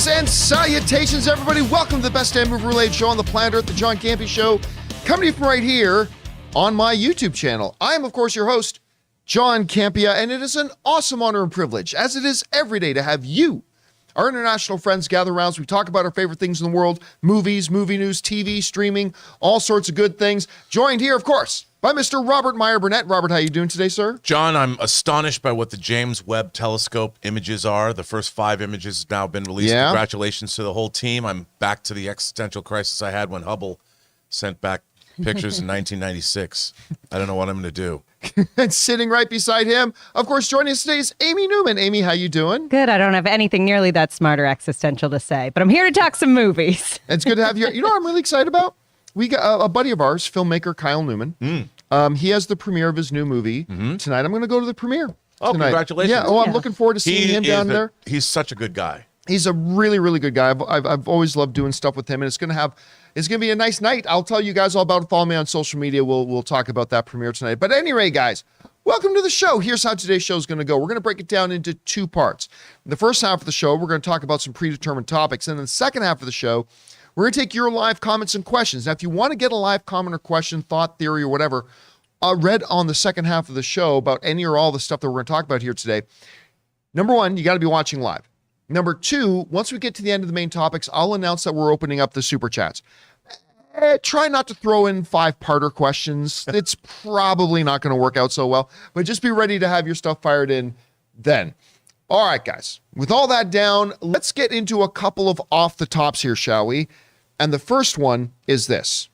Greetings and salutations, everybody. Welcome to the best damn movie-related show on the planet Earth, the John Campea Show, coming to you from right here on my YouTube channel. I am, of course, your host, John Campea, and it is an awesome honor and privilege, as it is every day, to have you, our international friends, gather around as we talk about our favorite things in the world, movies, movie news, TV, streaming, all sorts of good things. Joined here, of course, by Mr. Robert Meyer Burnett. Robert, how you doing today, sir? John, I'm astonished by what the James Webb Telescope images are. The first 5 images have now been released. Yeah. Congratulations to the whole team. I'm back to the existential crisis I had when Hubble sent back pictures in 1996. I don't know what I'm going to do. And sitting right beside him, of course, joining us today is Amy Newman. Amy, how you doing? Good. I don't have anything nearly that smart or existential to say, but I'm here to talk some movies. It's good to have you here. You know what I'm really excited about? We got a buddy of ours, filmmaker Kyle Newman. He has the premiere of his new movie tonight. I'm going to go to the premiere tonight. Congratulations. Yeah, I'm looking forward to seeing him down there. He's such a good guy. He's a really, really good guy. I've always loved doing stuff with him, and it's gonna be a nice night. I'll tell you guys all about it. Follow me on social media. We'll talk about that premiere tonight. But anyway, guys, welcome to the show. Here's how today's show is going to go. We're going to break it down into 2 parts. In the first half of the show, we're going to talk about some predetermined topics, and in the second half of the show, we're going to take your live comments and questions. Now, if you want to get a live comment or question, thought, theory, or whatever, read on the second half of the show about any or all the stuff that we're going to talk about here today, number 1, you got to be watching live. Number 2, once we get to the end of the main topics, I'll announce that we're opening up the super chats. Try not to throw in 5-parter questions. It's probably not going to work out so well, but just be ready to have your stuff fired in then. All right, guys, with all that down, let's get into a couple of off the tops here, shall we? And the first one is this.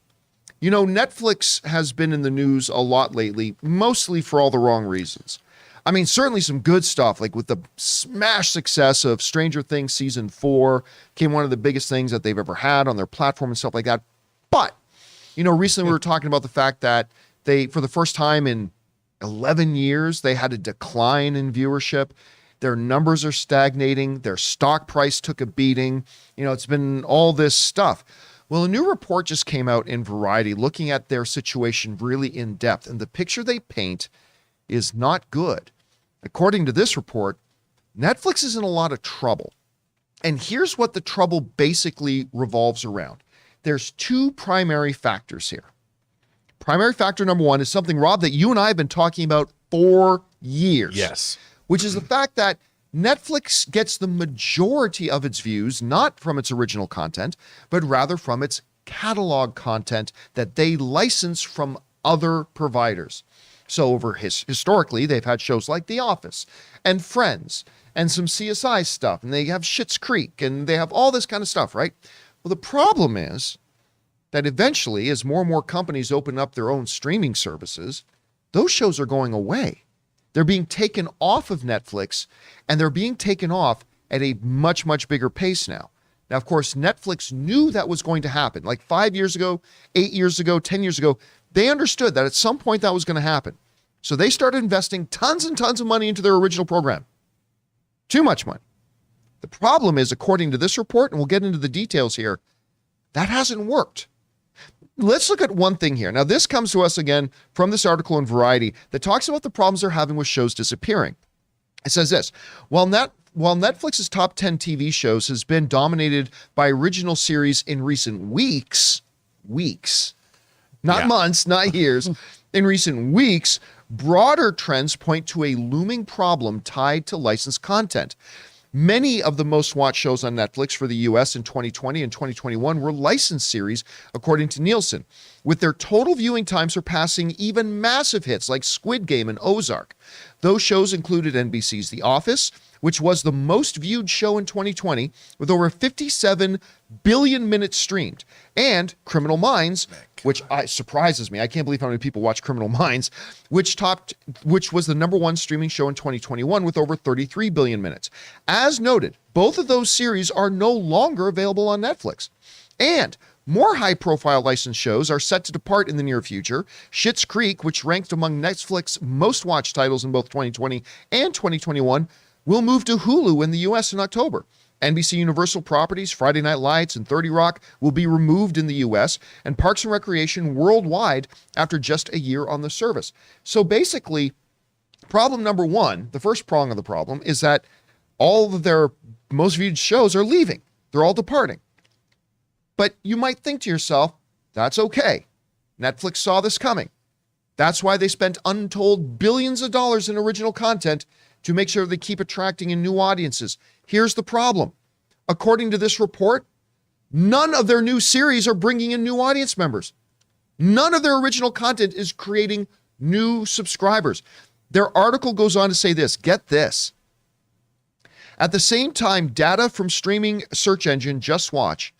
You know, Netflix has been in the news a lot lately, mostly for all the wrong reasons. I mean, certainly some good stuff, like with the smash success of Stranger Things Season 4, became one of the biggest things that they've ever had on their platform and stuff like that. But, you know, recently we were talking about the fact that they, for the first time in 11 years, they had a decline in viewership. Their numbers are stagnating. Their stock price took a beating. You know, it's been all this stuff. Well, a new report just came out in Variety looking at their situation really in depth, and the picture they paint is not good. According to this report, Netflix is in a lot of trouble. And here's what the trouble basically revolves around. There's 2 primary factors here. Primary factor number 1 is something, Rob, that you and I have been talking about for years. Yes. Which is the fact that Netflix gets the majority of its views, not from its original content, but rather from its catalog content that they license from other providers. So historically, they've had shows like The Office and Friends and some CSI stuff, and they have Schitt's Creek, and they have all this kind of stuff, right? Well, the problem is that eventually, as more and more companies open up their own streaming services, those shows are going away. They're being taken off of Netflix, and they're being taken off at a much, much bigger pace now. Now, of course, Netflix knew that was going to happen. Like 5 years ago, 8 years ago, 10 years ago, they understood that at some point that was going to happen. So they started investing tons and tons of money into their original program. Too much money. The problem is, according to this report, and we'll get into the details here, that hasn't worked. Let's look at one thing here. Now, this comes to us again from this article in Variety that talks about the problems they're having with shows disappearing. It says this, while Netflix's top 10 TV shows has been dominated by original series in recent weeks, not months, not years, in recent weeks, broader trends point to a looming problem tied to licensed content. Many of the most watched shows on Netflix for the US in 2020 and 2021 were licensed series, according to Nielsen, with their total viewing time surpassing even massive hits like Squid Game and Ozark. Those shows included NBC's The Office, which was the most viewed show in 2020 with over 57 billion minutes streamed, and Criminal Minds, which surprises me. I can't believe how many people watch Criminal Minds, which was the number 1 streaming show in 2021 with over 33 billion minutes. As noted, both of those series are no longer available on Netflix. And more high-profile licensed shows are set to depart in the near future. Schitt's Creek, which ranked among Netflix's most watched titles in both 2020 and 2021, will move to Hulu in the US in October. NBC Universal properties, Friday Night Lights and 30 Rock will be removed in the US, and Parks and Recreation worldwide after just a year on the service. So basically, problem number 1, the first prong of the problem, is that all of their most viewed shows are leaving. They're all departing. But you might think to yourself, that's okay. Netflix saw this coming. That's why they spent untold billions of dollars in original content to make sure they keep attracting in new audiences. Here's the problem. According to this report, none of their new series are bringing in new audience members. None of their original content is creating new subscribers. Their article goes on to say this, get this. At the same time, data from streaming search engine Just Watch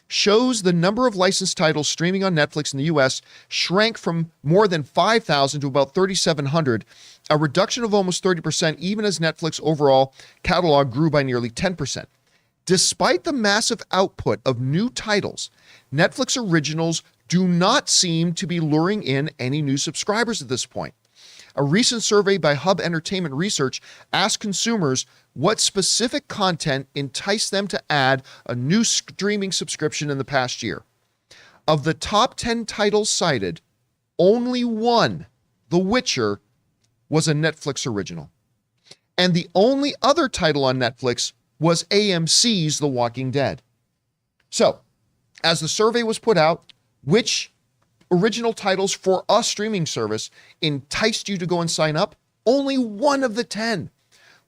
shows the number of licensed titles streaming on Netflix in the US shrank from more than 5,000 to about 3,700, a reduction of almost 30%, even as Netflix overall catalog grew by nearly 10%. Despite the massive output of new titles, Netflix originals do not seem to be luring in any new subscribers at this point. A recent survey by Hub Entertainment Research asked consumers what specific content enticed them to add a new streaming subscription in the past year. Of the top 10 titles cited, only one, The Witcher, was a Netflix original. And the only other title on Netflix was AMC's The Walking Dead. So, as the survey was put out, which original titles for a streaming service enticed you to go and sign up? Only one of the 10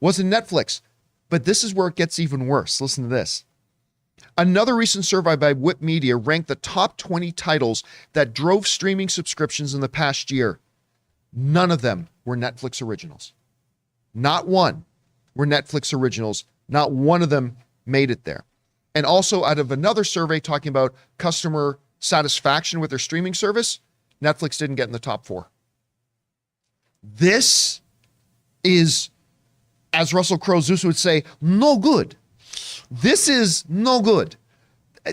was in Netflix. But this is where it gets even worse. Listen to this. Another recent survey by Whip Media ranked the top 20 titles that drove streaming subscriptions in the past year. None of them were Netflix originals. Not one were Netflix originals. Not one of them made it there. And also out of another survey talking about customer satisfaction with their streaming service, Netflix didn't get in the top 4. This is, as Russell Crowe Zeus would say, no good. This is no good.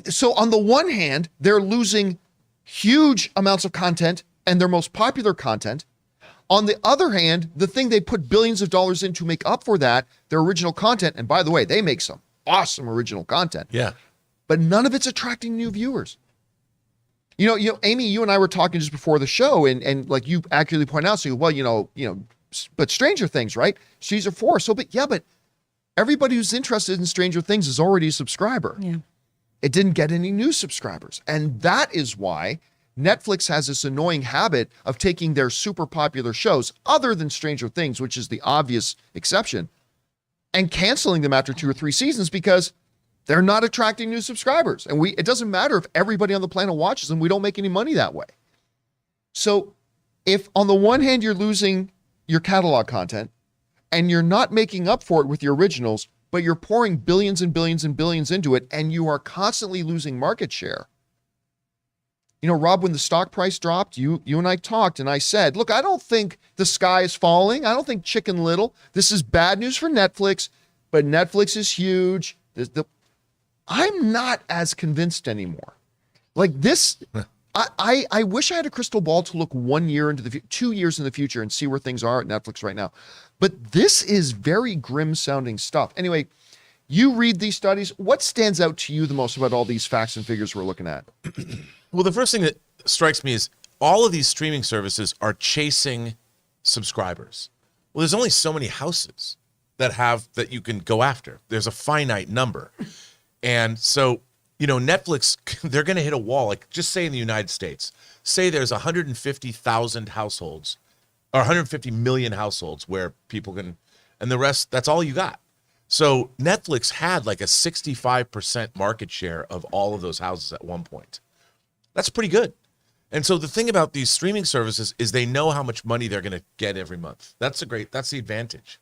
So on the one hand, they're losing huge amounts of content and their most popular content. On the other hand, the thing they put billions of dollars in to make up for that, their original content, and by the way, they make some awesome original content. Yeah. But none of it's attracting new viewers. You know, Amy, you and I were talking just before the show, and like you accurately point out, so well, but Stranger Things, right? Season 4. So, but everybody who's interested in Stranger Things is already a subscriber. Yeah. It didn't get any new subscribers. And that is why Netflix has this annoying habit of taking their super popular shows, other than Stranger Things, which is the obvious exception, and canceling them after 2 or 3 seasons because they're not attracting new subscribers. And it doesn't matter if everybody on the planet watches them, we don't make any money that way. So if on the one hand you're losing your catalog content and you're not making up for it with your originals, but you're pouring billions and billions and billions into it and you are constantly losing market share. You know, Rob, when the stock price dropped, you and I talked and I said, look, I don't think the sky is falling. I don't think Chicken Little. This is bad news for Netflix, but Netflix is huge. I'm not as convinced anymore. Like this, I wish I had a crystal ball to look 1 year into the 2 years in the future and see where things are at Netflix right now. But this is very grim sounding stuff. Anyway, you read these studies. What stands out to you the most about all these facts and figures we're looking at? Well, the first thing that strikes me is all of these streaming services are chasing subscribers. Well, there's only so many houses that you can go after. There's a finite number. And so, Netflix, they're going to hit a wall. Like, just say in the United States, say there's 150,000 households or 150 million households where people can, and the rest, that's all you got. So Netflix had like a 65% market share of all of those houses at one point. That's pretty good. And so the thing about these streaming services is they know how much money they're going to get every month. That's the advantage.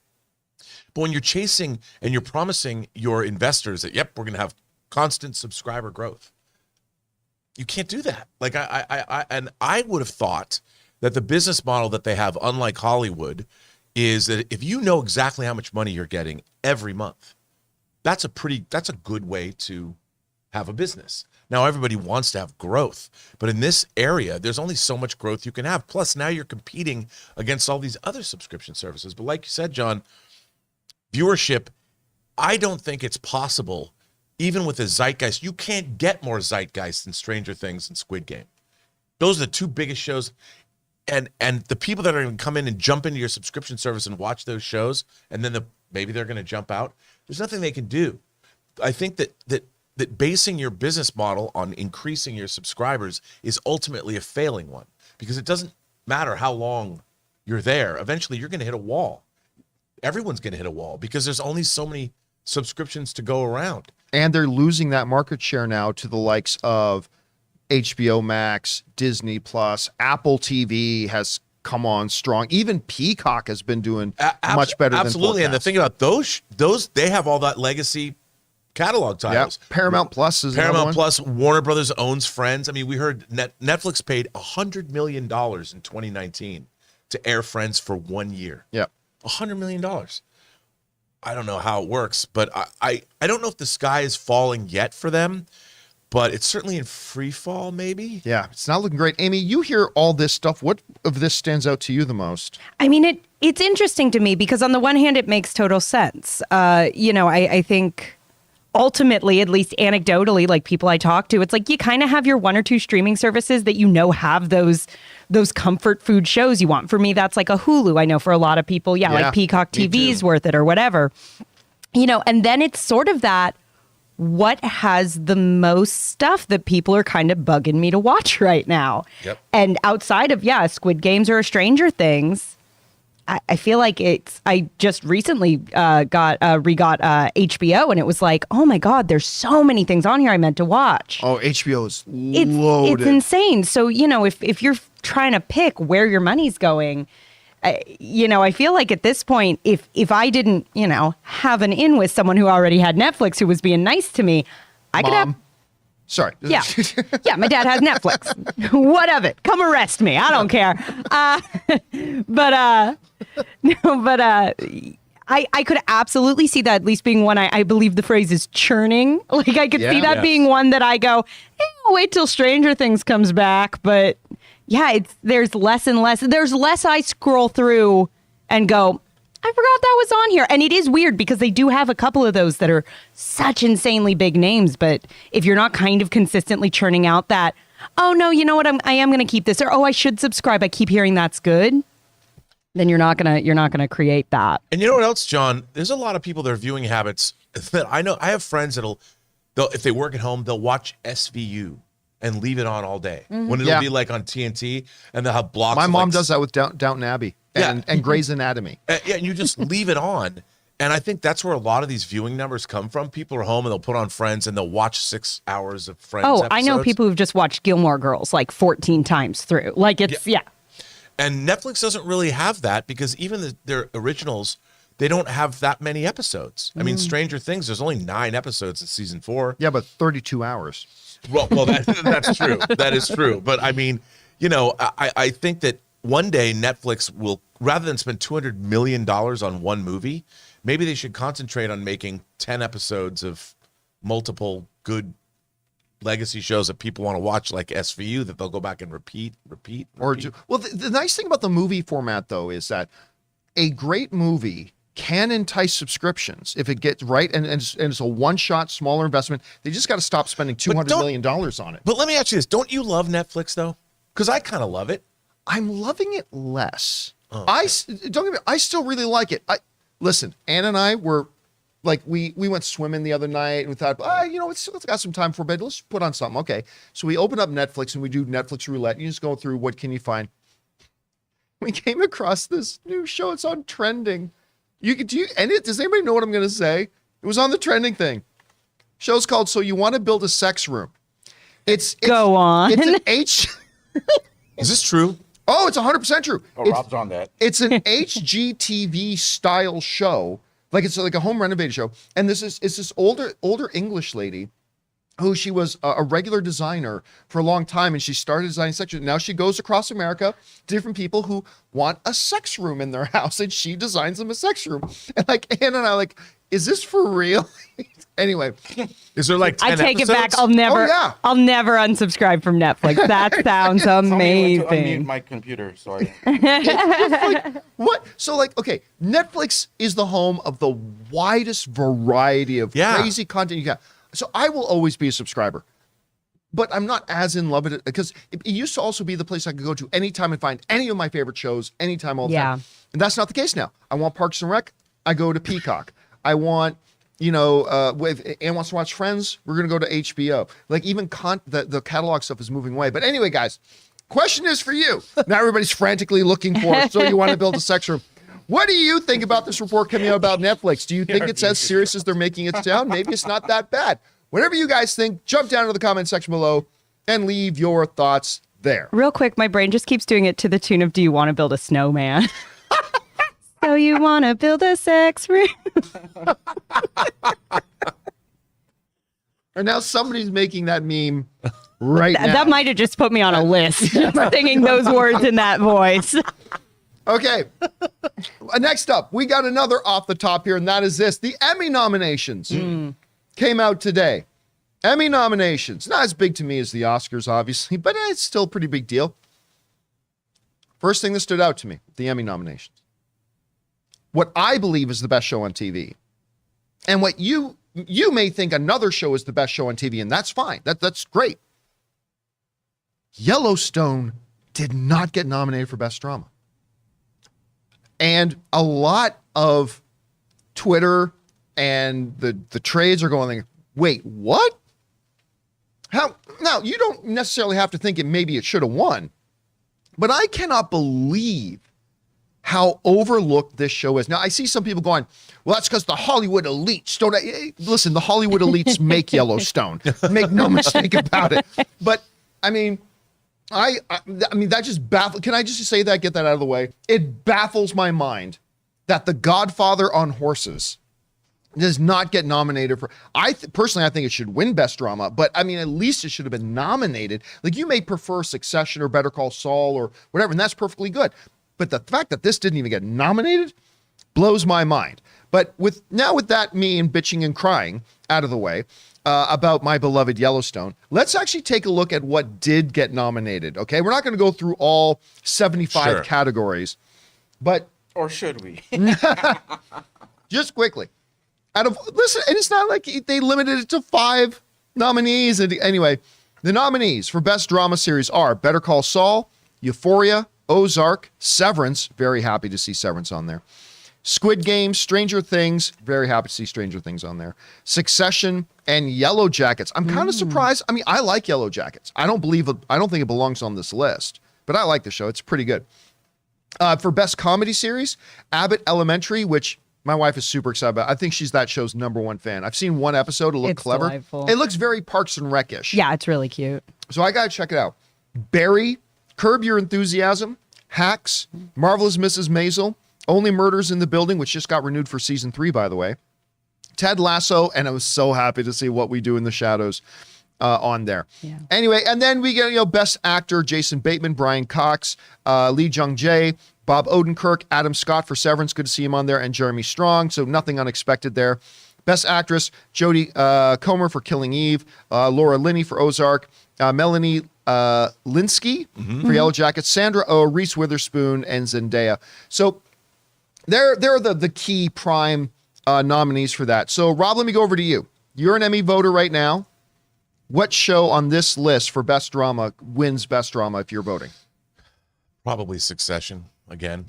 But when you're chasing and you're promising your investors that, yep, we're going to have constant subscriber growth, you can't do that. Like I would have thought that the business model that they have, unlike Hollywood, is that if you know exactly how much money you're getting every month, that's a good way to have a business. Now, everybody wants to have growth, but in this area, there's only so much growth you can have. Plus, now you're competing against all these other subscription services. But like you said, John, viewership, I don't think it's possible, even with a zeitgeist. You can't get more zeitgeist than Stranger Things and Squid Game. Those are the two biggest shows. And the people that are going to come in and jump into your subscription service and watch those shows, and then maybe they're going to jump out, there's nothing they can do. I think that that basing your business model on increasing your subscribers is ultimately a failing one, because it doesn't matter how long you're there. Eventually, you're going to hit a wall. Everyone's going to hit a wall because there's only so many subscriptions to go around. And they're losing that market share now to the likes of HBO Max, Disney Plus, Apple TV has come on strong. Even Peacock has been doing much better than absolutely. And the thing about those they have all that legacy catalog titles. Yep. Paramount Plus is Paramount Plus. Warner Brothers owns Friends. I mean, we heard Netflix paid $100 million in 2019 to air Friends for 1 year. Yeah, $100 million. I don't know how it works, but I don't know if the sky is falling yet for them, but it's certainly in free fall, maybe. Yeah, it's not looking great. Amy, you hear all this stuff. What of this stands out to you the most? I mean, it's interesting to me because on the one hand, it makes total sense. I think ultimately, at least anecdotally, like people I talk to, it's like you kind of have your one or two streaming services that have those comfort food shows you want. For me, that's like a Hulu. I know for a lot of people, like Peacock TV is worth it or whatever. And then it's sort of that, what has the most stuff that people are kind of bugging me to watch right now? Yep. And outside of, Squid Games or Stranger Things, I feel like I just recently got HBO, and it was like, oh my God, there's so many things on here I meant to watch. Oh, HBO is loaded. It's insane. So, if you're trying to pick where your money's going, I feel like at this point, if I didn't, have an in with someone who already had Netflix who was being nice to me, I could have. Sorry. Yeah. Yeah, my dad has Netflix. What of it? Come arrest me. I don't care. I could absolutely see that at least being one. I believe the phrase is churning. Like I could see that being one that I go, I'll wait till Stranger Things comes back. But yeah, there's less and less. There's less I scroll through and go, I forgot that was on here. And it is weird because they do have a couple of those that are such insanely big names. But if you're not kind of consistently churning out that, oh no, you know what, I am going to keep this, or oh, I should subscribe, I keep hearing that's good, then you're not gonna create that. And you know what else, John? There's a lot of people, their viewing habits that I know. I have friends they'll if they work at home, they'll watch SVU and leave it on all day when it'll be like on TNT, and they'll have blocks. My mom does that with Downton Abbey and Grey's Anatomy. And you just leave it on. And I think that's where a lot of these viewing numbers come from. People are home and they'll put on Friends and they'll watch 6 hours of Friends episodes. I know people who've just watched Gilmore Girls like 14 times through. Like it's, And Netflix doesn't really have that because even their originals, they don't have that many episodes. I mean, Stranger Things, there's only 9 episodes in season 4. Yeah, but 32 hours. Well, that's true. That is true. But I mean, I think that one day Netflix will, rather than spend $200 million on one movie, maybe they should concentrate on making 10 episodes of multiple good legacy shows that people want to watch, like SVU, that they'll go back and repeat. Well, the nice thing about the movie format, though, is that a great movie can entice subscriptions if it gets right, and it's a one-shot, smaller investment. They just got to stop spending $200 million on it. But let me ask you this. Don't you love Netflix, though? Because I kind of love it. I'm loving it less. Oh, okay. Don't get me, I still really like it. Listen, Ann and I were like, we went swimming the other night and we thought, let's got some time for bed. Let's put on something. Okay. So we open up Netflix and we do Netflix roulette. You just go through, what can you find? We came across this new show. It's on trending. Does anybody know what I'm going to say? It was on the trending thing. Show's called So You Want to Build a Sex Room. Go on. It's an H. Is this true? Oh, it's 100% true. Oh, Rob's on that. It's an HGTV style show. Like it's like a home renovated show. And it's this older English lady who she was a regular designer for a long time. And she started designing sex rooms. Now she goes across America to different people who want a sex room in their house. And she designs them a sex room. And like Ann and I like, is this for real? Anyway. Is there like 10 I take episodes? it back. I'll never unsubscribe from Netflix. That sounds amazing. I need my computer, so I... What? So like, okay, Netflix is the home of the widest variety of crazy content you got. So I will always be a subscriber, but I'm not as in love with it because it used to also be the place I could go to anytime and find any of my favorite shows anytime, all the time. And that's not the case now. I want Parks and Rec. I go to Peacock. I want if Ann wants to watch Friends, we're going to go to HBO. Like even the catalog stuff is moving away. But anyway, guys, question is for you. Now everybody's frantically looking for it, so you want to build a sex room. What do you think about this report coming out about Netflix? Do you think it's as serious as they're making it sound? Maybe it's not that bad. Whatever you guys think, jump down to the comment section below and leave your thoughts there. Real quick, my brain just keeps doing it to the tune of, do you want to build a snowman? So you want to build a sex room? And now somebody's making that meme right now. That might have just put me on a list, singing those words in that voice. Okay. Next up, we got another off the top here, and that is this. The Emmy nominations came out today. Emmy nominations. Not as big to me as the Oscars, obviously, but it's still a pretty big deal. First thing that stood out to me, the Emmy nominations. What I believe is the best show on TV. And what you may think another show is the best show on TV, and that's fine. That's great. Yellowstone did not get nominated for Best Drama. And a lot of Twitter and the trades are going, wait, what? How? Now, you don't necessarily have to think maybe it should have won, but I cannot believe how overlooked this show is. Now, I see some people going, well, that's because the Hollywood elites don't. Listen, the Hollywood elites make Yellowstone. Make no mistake about it. But, I mean, I mean, that just baffles. Can I just say that, get that out of the way? It baffles my mind that The Godfather on Horses does not get nominated for. Personally, I think it should win Best Drama, but I mean, at least it should have been nominated. Like, you may prefer Succession or Better Call Saul or whatever, and that's perfectly good. But the fact that this didn't even get nominated blows my mind. But with that me and bitching and crying out of the way, about my beloved Yellowstone, let's actually take a look at what did get nominated, okay? We're not going to go through all 75 categories, but... Or should we? Just quickly. Listen, and it's not like they limited it to 5 nominees. And anyway, the nominees for Best Drama Series are Better Call Saul, Euphoria, Ozark, Severance, very happy to see Severance on there, Squid Game, Stranger Things, very happy to see Stranger Things on there, Succession, and Yellow Jackets. I'm kind of surprised. I mean, I like Yellow Jackets. I don't think it belongs on this list, but I like the show. It's pretty good. For Best Comedy Series, Abbott Elementary, which my wife is super excited about. I think she's that show's #1 fan. I've seen one episode. It looked clever. Delightful. It looks very Parks and Rec-ish. Yeah, it's really cute. So I got to check it out. Barry, Curb Your Enthusiasm, Hacks, Marvelous Mrs. Maisel, Only Murders in the Building, which just got renewed for season 3, by the way. Ted Lasso, and I was so happy to see What We Do in the Shadows on there. Yeah. Anyway, and then we get, Best Actor, Jason Bateman, Brian Cox, Lee Jung-jae, Bob Odenkirk, Adam Scott for Severance, good to see him on there, and Jeremy Strong, so nothing unexpected there. Best Actress, Jodie Comer for Killing Eve, Laura Linney for Ozark, Melanie Linsky for Yellow Jackets, Sandra Oh, Reese Witherspoon, and Zendaya. So they're the key prime nominees for that. So Rob, let me go over to you. You're an Emmy voter right now. What show on this list for Best Drama wins Best Drama if you're voting? Probably Succession again.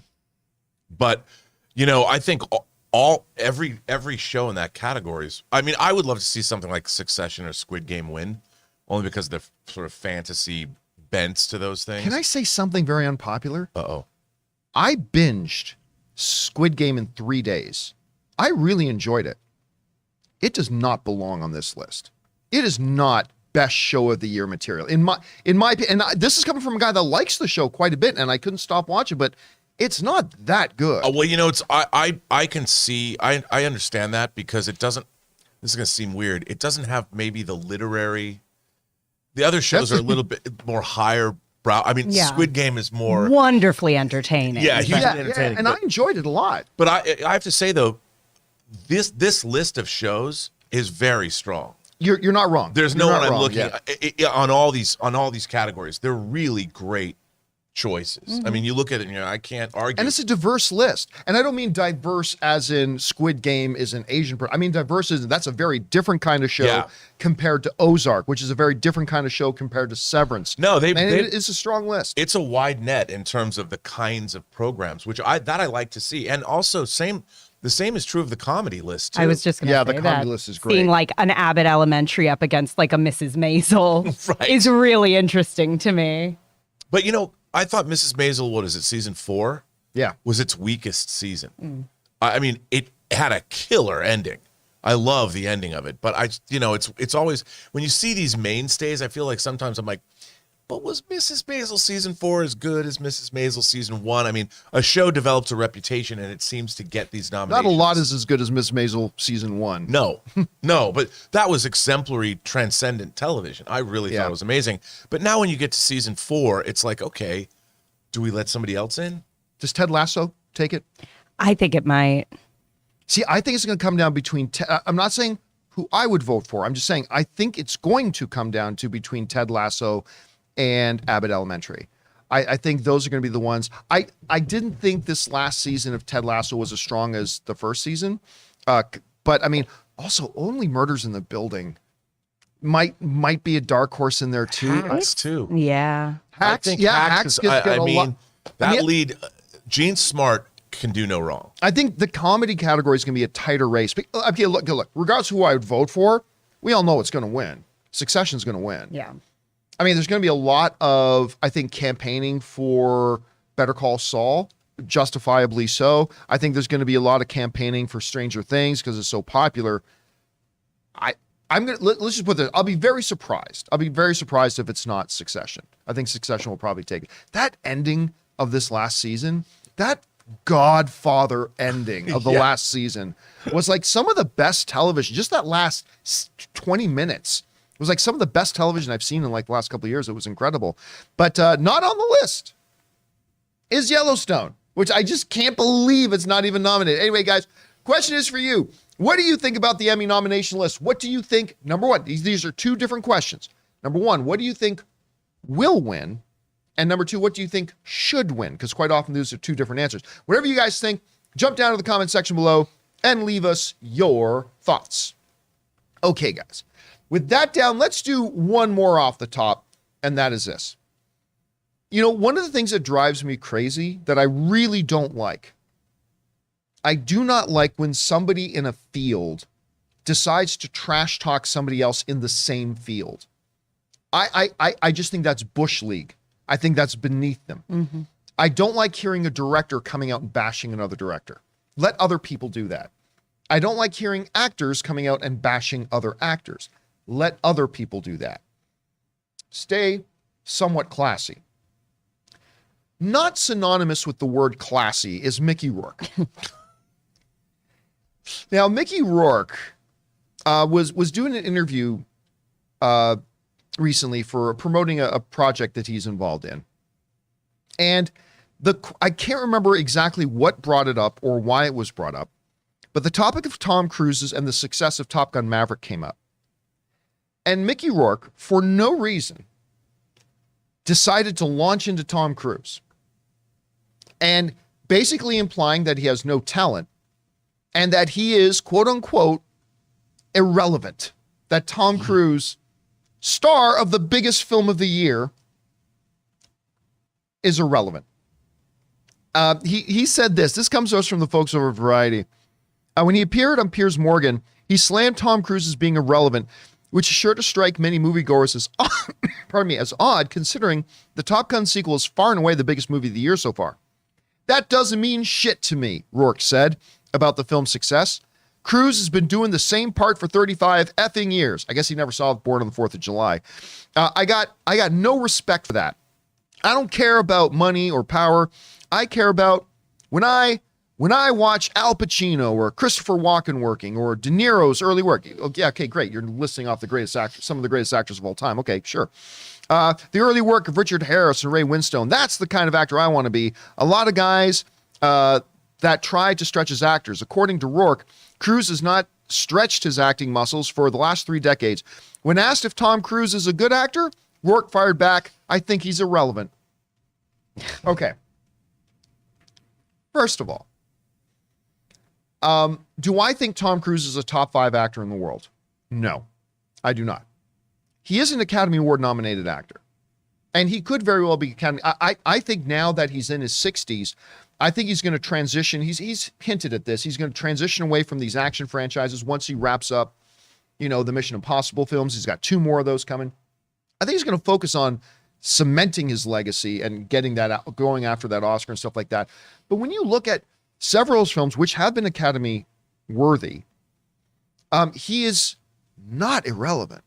But, I think every show in that category is, I mean, I would love to see something like Succession or Squid Game win, only because of the sort of fantasy bents to those things. Can I say something very unpopular? Uh-oh. I binged Squid Game in 3 days. I really enjoyed it. It does not belong on this list. It is not best show of the year material. In my opinion, and this is coming from a guy that likes the show quite a bit, and I couldn't stop watching, but it's not that good. Well, it's I can see, I understand that, because it doesn't, this is going to seem weird, it doesn't have maybe the literary, the other shows are a little bit more higher brow. I mean, Squid Game is more wonderfully entertaining. Yeah, hugely entertaining. And I enjoyed it a lot. But I have to say though, this list of shows is very strong. You're not wrong. There's no one I'm looking at on all these categories. They're really great choices. I mean, you look at it and I can't argue. And it's a diverse list. And I don't mean diverse as in Squid Game is an Asian person. I mean diverse as in that's a very different kind of show compared to Ozark, which is a very different kind of show compared to Severance. No, it's a strong list. It's a wide net in terms of the kinds of programs, which I like to see. And also same The same is true of the comedy list, too. I was just going to Yeah, say the that. comedy list is great. Seeing like an Abbott Elementary up against like a Mrs. Maisel Right. is really interesting to me. But, I thought Mrs. Maisel, what is it, season 4? Yeah. Was its weakest season. I mean, it had a killer ending. I love the ending of it. But, it's always, when you see these mainstays, I feel like sometimes I'm like, but was Mrs. Maisel season 4 as good as Mrs. Maisel season 1? I mean, a show develops a reputation, and it seems to get these nominations. Not a lot is as good as Miss Maisel season 1. No, but that was exemplary, transcendent television. I really thought it was amazing. But now when you get to season 4, it's like, okay, do we let somebody else in? Does Ted Lasso take it? I think it might. See, I think it's going to come down between, I'm not saying who I would vote for. I'm just saying I think it's going to come down to between Ted Lasso and Abbott Elementary. I think those are going to be the ones. I didn't think this last season of Ted Lasso was as strong as the first season. But I mean, also Only Murders in the Building might be a dark horse in there too. Hacks, too. Yeah. Hacks, Hacks gets a lot. That lead, Gene Smart can do no wrong. I think the comedy category is going to be a tighter race. But, okay, look. Regardless of who I would vote for, we all know it's going to win. Succession's going to win. Yeah. I mean, there's going to be a lot of, I think, campaigning for Better Call Saul, justifiably so. I think there's going to be a lot of campaigning for Stranger Things because it's so popular. Let's just put this. I'll be very surprised. I'll be very surprised if it's not Succession. I think Succession will probably take it. That ending of this last season, that Godfather ending of the last season was like some of the best television. Just that last 20 minutes. It was like some of the best television I've seen in like the last couple of years. It was incredible. But not on the list is Yellowstone, which I just can't believe it's not even nominated. Anyway, guys, question is for you. What do you think about the Emmy nomination list? What do you think? Number one, these are two different questions. Number one, what do you think will win? And number two, what do you think should win? Because quite often those are two different answers. Whatever you guys think, jump down to the comment section below and leave us your thoughts. Okay, guys. With that down, let's do one more off the top, and that is this. One of the things that drives me crazy that I really don't like, I do not like when somebody in a field decides to trash talk somebody else in the same field. I just think that's Bush League. I think that's beneath them. Mm-hmm. I don't like hearing a director coming out and bashing another director. Let other people do that. I don't like hearing actors coming out and bashing other actors. Let other people do that. Stay somewhat classy. Not synonymous with the word classy is Mickey Rourke. Now, Mickey Rourke was doing an interview recently for promoting a project that he's involved in. And I can't remember exactly what brought it up or why it was brought up, but the topic of Tom Cruise's and the success of Top Gun Maverick came up. And Mickey Rourke, for no reason, decided to launch into Tom Cruise and basically implying that he has no talent and that he is, quote unquote, irrelevant. That Tom Cruise, star of the biggest film of the year, is irrelevant. He said this. This comes to us from the folks over at Variety. When he appeared on Piers Morgan, he slammed Tom Cruise as being irrelevant, which is sure to strike many moviegoers as, as odd, considering the Top Gun sequel is far and away the biggest movie of the year so far. That doesn't mean shit to me, Rourke said about the film's success. Cruise has been doing the same part for 35 effing years. I guess he never saw Born on the 4th of July. I got no respect for that. I don't care about money or power. I care about when I watch Al Pacino or Christopher Walken working or De Niro's early work. Okay, great. You're listing off the greatest actors, some of the greatest actors of all time. Okay, sure. The early work of Richard Harris and Ray Winstone. That's the kind of actor I want to be. A lot of guys that try to stretch as actors. According to Rourke, Cruise has not stretched his acting muscles for the last 3 decades. When asked if Tom Cruise is a good actor, Rourke fired back, I think he's irrelevant. Okay. First of all, do I think Tom Cruise is a top 5 actor in the world? No, I do not. He is an Academy Award nominated actor, and he could very well be Academy. I think now that he's in his 60s, I think he's going to transition. He's hinted at this. He's going to transition away from these action franchises once he wraps up, the Mission Impossible films. He's got 2 more of those coming. I think he's going to focus on cementing his legacy and getting that out, going after that Oscar and stuff like that. But when you look at several of his films, which have been Academy worthy, he is not irrelevant.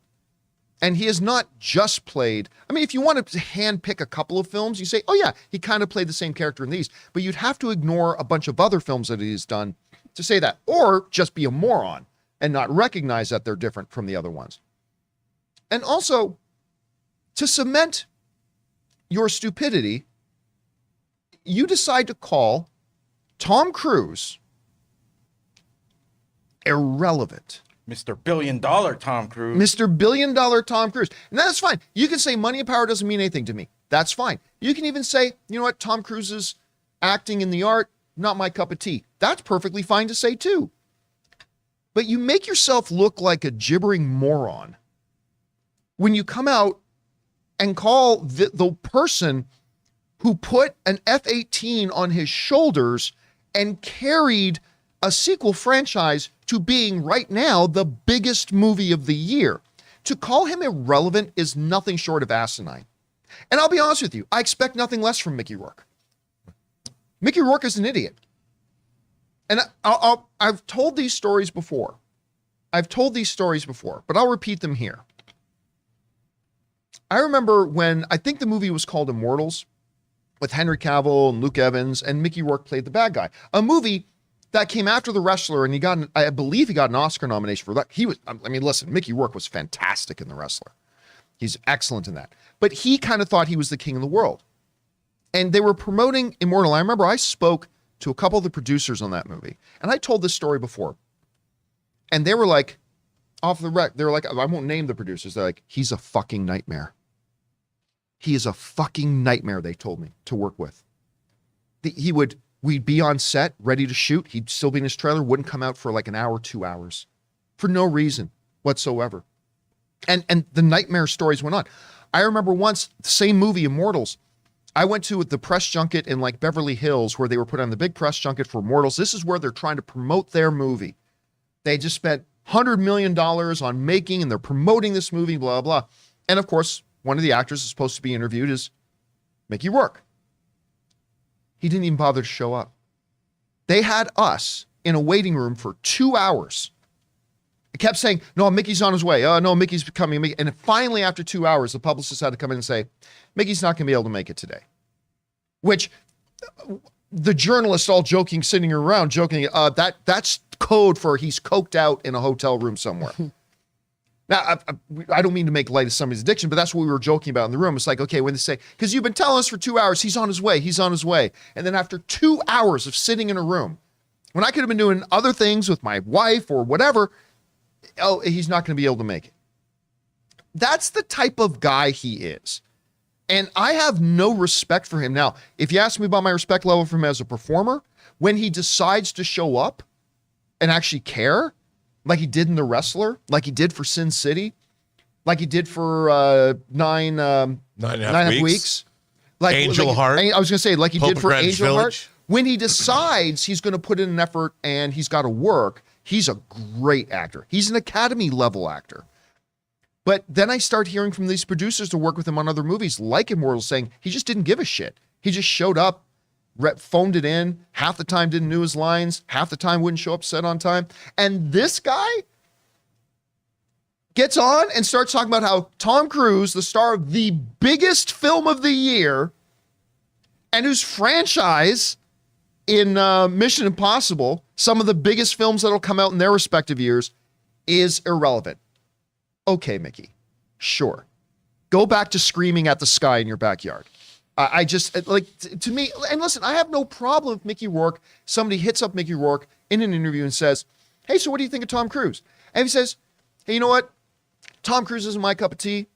And he has not just played, if you want to handpick a couple of films, you say, oh yeah, he kind of played the same character in these, but you'd have to ignore a bunch of other films that he's done to say that, or just be a moron and not recognize that they're different from the other ones. And also, to cement your stupidity, you decide to call Tom Cruise irrelevant. Mr. Billion Dollar Tom Cruise. Mr. Billion Dollar Tom Cruise. And that's fine. You can say money and power doesn't mean anything to me. That's fine. You can even say, you know what, Tom Cruise's acting in the art, not my cup of tea. That's perfectly fine to say too. But you make yourself look like a gibbering moron when you come out and call the person who put an F-18 on his shoulders and carried a sequel franchise to being right now the biggest movie of the year. To call him irrelevant is nothing short of asinine. And I'll be honest with you, I expect nothing less from Mickey Rourke. Mickey Rourke is an idiot. And I've told these stories before. But I'll repeat them here. I remember when, I think the movie was called Immortals, with Henry Cavill and Luke Evans, and Mickey Rourke played the bad guy. A movie that came after The Wrestler, and I believe he got an Oscar nomination for that. Listen, Mickey Rourke was fantastic in The Wrestler. He's excellent in that. But he kind of thought he was the king of the world. And they were promoting Immortal. I remember I spoke to a couple of the producers on that movie, and I told this story before. And they were like, off the rec, they were like, I won't name the producers. They're like, he's a fucking nightmare. He is a fucking nightmare, they told me, to work with. We'd be on set, ready to shoot. He'd still be in his trailer, wouldn't come out for like an hour, 2 hours, for no reason whatsoever. And the nightmare stories went on. I remember once, the same movie, Immortals, I went to the press junket in like Beverly Hills where they were putting on the big press junket for Immortals. This is where they're trying to promote their movie. They just spent $100 million on making, and they're promoting this movie, blah, blah. And of course, one of the actors is supposed to be interviewed is Mickey Rourke. He didn't even bother to show up. They had us in a waiting room for 2 hours. It kept saying, no, Mickey's on his way. Oh, no, Mickey's coming. And finally, after 2 hours, the publicist had to come in and say, Mickey's not going to be able to make it today. Which the journalists all joking, sitting around, joking, that's code for he's coked out in a hotel room somewhere. Now, I don't mean to make light of somebody's addiction, but that's what we were joking about in the room. It's like, okay, when they say, because you've been telling us for 2 hours, he's on his way. And then after 2 hours of sitting in a room, when I could have been doing other things with my wife or whatever, oh, he's not going to be able to make it. That's the type of guy he is. And I have no respect for him. Now, if you ask me about my respect level for him as a performer, when he decides to show up and actually care, like he did in The Wrestler, like he did for Sin City, like he did for nine and a half weeks. Like Angel Heart. I was going to say, like he did for Grange Angel Village. Heart. When he decides he's going to put in an effort and he's got to work, he's a great actor. He's an Academy level actor. But then I start hearing from these producers to work with him on other movies like Immortals saying he just didn't give a shit. He just showed up, phoned it in, half the time didn't know his lines, half the time wouldn't show up set on time. And this guy gets on and starts talking about how Tom Cruise, the star of the biggest film of the year, and whose franchise in Mission Impossible, some of the biggest films that'll come out in their respective years, is irrelevant. Okay, Mickey, sure. Go back to screaming at the sky in your backyard. I just, like, to me, and listen, I have no problem with Mickey Rourke. Somebody hits up Mickey Rourke in an interview and says, hey, so what do you think of Tom Cruise? And he says, hey, you know what? Tom Cruise isn't my cup of tea.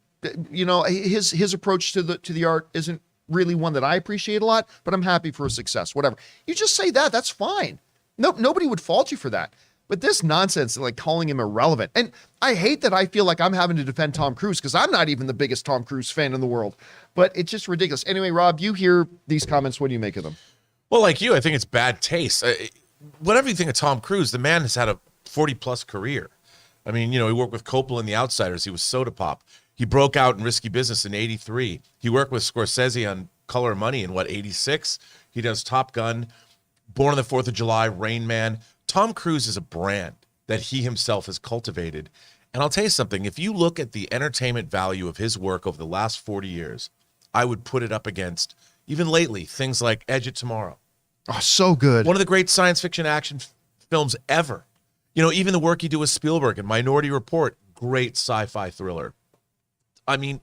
You know, his approach to the art isn't really one that I appreciate a lot, but I'm happy for his success, whatever. You just say that, that's fine. Nobody would fault you for that. But this nonsense, like calling him irrelevant. And I hate that I feel like I'm having to defend Tom Cruise because I'm not even the biggest Tom Cruise fan in the world. But it's just ridiculous. Anyway, Rob, you hear these comments. What do you make of them? Well, like you, I think it's bad taste. Whatever you think of Tom Cruise, the man has had a 40-plus career. I mean, he worked with Coppola in The Outsiders. He was Soda Pop. He broke out in Risky Business in 83. He worked with Scorsese on Color of Money in, 86? He does Top Gun, Born on the 4th of July, Rain Man. Tom Cruise is a brand that he himself has cultivated. And I'll tell you something. If you look at the entertainment value of his work over the last 40 years, I would put it up against, even lately, things like Edge of Tomorrow. Oh, so good. One of the great science fiction action films ever. Even the work he did with Spielberg and Minority Report, great sci-fi thriller. I mean,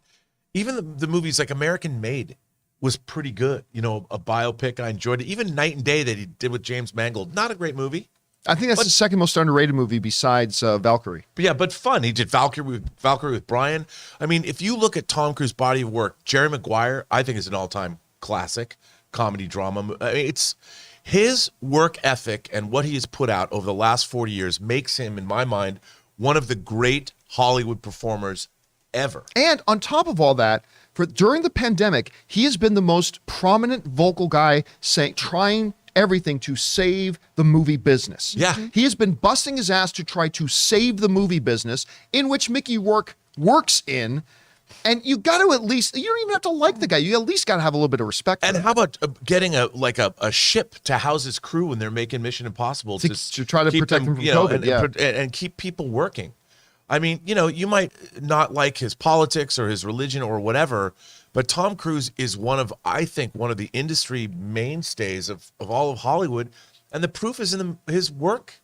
even the movies like American Made was pretty good. A biopic. I enjoyed it. Even Night and Day that he did with James Mangold, not a great movie. I think that's the second most underrated movie besides Valkyrie. But fun. He did Valkyrie with Brian. I mean, if you look at Tom Cruise's body of work, Jerry Maguire, I think is an all-time classic comedy drama. I mean, it's his work ethic and what he has put out over the last 40 years makes him, in my mind, one of the great Hollywood performers ever. And on top of all that, during the pandemic, he has been the most prominent vocal guy trying everything to save the movie business. Yeah. He has been busting his ass to try to save the movie business, in which Mickey Rourke works in. And you got to you don't even have to like the guy. You at least got to have a little bit of respect for And him. how about getting a ship to house his crew when they're making Mission Impossible to try to keep protect them from COVID, and keep people working. I mean, you might not like his politics or his religion or whatever, but Tom Cruise is I think one of the industry mainstays of all of Hollywood, and the proof is in his work.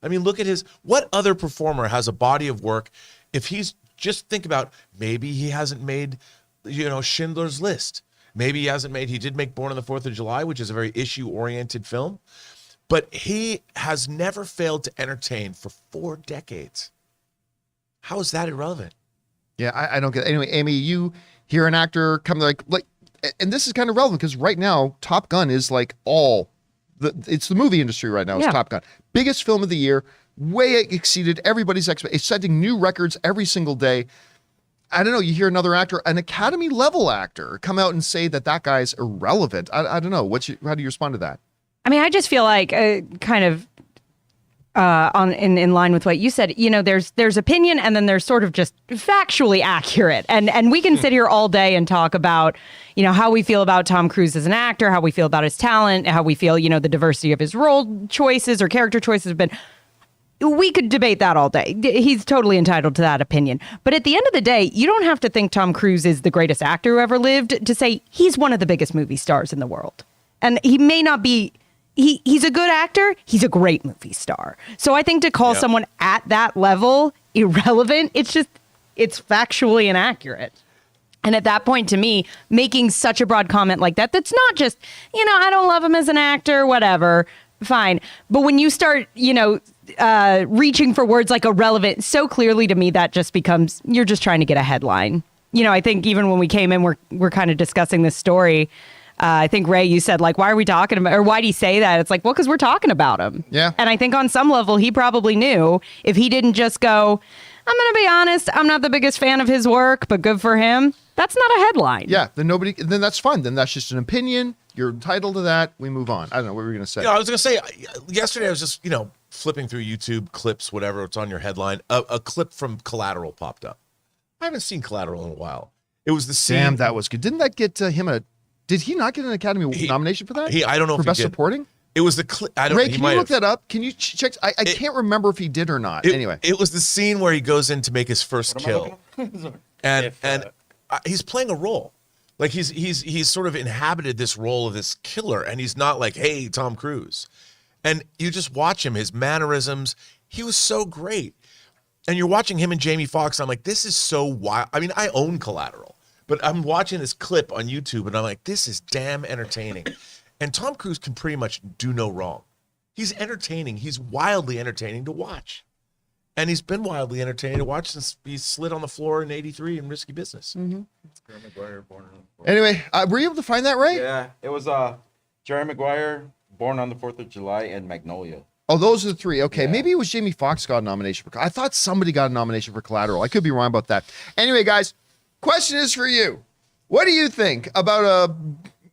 I mean, look at what other performer has a body of work? If he's just think about, maybe he hasn't made, Schindler's List. Maybe he did make Born on the 4th of July, which is a very issue-oriented film, but he has never failed to entertain for 4 decades. How is that irrelevant? Yeah, I don't get it. Anyway, Amy, you hear an actor come like, and this is kind of relevant because right now, Top Gun is like it's the movie industry right now. It's Top Gun. Biggest film of the year, way exceeded everybody's expectations. It's setting new records every single day. I don't know, you hear another actor, an Academy level actor, come out and say that guy's irrelevant. I don't know. How do you respond to that? I mean, I just feel like kind of in line with what you said, there's opinion and then there's sort of just factually accurate. And we can sit here all day and talk about, how we feel about Tom Cruise as an actor, how we feel about his talent, how we feel, the diversity of his role choices or character choices have been. We could debate that all day. He's totally entitled to that opinion. But at the end of the day, you don't have to think Tom Cruise is the greatest actor who ever lived to say he's one of the biggest movie stars in the world. And he may not be. He's a good actor. He's a great movie star. So I think to call someone at that level irrelevant, it's factually inaccurate. And at that point, to me, making such a broad comment like that's not just, I don't love him as an actor, whatever, fine. But when you start, reaching for words like irrelevant, so clearly to me, that just becomes, you're just trying to get a headline. I think even when we came in, we're kind of discussing this story. I think, Ray, you said, why are we talking about, or why do you say that? It's like, well, because we're talking about him. Yeah. And I think on some level, he probably knew if he didn't just go, I'm going to be honest, I'm not the biggest fan of his work, but good for him. That's not a headline. Yeah. Then that's fine. Then that's just an opinion. You're entitled to that. We move on. I don't know what were you going to say. I was going to say, yesterday I was just, flipping through YouTube clips, whatever, it's on your headline. A clip from Collateral popped up. I haven't seen Collateral in a while. It was the scene. Damn, that was good. Didn't that get him did he not get an Academy nomination for that? I don't know for if Best he did. Supporting? It was the clip. Ray, can you look that up? Can you check? I can't remember if he did or not. Anyway. It was the scene where he goes in to make his first kill. and he's playing a role. Like he's sort of inhabited this role of this killer, and he's not like, hey, Tom Cruise. And you just watch him, his mannerisms. He was so great. And you're watching him and Jamie Foxx. I'm like, this is so wild. I mean, I own Collateral, but I'm watching this clip on YouTube, and I'm like, this is damn entertaining. And Tom Cruise can pretty much do no wrong. He's entertaining. He's wildly entertaining to watch. And he's been wildly entertaining to watch since he slid on the floor in '83 in Risky Business. Mm-hmm. Jerry Maguire, Born on the 4th. Anyway, were you able to find that, Ray? Yeah, it was Jerry Maguire, Born on the 4th of July, and Magnolia. Oh, those are the three. Okay, Yeah. maybe it was Jamie Foxx got a nomination for. I thought somebody got a nomination for Collateral. I could be wrong about that. Anyway, guys, question is for you. What do you think about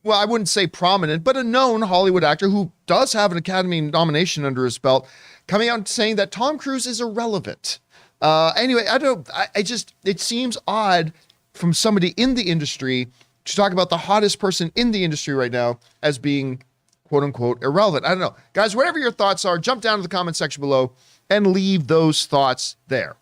well, I wouldn't say prominent, but a known Hollywood actor who does have an Academy nomination under his belt, coming out and saying that Tom Cruise is irrelevant. Anyway, it seems odd from somebody in the industry to talk about the hottest person in the industry right now as being quote unquote irrelevant. I don't know. Guys, whatever your thoughts are, jump down to the comment section below and leave those thoughts there.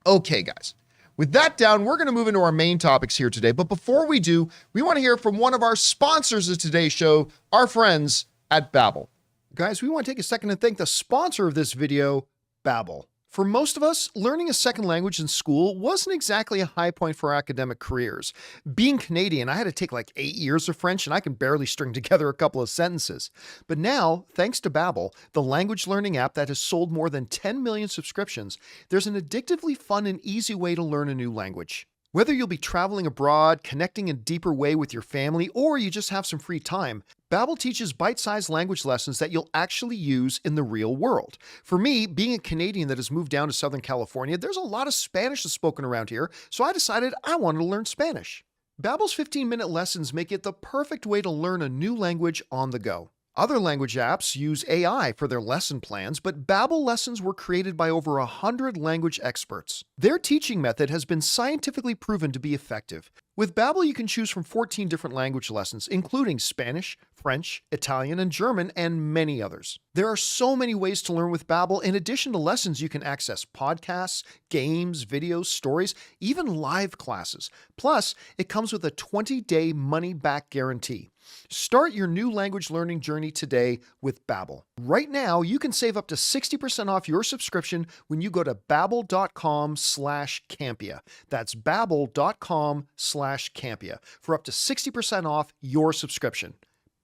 Okay, guys. With that down, we're going to move into our main topics here today. But before we do, we want to hear from one of our sponsors of today's show, our friends at Babbel. Guys, we want to take a second to thank the sponsor of this video, Babbel. For most of us, learning a second language in school wasn't exactly a high point for our academic careers. Being Canadian, I had to take like 8 years of French and I can barely string together a couple of sentences. But now, thanks to Babbel, the language learning app that has sold more than 10 million subscriptions, there's an addictively fun and easy way to learn a new language. Whether you'll be traveling abroad, connecting in a deeper way with your family, or you just have some free time, Babbel teaches bite-sized language lessons that you'll actually use in the real world. For me, being a Canadian that has moved down to Southern California, there's a lot of Spanish that's spoken around here, so I decided I wanted to learn Spanish. Babbel's 15-minute lessons make it the perfect way to learn a new language on the go. Other language apps use AI for their lesson plans, but Babbel lessons were created by over 100 language experts. Their teaching method has been scientifically proven to be effective. With Babbel, you can choose from 14 different language lessons, including Spanish, French, Italian, and German, and many others. There are so many ways to learn with Babbel. In addition to lessons, you can access podcasts, games, videos, stories, even live classes. Plus, it comes with a 20-day money-back guarantee. Start your new language learning journey today with Babbel. Right now, you can save up to 60% off your subscription when you go to babbel.com/Campea. That's babbel.com/Campea for up to 60% off your subscription.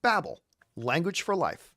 Babbel, language for life.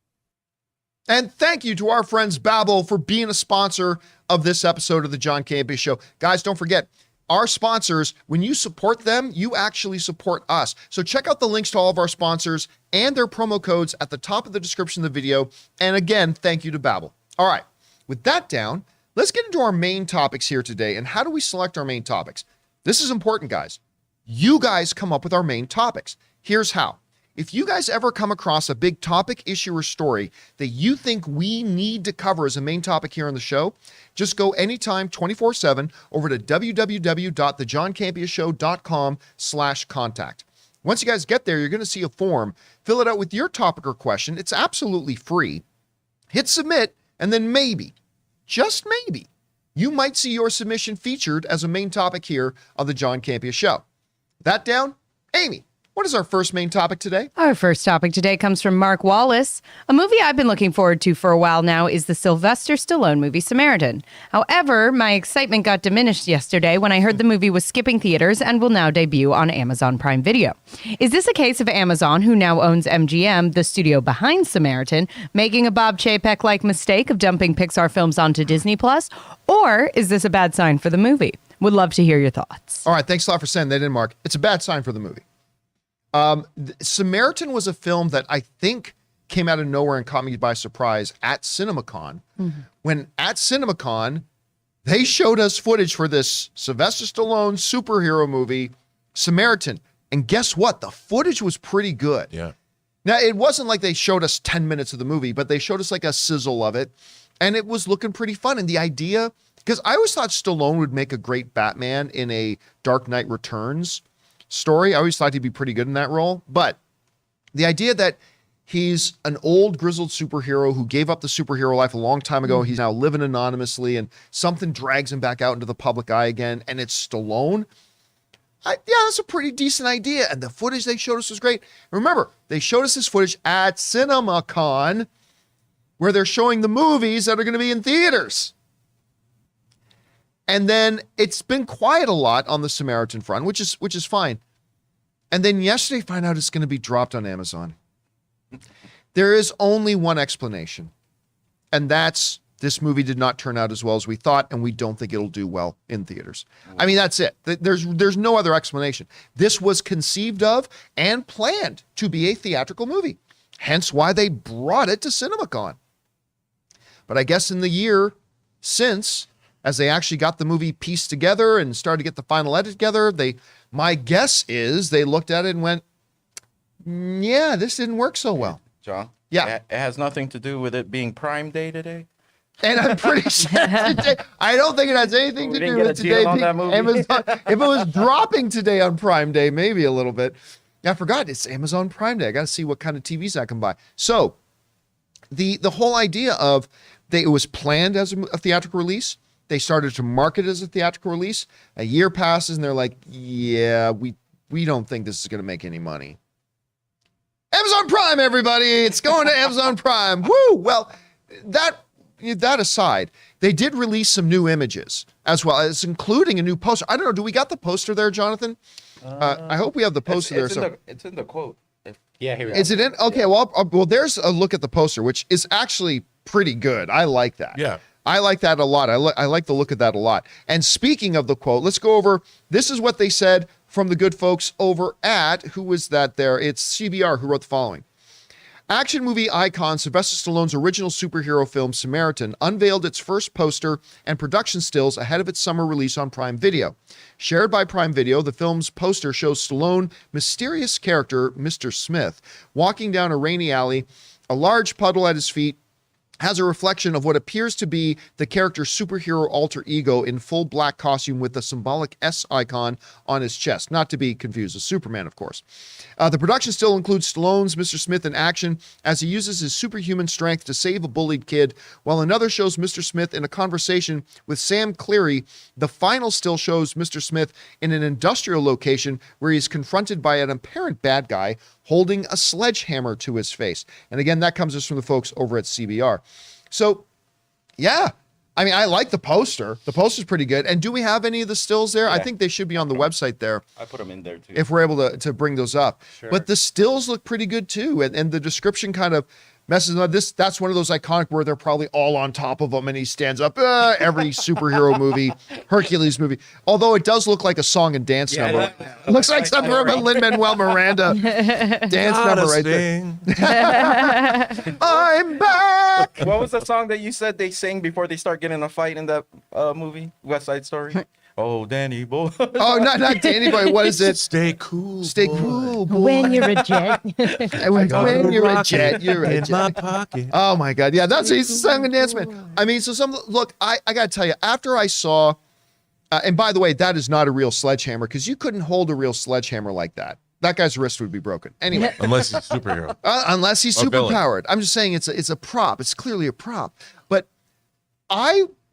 And thank you to our friends Babbel for being a sponsor of this episode of the John Campea Show. Guys, don't forget, our sponsors, when you support them, you actually support us. So check out the links to all of our sponsors and their promo codes at the top of the description of the video. And again, thank you to Babbel. All right, with that down, let's get into our main topics here today. And how do we select our main topics? This is important, guys. You guys come up with our main topics. Here's how. If you guys ever come across a big topic, issue, or story that you think we need to cover as a main topic here on the show, just go anytime 24/7 over to www.thejohncampeashow.com/contact. Once you guys get there, you're going to see a form. Fill it out with your topic or question. It's absolutely free. Hit submit, and then maybe, just maybe, you might see your submission featured as a main topic here on the John Campea Show. That down, Amy. What is our first main topic today? Our first topic today comes from Mark Wallace. A movie I've been looking forward to for a while now is the Sylvester Stallone movie Samaritan. However, my excitement got diminished yesterday when I heard the movie was skipping theaters and will now debut on Amazon Prime Video. Is this a case of Amazon, who now owns MGM, the studio behind Samaritan, making a Bob Chapek-like mistake of dumping Pixar films onto Disney+? Or is this a bad sign for the movie? Would love to hear your thoughts. All right, thanks a lot for sending that in, Mark. It's a bad sign for the movie. Samaritan was a film that I think came out of nowhere and caught me by surprise at CinemaCon. Mm-hmm. When at CinemaCon, they showed us footage for this Sylvester Stallone superhero movie, Samaritan. And guess what? The footage was pretty good. Yeah. Now, it wasn't like they showed us 10 minutes of the movie, but they showed us like a sizzle of it. And it was looking pretty fun. And the idea, because I always thought Stallone would make a great Batman in a Dark Knight Returns story. I always thought he'd be pretty good in that role. But the idea that he's an old grizzled superhero who gave up the superhero life a long time ago. He's now living anonymously and something drags him back out into the public eye again. And it's Stallone. Yeah, that's a pretty decent idea. And the footage they showed us was great. Remember, they showed us this footage at CinemaCon where they're showing the movies that are going to be in theaters. And then it's been quiet a lot on the Samaritan front, which is fine. And then yesterday, find out it's going to be dropped on Amazon. There is only one explanation, and that's this movie did not turn out as well as we thought, and we don't think it'll do well in theaters. I mean, that's it. There's no other explanation. This was conceived of and planned to be a theatrical movie, hence why they brought it to CinemaCon. But I guess in the year since, as they actually got the movie pieced together and started to get the final edit together, my guess is they looked at it and went, Yeah, this didn't work so well. John? Yeah. It has nothing to do with it being Prime Day today. And I'm pretty sure today, I don't think it has anything to We do didn't get with a today deal on being that movie. Amazon. If it was dropping today on Prime Day, maybe a little bit. I forgot it's Amazon Prime Day. I got to see what kind of TVs I can buy. So the whole idea of it was planned as a theatrical release. They started to market it as a theatrical release. A year passes and they're like, yeah, we don't think this is going to make any money. Amazon Prime, everybody. It's going to Amazon Prime. Woo! Well, that aside, they did release some new images as well as including a new poster. I don't know. Do we got the poster there, Jonathan? I hope we have the poster there. It's in the quote. Yeah, here we go. Is it in? Okay, well, there's a look at the poster, which is actually pretty good. I like that. Yeah. I like that a lot. I like the look of that a lot. And speaking of the quote, let's go over, this is what they said from the good folks over at, who was that there? It's CBR who wrote the following. Action movie icon Sylvester Stallone's original superhero film Samaritan unveiled its first poster and production stills ahead of its summer release on Prime Video. Shared by Prime Video, the film's poster shows Stallone mysterious character Mr. Smith walking down a rainy alley, a large puddle at his feet, has a reflection of what appears to be the character's superhero alter ego in full black costume with the symbolic S icon on his chest. Not to be confused with Superman, of course. The production still includes Stallone's Mr. Smith in action as he uses his superhuman strength to save a bullied kid, while another shows Mr. Smith in a conversation with Sam Cleary. The final still shows Mr. Smith in an industrial location where he's confronted by an apparent bad guy holding a sledgehammer to his face. And again, that comes us from the folks over at CBR. So, yeah, I mean, I like the poster. The poster's pretty good. And do we have any of the stills there? I think they should be on the website there. I put them in there too. If we're able to bring those up. Sure. But the stills look pretty good too. And the description kind of messes up. That's one of those iconic where they're probably all on top of him and he stands up. Every superhero movie, Hercules movie. Although it does look like a song and dance number. It looks like something from a Lin-Manuel Miranda dance number right there. I'm back. What was the song that you said they sing before they start getting in a fight in that movie, West Side Story? Oh, Danny boy. Oh, not Danny boy. What is it? Stay cool. Stay boy. cool, boy. When you're a jet. When you're a jet, you're a in jet. my pocket. Oh my God. Yeah, he's a song and dance man. I mean, look, I got to tell you, after I saw, and by the way, that is not a real sledgehammer because you couldn't hold a real sledgehammer like that. That guy's wrist would be broken. Anyway. Unless he's a superhero. Unless he's Or villain. superpowered. I'm just saying it's a prop. It's clearly a prop. But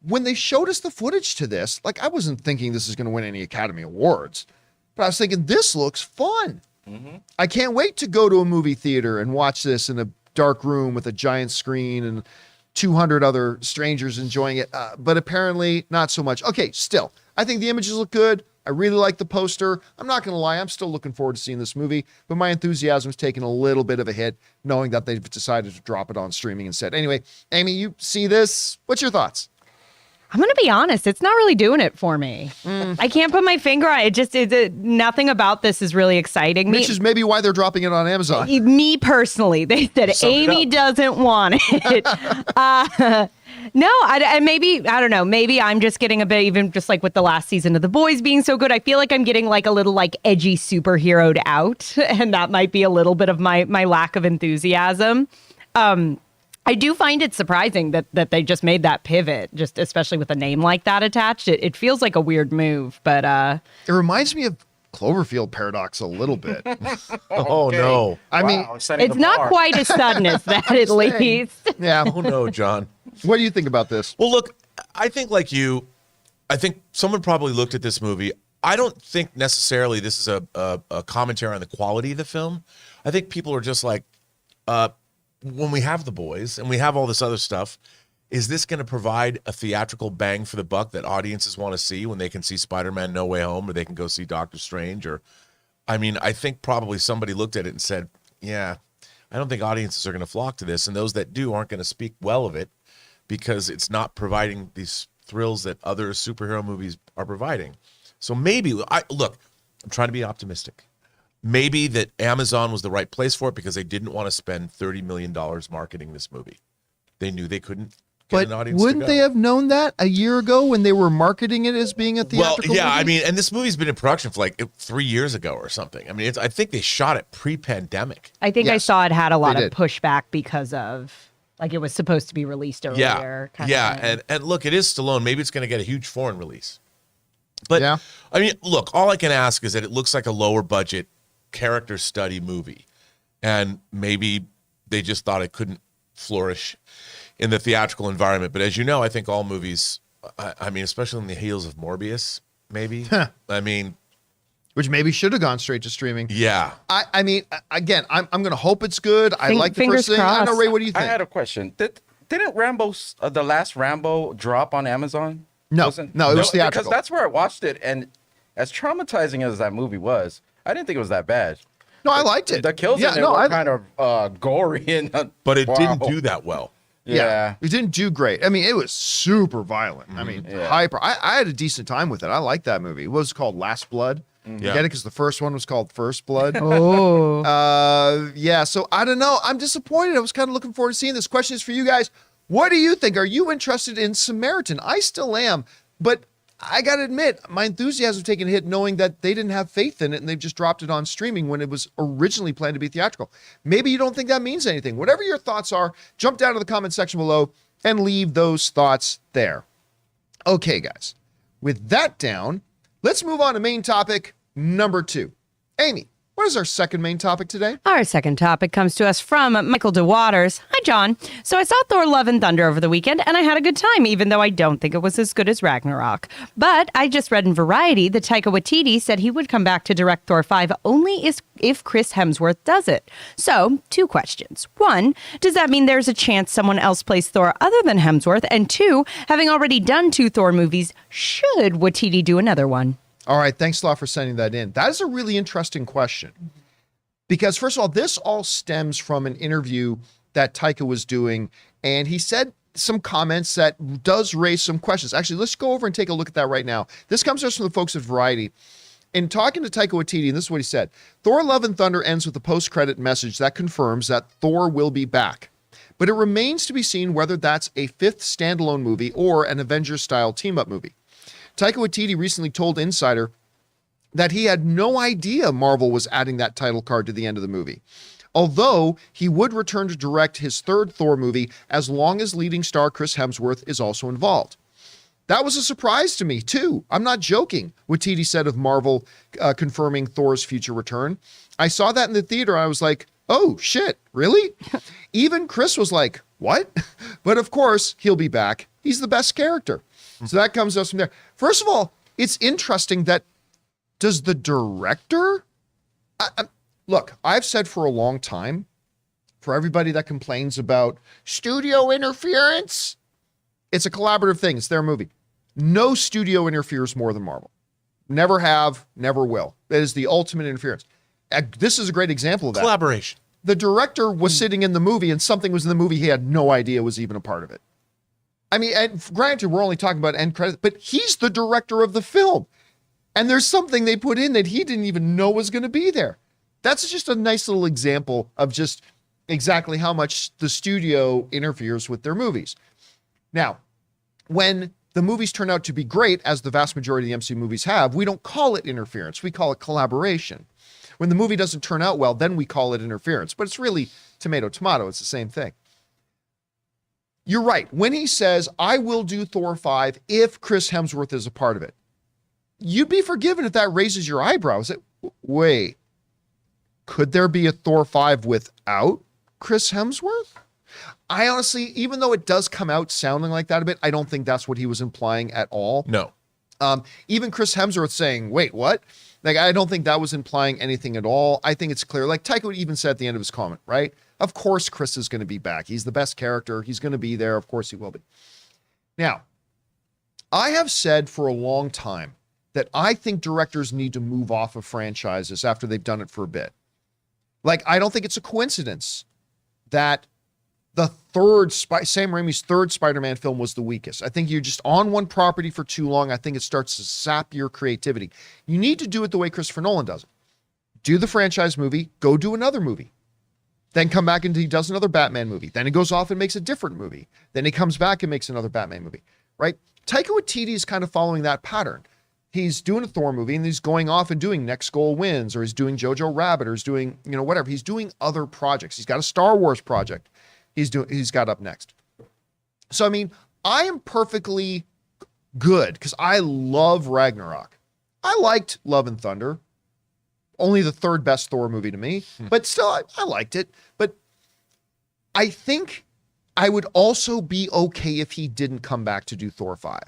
when they showed us the footage to this, like I wasn't thinking this is going to win any Academy Awards, but I was thinking this looks fun. Mm-hmm. I can't wait to go to a movie theater and watch this in a dark room with a giant screen and 200 other strangers enjoying it. But apparently not so much. Okay, still, I think the images look good. I really like the poster. I'm not going to lie. I'm still looking forward to seeing this movie, but my enthusiasm is taking a little bit of a hit knowing that they've decided to drop it on streaming instead. Anyway, Amy, you see this. What's your thoughts? I'm going to be honest. It's not really doing it for me. I can't put my finger on it. Nothing about this is really exciting me. Which is maybe why they're dropping it on Amazon. Me personally, they said Amy doesn't want it. No, maybe, I don't know. Maybe I'm just getting a bit, even just like with the last season of The Boys being so good, I feel like I'm getting like a little like edgy superheroed out. And that might be a little bit of my lack of enthusiasm. I do find it surprising that they just made that pivot, just especially with a name like that attached. It feels like a weird move, but It reminds me of Cloverfield Paradox a little bit. Oh, no. I mean, it's not quite as sudden as that, at least. yeah. Oh, no, John. What do you think about this? Well, look, I think like you, I think someone probably looked at this movie. I don't think necessarily this is a commentary on the quality of the film. I think people are just like, when we have The Boys and we have all this other stuff, is this going to provide a theatrical bang for the buck that audiences want to see when they can see Spider-Man No Way Home or they can go see Doctor Strange? Or, I mean, I think probably somebody looked at it and said, yeah, I don't think audiences are going to flock to this. And those that do aren't going to speak well of it because it's not providing these thrills that other superhero movies are providing. So maybe, look, I'm trying to be optimistic. Maybe that Amazon was the right place for it because they didn't want to spend $30 million marketing this movie. They knew they couldn't But an audience to wouldn't go. they have known that a year ago when they were marketing it as being a Well, theatrical yeah, movie? I mean, and this movie's been in production for like 3 years ago or something. I mean, I think they shot it pre-pandemic. I think I Yes, saw it had a lot they of did. pushback because of like it was supposed to be released earlier. kind of Yeah, thing. and look, it is Stallone. Maybe it's going to get a huge foreign release. But Yeah. I mean, look, all I can ask is that it looks like a lower budget character study movie, and maybe they just thought it couldn't flourish in the theatrical environment. But as you know, I think all movies, I mean, especially in the heels of Morbius, maybe. I mean, Which maybe should have gone straight to streaming. yeah. I mean, again, I'm going to hope it's good. I like the Fingers first thing. I know, crossed. Ray, what do you I think? had a question. Didn't the last Rambo drop on Amazon? No, Wasn't- no, it was Because theatrical. that's where I watched it, and as traumatizing as that movie was, I didn't think it was that bad. No, I liked it. The kills in it were kind of gory and But it wow. didn't do that well. Yeah. It didn't do great. I mean, it was super violent. I mean, Yeah. hyper. I had a decent time with it. I liked that movie. What was it called? Last Blood? Yeah. Get it? Because the first one was called First Blood. Oh. Yeah, so I don't know. I'm disappointed. I was kind of looking forward to seeing this. Question is for you guys. What do you think? Are you interested in Samaritan? I still am, but I got to admit, my enthusiasm taken a hit knowing that they didn't have faith in it and they've just dropped it on streaming when it was originally planned to be theatrical. Maybe you don't think that means anything. Whatever your thoughts are, jump down to the comment section below and leave those thoughts there. Okay, guys. With that down, let's move on to main topic number 2. Amy, what is our second main topic today? Our second topic comes to us from Michael DeWaters. Hi, John. So I saw Thor Love and Thunder over the weekend, and I had a good time, even though I don't think it was as good as Ragnarok. But I just read in Variety that Taika Waititi said he would come back to direct Thor 5 only if Chris Hemsworth does it. So, 2 questions. 1, does that mean there's a chance someone else plays Thor other than Hemsworth? And 2, having already done 2 Thor movies, should Waititi do another one? All right, thanks a lot for sending that in. That is a really interesting question. Because first of all, this all stems from an interview that Taika was doing, and he said some comments that does raise some questions. Actually, let's go over and take a look at that right now. This comes to us from the folks at Variety. In talking to Taika Waititi, and this is what he said, Thor Love and Thunder ends with a post-credit message that confirms that Thor will be back. But it remains to be seen whether that's a 5th standalone movie or an Avengers-style team-up movie. Taika Waititi recently told Insider that he had no idea Marvel was adding that title card to the end of the movie, although he would return to direct his 3rd Thor movie as long as leading star Chris Hemsworth is also involved. That was a surprise to me, too. I'm not joking, Waititi said of Marvel confirming Thor's future return. I saw that in the theater, and I was like, oh, shit, really? Even Chris was like, what? But of course, he'll be back. He's the best character. So that comes us from there. First of all, it's interesting that does the director... Look, I've said for a long time, for everybody that complains about studio interference, it's a collaborative thing. It's their movie. No studio interferes more than Marvel. Never have, never will. That is the ultimate interference. This is a great example of that. Collaboration. The director was sitting in the movie and something was in the movie he had no idea was even a part of it. I mean, and granted, we're only talking about end credits, but he's the director of the film. And there's something they put in that he didn't even know was going to be there. That's just a nice little example of just exactly how much the studio interferes with their movies. Now, when the movies turn out to be great, as the vast majority of the MCU movies have, we don't call it interference. We call it collaboration. When the movie doesn't turn out well, then we call it interference. But it's really tomato, tomato. It's the same thing. You're right. When he says, I will do Thor 5 if Chris Hemsworth is a part of it, you'd be forgiven if that raises your eyebrows. Wait, could there be a Thor 5 without Chris Hemsworth? I honestly, even though it does come out sounding like that a bit, I don't think that's what he was implying at all. No. Even Chris Hemsworth saying, wait, what? Like, I don't think that was implying anything at all. I think it's clear. Like Taika even said at the end of his comment, right? Of course, Chris is going to be back. He's the best character. He's going to be there. Of course he will be. Now, I have said for a long time that I think directors need to move off of franchises after they've done it for a bit. Like, I don't think it's a coincidence that the Sam Raimi's 3rd Spider-Man film was the weakest. I think you're just on one property for too long. I think it starts to sap your creativity. You need to do it the way Christopher Nolan does it. Do the franchise movie, go do another movie. then come back and he does another Batman movie. Then he goes off and makes a different movie. Then he comes back and makes another Batman movie, right? Taika Waititi is kind of following that pattern. He's doing a Thor movie and he's going off and doing Next Goal Wins, or he's doing Jojo Rabbit, or he's doing, whatever. He's doing other projects. He's got a Star Wars project he's got up next. So, I mean, I am perfectly good because I love Ragnarok. I liked Love and Thunder. Only the third best Thor movie to me, but still, I liked it. But I think I would also be okay if he didn't come back to do Thor 5.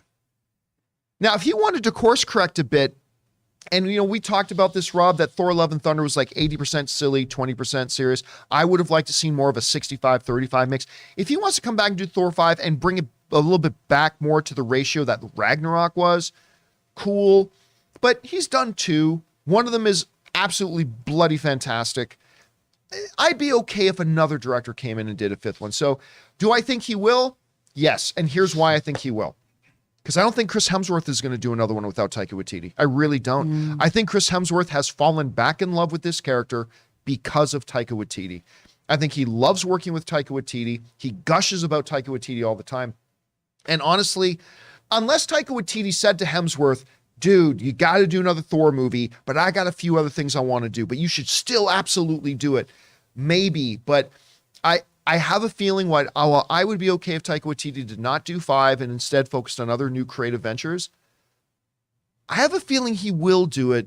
Now, if he wanted to course correct a bit, and, we talked about this, Rob, that Thor Love and Thunder was like 80% silly, 20% serious. I would have liked to see more of a 65-35 mix. If he wants to come back and do Thor 5 and bring it a little bit back more to the ratio that Ragnarok was, cool. But he's done 2. One of them is absolutely bloody fantastic. I'd be okay if another director came in and did a 5th one. So do I think he will? Yes. And here's why I think he will. Because I don't think Chris Hemsworth is going to do another one without Taika Waititi. I really don't. I think Chris Hemsworth has fallen back in love with this character because of Taika Waititi. I think he loves working with Taika Waititi. He gushes about Taika Waititi all the time. And honestly, unless Taika Waititi said to Hemsworth, dude, you got to do another Thor movie, but I got a few other things I want to do, but you should still absolutely do it. Maybe, but I have a feeling while I would be okay if Taika Waititi did not do 5 and instead focused on other new creative ventures. I have a feeling he will do it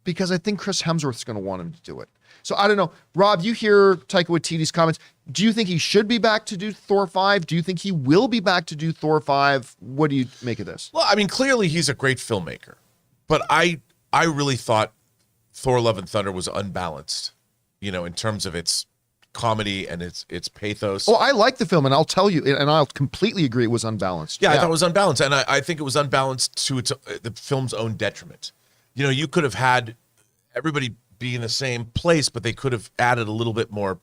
because I think Chris Hemsworth's going to want him to do it. So I don't know. Rob, you hear Taika Waititi's comments. Do you think he should be back to do Thor 5? Do you think he will be back to do Thor 5? What do you make of this? Well, I mean, clearly he's a great filmmaker, but I really thought Thor Love and Thunder was unbalanced, in terms of its comedy and its pathos. Oh, I like the film, and I'll tell you, and I'll completely agree it was unbalanced. Yeah, I thought it was unbalanced, and I think it was unbalanced to the film's own detriment. You could have had everybody be in the same place, but they could have added a little bit more,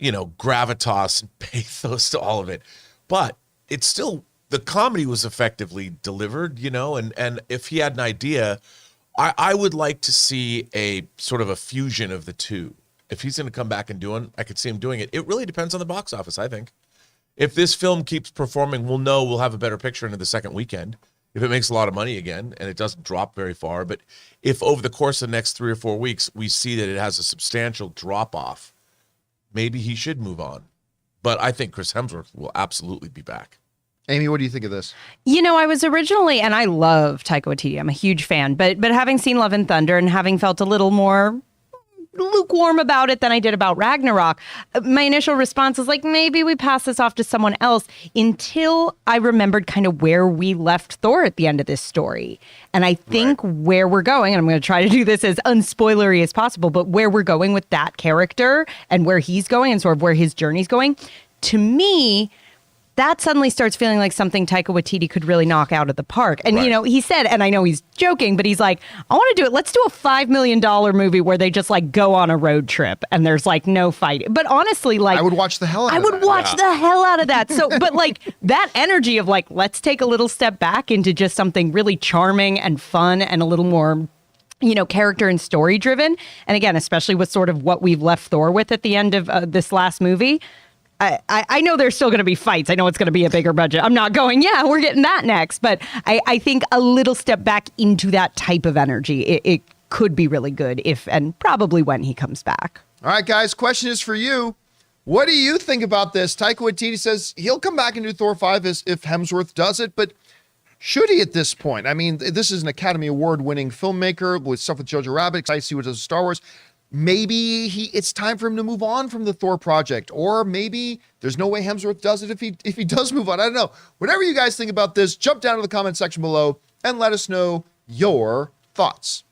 gravitas and pathos to all of it. But it's still, the comedy was effectively delivered, and if he had an idea, I would like to see a sort of a fusion of the two. If he's going to come back and do it, I could see him doing it. It really depends on the box office, I think. If this film keeps performing, we'll have a better picture into the second weekend. If it makes a lot of money again, and it doesn't drop very far. But if over the course of the next 3 or 4 weeks, we see that it has a substantial drop-off, maybe he should move on. But I think Chris Hemsworth will absolutely be back. Amy, what do you think of this? I was originally, and I love Taika Waititi, I'm a huge fan, but having seen Love and Thunder and having felt a little more lukewarm about it than I did about Ragnarok, my initial response was like, maybe we pass this off to someone else, until I remembered kind of where we left Thor at the end of this story. And I think where we're going, and I'm going to try to do this as unspoilery as possible, but where we're going with that character and where he's going and sort of where his journey's going, to me, that suddenly starts feeling like something Taika Waititi could really knock out of the park. And, he said, and I know he's joking, but he's like, I want to do it. Let's do a $5 million movie where they just like go on a road trip and there's like no fight. But honestly, like, I would watch the hell out of that. I would watch the hell out of that. So, but like that energy of like, let's take a little step back into just something really charming and fun and a little more, character and story driven. And again, especially with sort of what we've left Thor with at the end of this last movie. I know there's still going to be fights. I know it's going to be a bigger budget. I'm not going, we're getting that next. But I think a little step back into that type of energy, it could be really good if and probably when he comes back. All right, guys, question is for you. What do you think about this? Taika Waititi says he'll come back and do Thor 5 if Hemsworth does it, but should he at this point? I mean, this is an Academy Award-winning filmmaker with stuff with Jojo Rabbit. I see what does with Star Wars. Maybe it's time for him to move on from the Thor project, or maybe there's no way Hemsworth does it if he does move on. I don't know. Whatever you guys think about this, jump down to the comment section below and let us know your thoughts.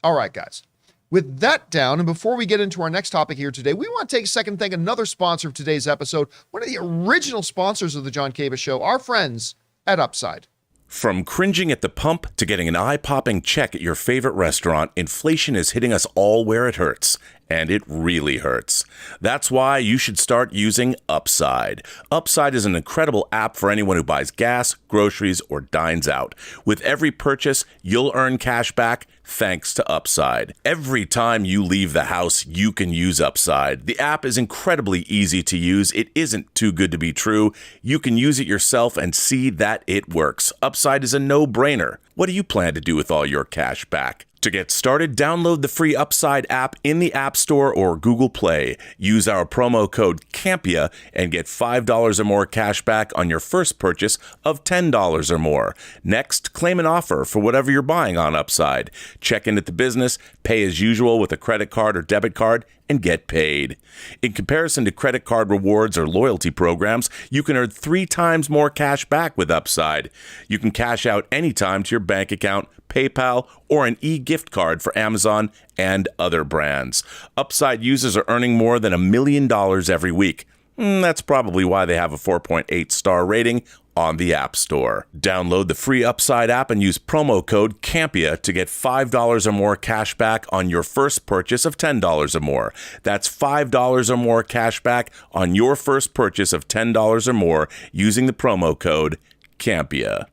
All right, guys. With that down, and before we get into our next topic here today, we want to take a second and thank another sponsor of today's episode, one of the original sponsors of the John Campea Show, our friends at Upside. From cringing at the pump to getting an eye-popping check at your favorite restaurant, inflation is hitting us all where it hurts. and it really hurts. That's why you should start using Upside. Upside is an incredible app for anyone who buys gas, groceries, or dines out. With every purchase, you'll earn cash back thanks to Upside. Every time you leave the house, you can use Upside. The app is incredibly easy to use. It isn't too good to be true. You can use it yourself and see that it works. Upside is a no-brainer. What do you plan to do with all your cash back? To get started, download the free Upside app in the App Store or Google Play. Use our promo code CAMPEA and get $5 or more cash back on your first purchase of $10 or more. Next, claim an offer for whatever you're buying on Upside. Check in at the business, pay as usual with a credit card or debit card, and get paid. In comparison to credit card rewards or loyalty programs, you can earn 3 times more cash back with Upside. You can cash out anytime to your bank account, PayPal, or an e-gift card for Amazon and other brands. Upside users are earning more than $1 million every week. That's probably why they have a 4.8 star rating on the App Store. Download the free Upside app and use promo code CAMPEA to get $5 or more cash back on your first purchase of $10 or more. That's $5 or more cash back on your first purchase of $10 or more using the promo code CAMPEA.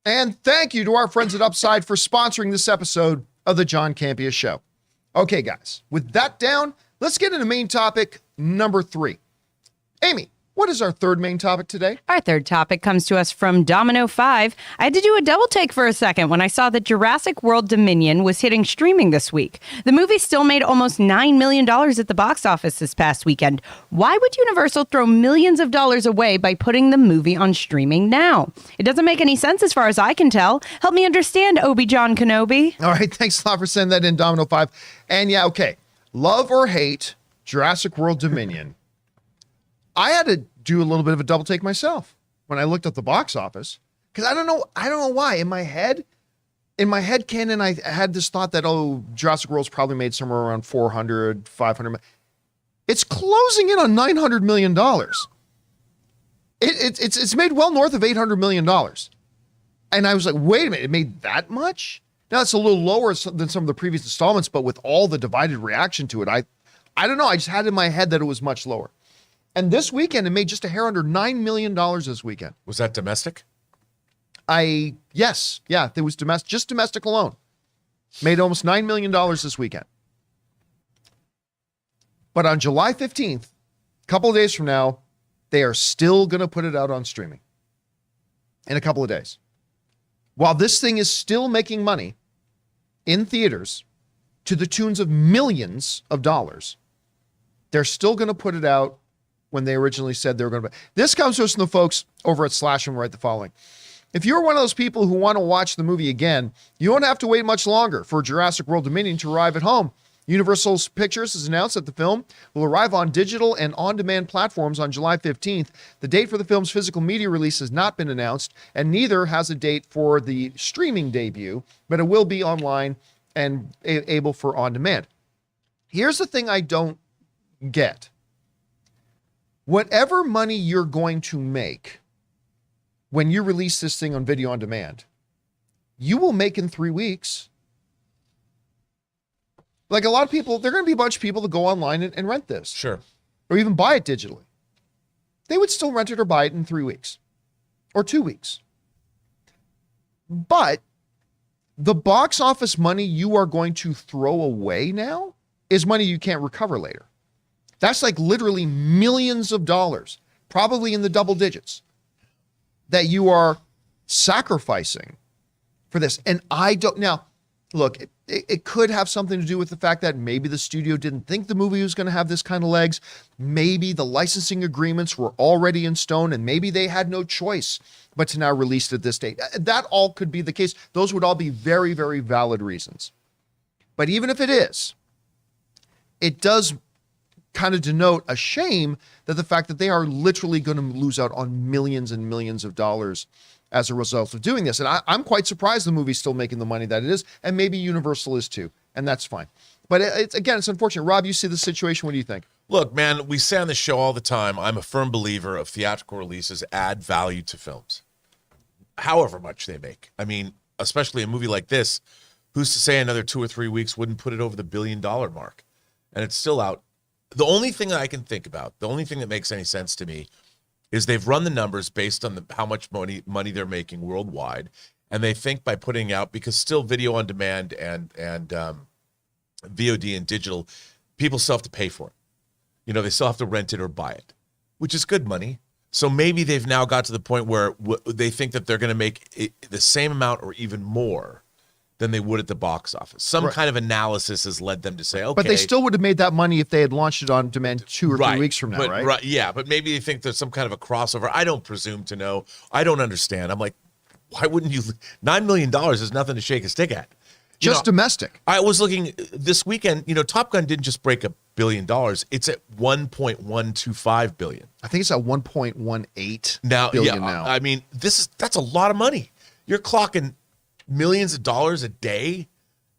And thank you to our friends at Upside for sponsoring this episode of the John Campea Show. Okay, guys, with that down, let's get into main topic number 3. Amy, what is our third main topic today? Our third topic comes to us from Domino 5. I had to do a double take for a second when I saw that Jurassic World Dominion was hitting streaming this week. The movie still made almost $9 million at the box office this past weekend. Why would Universal throw millions of dollars away by putting the movie on streaming now? It doesn't make any sense as far as I can tell. Help me understand, Obi-John Kenobi. All right, thanks a lot for sending that in, Domino 5. And yeah, okay, love or hate Jurassic World Dominion. I had to do a little bit of a double take myself when I looked at the box office, because I don't know why in my head canon, I had this thought that, Jurassic World's probably made somewhere around 400, 500. It's closing in on $900 million. It's made well north of $800 million. And I was like, wait a minute, it made that much? Now it's a little lower than some of the previous installments, but with all the divided reaction to it, I don't know. I just had in my head that it was much lower. And this weekend, it made just a hair under $9 million this weekend. Was that domestic? Yes. Yeah, it was domestic, just domestic alone. Made almost $9 million this weekend. But on July 15th, a couple of days from now, they are still going to put it out on streaming in a couple of days. While this thing is still making money in theaters to the tunes of millions of dollars, they're still going to put it out when they originally said they were going to. This comes to us from the folks over at Slash and write the following. If you're one of those people who want to watch the movie again, you won't have to wait much longer for Jurassic World Dominion to arrive at home. Universal Pictures has announced that the film will arrive on digital and on-demand platforms on July 15th. The date for the film's physical media release has not been announced, and neither has a date for the streaming debut, but it will be online and able for on-demand. Here's the thing I don't get. Whatever money you're going to make when you release this thing on video on demand, you will make in 3 weeks. Like a lot of people, there are going to be a bunch of people that go online and rent this. Sure. Or even buy it digitally. They would still rent it or buy it in 3 weeks or 2 weeks. But the box office money you are going to throw away now is money you can't recover later. That's like literally millions of dollars, probably in the double digits, that you are sacrificing for this. And I don't, now, look, it could have something to do with the fact that maybe the studio didn't think the movie was going to have this kind of legs. Maybe the licensing agreements were already in stone, and maybe they had no choice but to now release it at this date. That all could be the case. Those would all be very, very valid reasons. But even if it is, it does kind of denote a shame that the fact that they are literally going to lose out on millions and millions of dollars as a result of doing this. And I'm quite surprised the movie's still making the money that it is, and maybe Universal is too, and that's fine. But it's unfortunate. Rob, you see the situation. What do you think? Look, man, we say on the show all the time, I'm a firm believer of theatrical releases add value to films, however much they make. I mean, especially a movie like this, who's to say another 2 or 3 weeks wouldn't put it over the $1 billion mark? and it's still out. The only thing that I can think about, the only thing that makes any sense to me, is they've run the numbers based on how much money they're making worldwide, and they think by putting out, because still video on demand and VOD and digital, people still have to pay for it. You know, they still have to rent it or buy it, which is good money. So maybe they've now got to the point where they think that they're going to make the same amount or even more than they would at the box office. Some kind of analysis has led them to say, okay. But they still would have made that money if they had launched it on demand 2 or 3 weeks from now, right? Right. Yeah, but maybe they think there's some kind of a crossover. I don't presume to know. I don't understand. I'm like, why wouldn't you? $9 million is nothing to shake a stick at. Just domestic. I was looking this weekend, Top Gun didn't just break $1 billion. It's at 1.125 billion. I think it's at 1.18 billion now. I mean, that's a lot of money. You're clocking millions of dollars a day,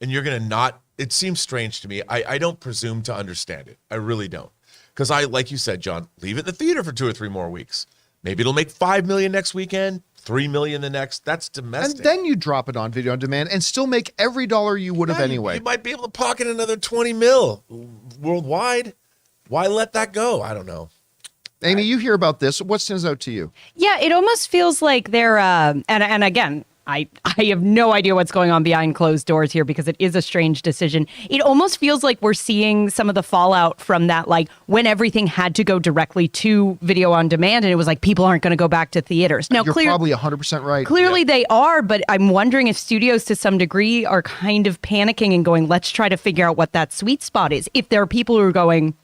and you're going to not. It seems strange to me. I don't presume to understand it. I really don't. Because like you said, John, leave it in the theater for 2 or 3 more weeks. Maybe it'll make $5 million next weekend, $3 million the next. That's domestic. And then you drop it on video on demand and still make every dollar you would have anyway. You might be able to pocket another 20 mil worldwide. Why let that go? I don't know. Amy, you hear about this. What stands out to you? Yeah, it almost feels like they're, and again, I have no idea what's going on behind closed doors here because it is a strange decision. It almost feels like we're seeing some of the fallout from that, like when everything had to go directly to video on demand, and it was like people aren't going to go back to theaters. Now, you're probably 100% right. Clearly they are, but I'm wondering if studios to some degree are kind of panicking and going, let's try to figure out what that sweet spot is. If there are people who are going,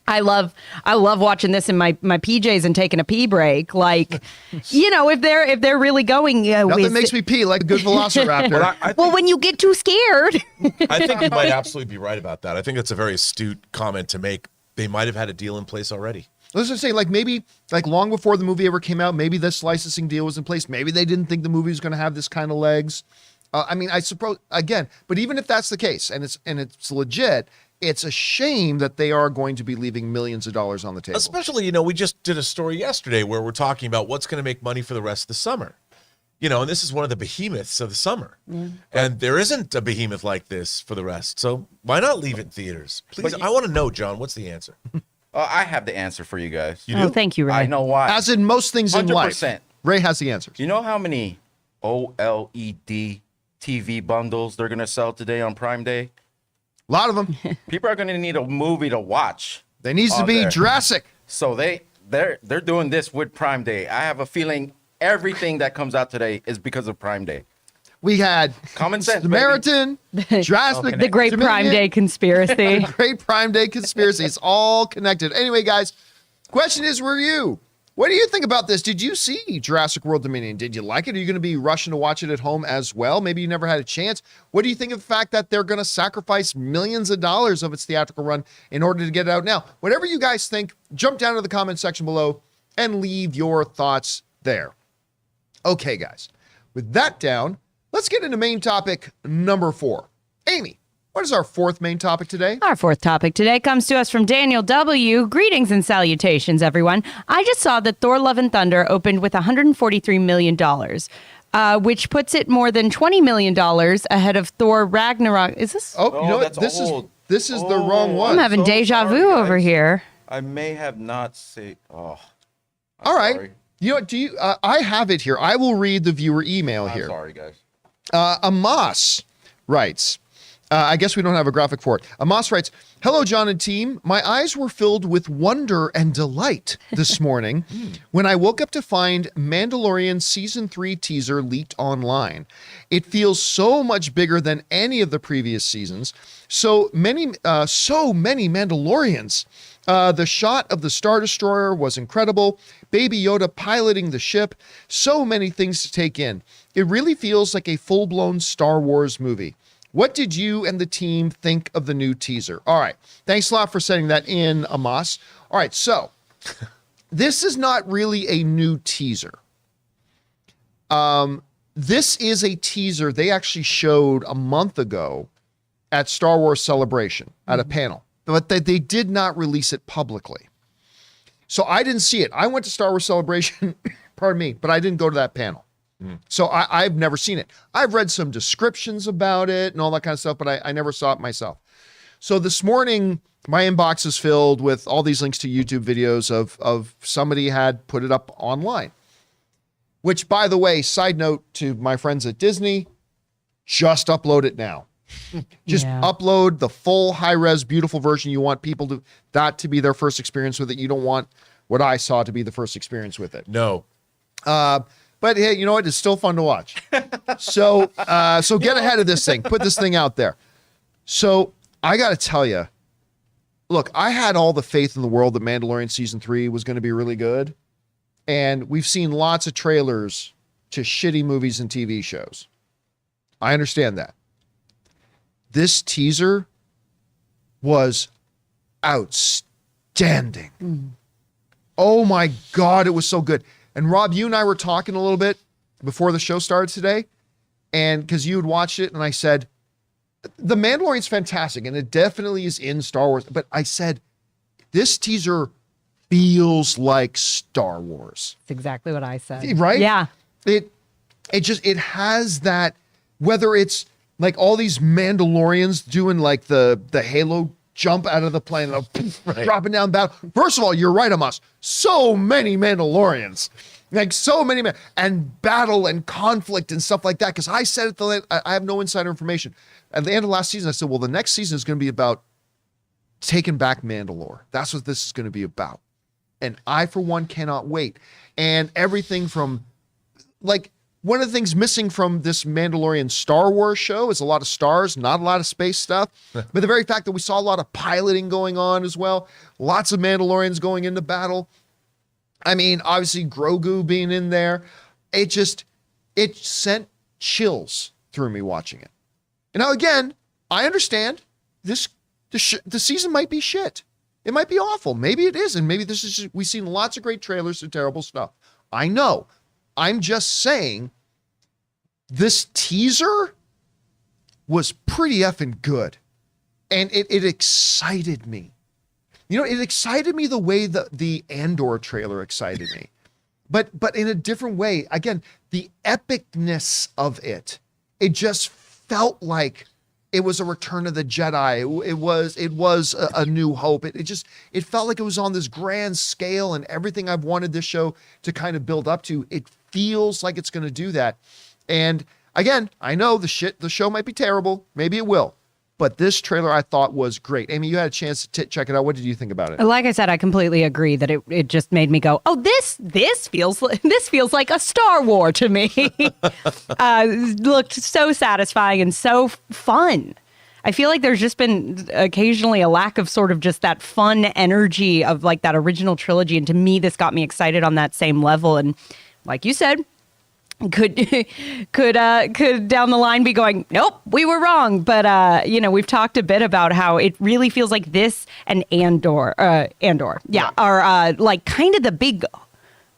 I love watching this in my PJs and taking a pee break. Like, if they're really going, nothing makes me pee like a good velociraptor. Well, when you get too scared. I think you might absolutely be right about that. I think that's a very astute comment to make. They might have had a deal in place already. Let's just say, maybe long before the movie ever came out, maybe this licensing deal was in place. Maybe they didn't think the movie was going to have this kind of legs. I suppose again, but even if that's the case and it's legit. It's a shame that they are going to be leaving millions of dollars on the table. Especially, we just did a story yesterday where we're talking about what's going to make money for the rest of the summer. And this is one of the behemoths of the summer. Mm. And there isn't a behemoth like this for the rest. So why not leave it in theaters? Please, I want to know, John, what's the answer? I have the answer for you guys. You do? Oh, thank you, Ray. I know why. As in most things 100%. In life, Ray has the answers. You know how many OLED TV bundles they're going to sell today on Prime Day? A lot of them. People are going to need a movie to watch. There needs to be Jurassic. So they're doing this with Prime Day. I have a feeling everything that comes out today is because of Prime Day. We had Common Sense, Samaritan, Jurassic, the Great Prime Day Conspiracy. The Great Prime Day Conspiracy. It's all connected. Anyway, guys, question is for you. What do you think about this? Did you see Jurassic World Dominion? Did you like it? Are you going to be rushing to watch it at home as well? Maybe you never had a chance. What do you think of the fact that they're going to sacrifice millions of dollars of its theatrical run in order to get it out now? Whatever you guys think, jump down to the comment section below and leave your thoughts there. Okay, guys. With that down, let's get into main topic number 4. Amy, what is our 4th main topic today? Our 4th topic today comes to us from Daniel W. Greetings and salutations, everyone. I just saw that Thor Love and Thunder opened with $143 million, which puts it more than $20 million ahead of Thor Ragnarok. Is this? Oh, you know what? This is the wrong one. I'm having deja vu over here. I may have not said. Oh. All right. Sorry. You know what? Do you? I have it here. I will read the viewer email here. Sorry, guys. Amos writes. I guess we don't have a graphic for it. Amos writes, "Hello, John and team. My eyes were filled with wonder and delight this morning when I woke up to find Mandalorian Season 3 teaser leaked online. It feels so much bigger than any of the previous seasons. So many Mandalorians. The shot of the Star Destroyer was incredible. Baby Yoda piloting the ship. So many things to take in. It really feels like a full-blown Star Wars movie. What did you and the team think of the new teaser?" All right. Thanks a lot for sending that in, Amos. All right. So this is not really a new teaser. This is a teaser they actually showed a month ago at Star Wars Celebration at a panel, but they did not release it publicly. So I didn't see it. I went to Star Wars Celebration, pardon me, but I didn't go to that panel. So I've never seen it. I've read some descriptions about it and all that kind of stuff, but I never saw it myself. So this morning, my inbox is filled with all these links to YouTube videos of somebody had put it up online. Which, by the way, side note to my friends at Disney, just upload it now. Just upload the full high-res, beautiful version. You want people to be their first experience with it. You don't want what I saw to be the first experience with it. No. But hey, you know what? It's still fun to watch. So get ahead of this thing. Put this thing out there. So I got to tell you, look, I had all the faith in the world that Mandalorian Season 3 was going to be really good. And we've seen lots of trailers to shitty movies and TV shows. I understand that. This teaser was outstanding. Oh my God, it was so good. And Rob, you and I were talking a little bit before the show started today, and because you had watched it, and I said, The Mandalorian's fantastic, and it definitely is in Star Wars, but I said, this teaser feels like Star Wars. That's exactly what I said. Right? Yeah. It has that, whether it's like all these Mandalorians doing like the Halo jump out of the plane and dropping down battle. First of all, you're right, Amos. So many Mandalorians, like so many and battle and conflict and stuff like that. Because I said I have no insider information. At the end of last season, I said, well, the next season is going to be about taking back Mandalore. That's what this is going to be about. And I, for one, cannot wait. And everything from, like, one of the things missing from this Mandalorian Star Wars show is a lot of stars, not a lot of space stuff. But the very fact that we saw a lot of piloting going on as well, lots of Mandalorians going into battle. I mean, obviously Grogu being in there. It sent chills through me watching it. And now again, I understand the season might be shit. It might be awful. Maybe it is. And maybe this is we've seen lots of great trailers to terrible stuff. I know. I'm just saying this teaser was pretty effing good. And it excited me. You know, it excited me the way the Andor trailer excited me. But in a different way. Again, the epicness of it just felt like it was a Return of the Jedi. It was a New Hope. It felt like it was on this grand scale, and everything I've wanted this show to kind of build up to, it feels like it's going to do that. And again, I know the show might be terrible. Maybe it will. But this trailer I thought was great. Amy, you had a chance to check it out. What did you think about it? Like I said, I completely agree that it just made me go, oh, this feels like a Star Wars to me. Looked so satisfying and so fun. I feel like there's just been occasionally a lack of sort of just that fun energy of like that original trilogy. And to me, this got me excited on that same level. And like you said, could down the line be going, nope, we were wrong. But, we've talked a bit about how it really feels like this and Andor, are like kind of the big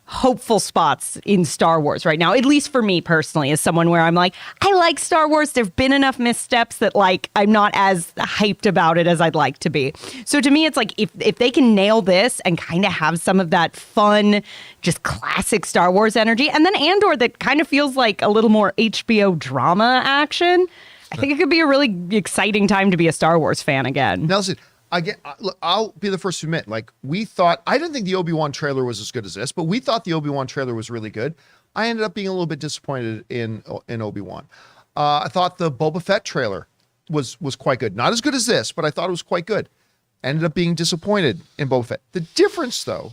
hopeful spots in Star Wars right now, at least for me personally, as someone where I'm like, I like Star Wars. There've been enough missteps that like I'm not as hyped about it as I'd like to be. So to me, it's like if they can nail this and kind of have some of that fun, just classic Star Wars energy, and then Andor that kind of feels like a little more HBO drama action, I think it could be a really exciting time to be a Star Wars fan again. Now listen, look, I'll be the first to admit, like, I didn't think the Obi-Wan trailer was as good as this, but we thought the Obi-Wan trailer was really good. I ended up being a little bit disappointed in Obi-Wan. I thought the Boba Fett trailer was quite good. Not as good as this, but I thought it was quite good. Ended up being disappointed in Boba Fett. The difference, though,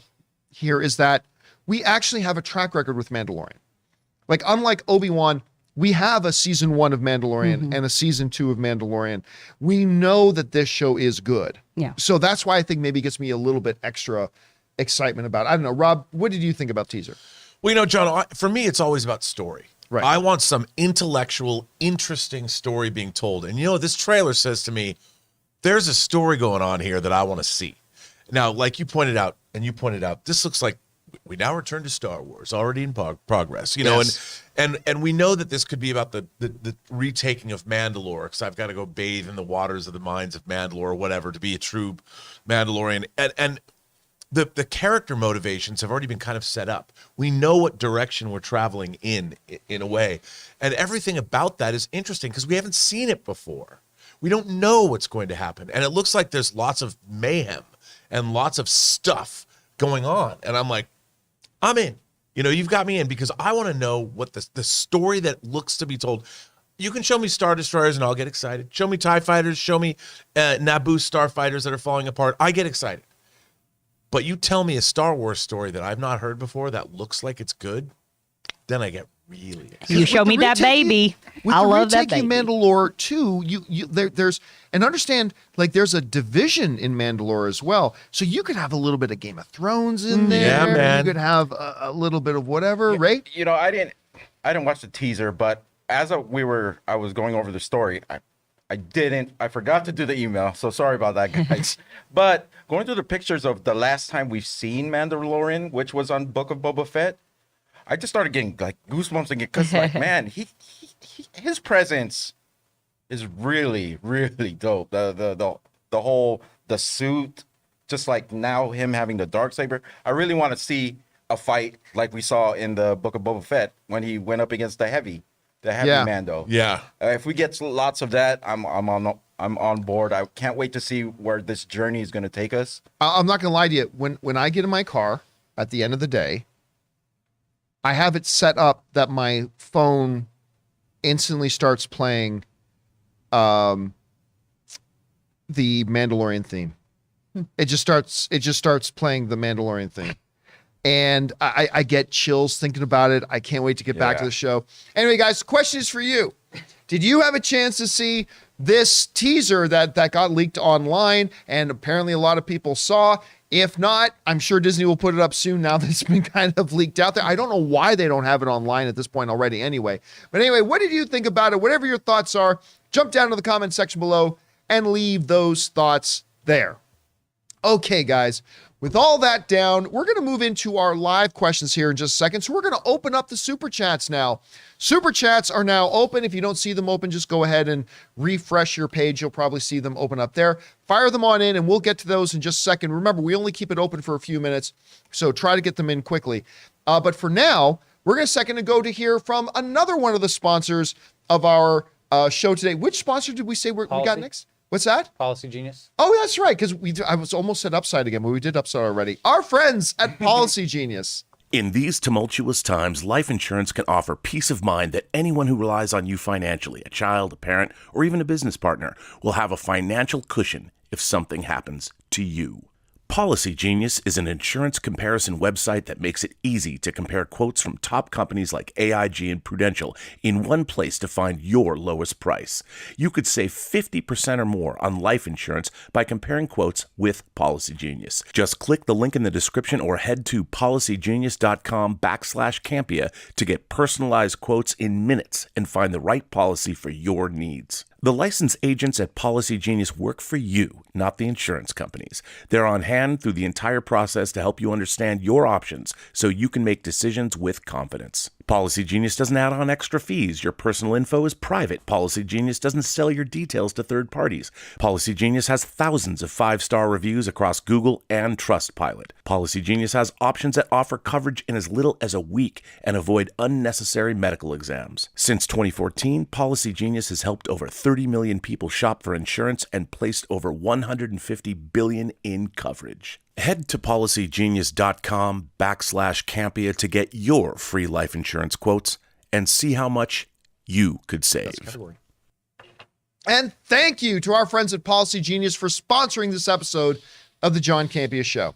here is that we actually have a track record with Mandalorian. Like, unlike Obi-Wan, we have a season 1 of Mandalorian and a season 2 of Mandalorian. We know that this show is good. Yeah. So that's why I think maybe it gets me a little bit extra excitement about it. I don't know. Rob, what did you think about teaser? Well, John, for me, it's always about story. Right. I want some intellectual, interesting story being told. And this trailer says to me, there's a story going on here that I want to see. Now, like you pointed out, this looks like we now return to Star Wars, already in progress, Yes. and we know that this could be about the retaking of Mandalore, because I've got to go bathe in the waters of the mines of Mandalore or whatever to be a true Mandalorian. And the character motivations have already been kind of set up. We know what direction we're traveling in a way. And everything about that is interesting because we haven't seen it before. We don't know what's going to happen. And it looks like there's lots of mayhem and lots of stuff going on. And I'm like, I'm in. You've got me in because I want to know what the story that looks to be told. You can show me Star Destroyers and I'll get excited. Show me TIE Fighters. Show me Naboo Starfighters that are falling apart. I get excited. But you tell me a Star Wars story that I've not heard before that looks like it's good, then I get really excited. You show me that baby. I love that baby. Mandalore too. There's and understand like there's a division in Mandalore as well. So you could have a little bit of Game of Thrones in there. Yeah, man. You could have a little bit of whatever, right? I didn't watch the teaser, but as I was going over the story, I forgot to do the email, so sorry about that, guys. But going through the pictures of the last time we've seen Mandalorian, which was on Book of Boba Fett, I just started getting like goosebumps again because, like, man, his presence is really, really dope. The whole suit, just like now him having the Darksaber. I really want to see a fight like we saw in the Book of Boba Fett when he went up against the heavy Mando. Yeah. If we get lots of that, I'm on board. I can't wait to see where this journey is going to take us. I'm not going to lie to you. When I get in my car at the end of the day, I have it set up that my phone instantly starts playing the Mandalorian theme. It just starts playing the Mandalorian theme. And I get chills thinking about it. I can't wait to get back to the show. Anyway, guys, the question is for you. Did you have a chance to see this teaser that got leaked online and apparently a lot of people saw? If not, I'm sure Disney will put it up soon now that it's been kind of leaked out there. I don't know why they don't have it online at this point already anyway. But anyway, what did you think about it? Whatever your thoughts are, jump down to the comment section below and leave those thoughts there. Okay, guys. With all that down, we're going to move into our live questions here in just a second. So we're going to open up the Super Chats now. Super Chats are now open. If you don't see them open, just go ahead and refresh your page. You'll probably see them open up there. Fire them on in, and we'll get to those in just a second. Remember, we only keep it open for a few minutes, so try to get them in quickly. But for now, we're going to go to hear from another one of the sponsors of our show today. Which sponsor did we say we got next? What's that? Policy Genius. Oh, that's right, because I was almost said Upside again, but we did Upside already. Our friends at Policy Genius. In these tumultuous times, life insurance can offer peace of mind that anyone who relies on you financially, a child, a parent, or even a business partner, will have a financial cushion if something happens to you. Policy Genius is an insurance comparison website that makes it easy to compare quotes from top companies like AIG and Prudential in one place to find your lowest price. You could save 50% or more on life insurance by comparing quotes with Policy Genius. Just click the link in the description or head to policygenius.com/Campea to get personalized quotes in minutes and find the right policy for your needs. The licensed agents at Policy Genius work for you, not the insurance companies. They're on hand through the entire process to help you understand your options so you can make decisions with confidence. Policy Genius doesn't add on extra fees. Your personal info is private. Policy Genius doesn't sell your details to third parties. Policy Genius has thousands of 5-star reviews across Google and Trustpilot. Policy Genius has options that offer coverage in as little as a week and avoid unnecessary medical exams. Since 2014, Policy Genius has helped over 30 million people shop for insurance and placed over $150 billion in coverage. Head to policygenius.com/Campea to get your free life insurance quotes and see how much you could save. And thank you to our friends at Policy Genius for sponsoring this episode of the John Campea Show.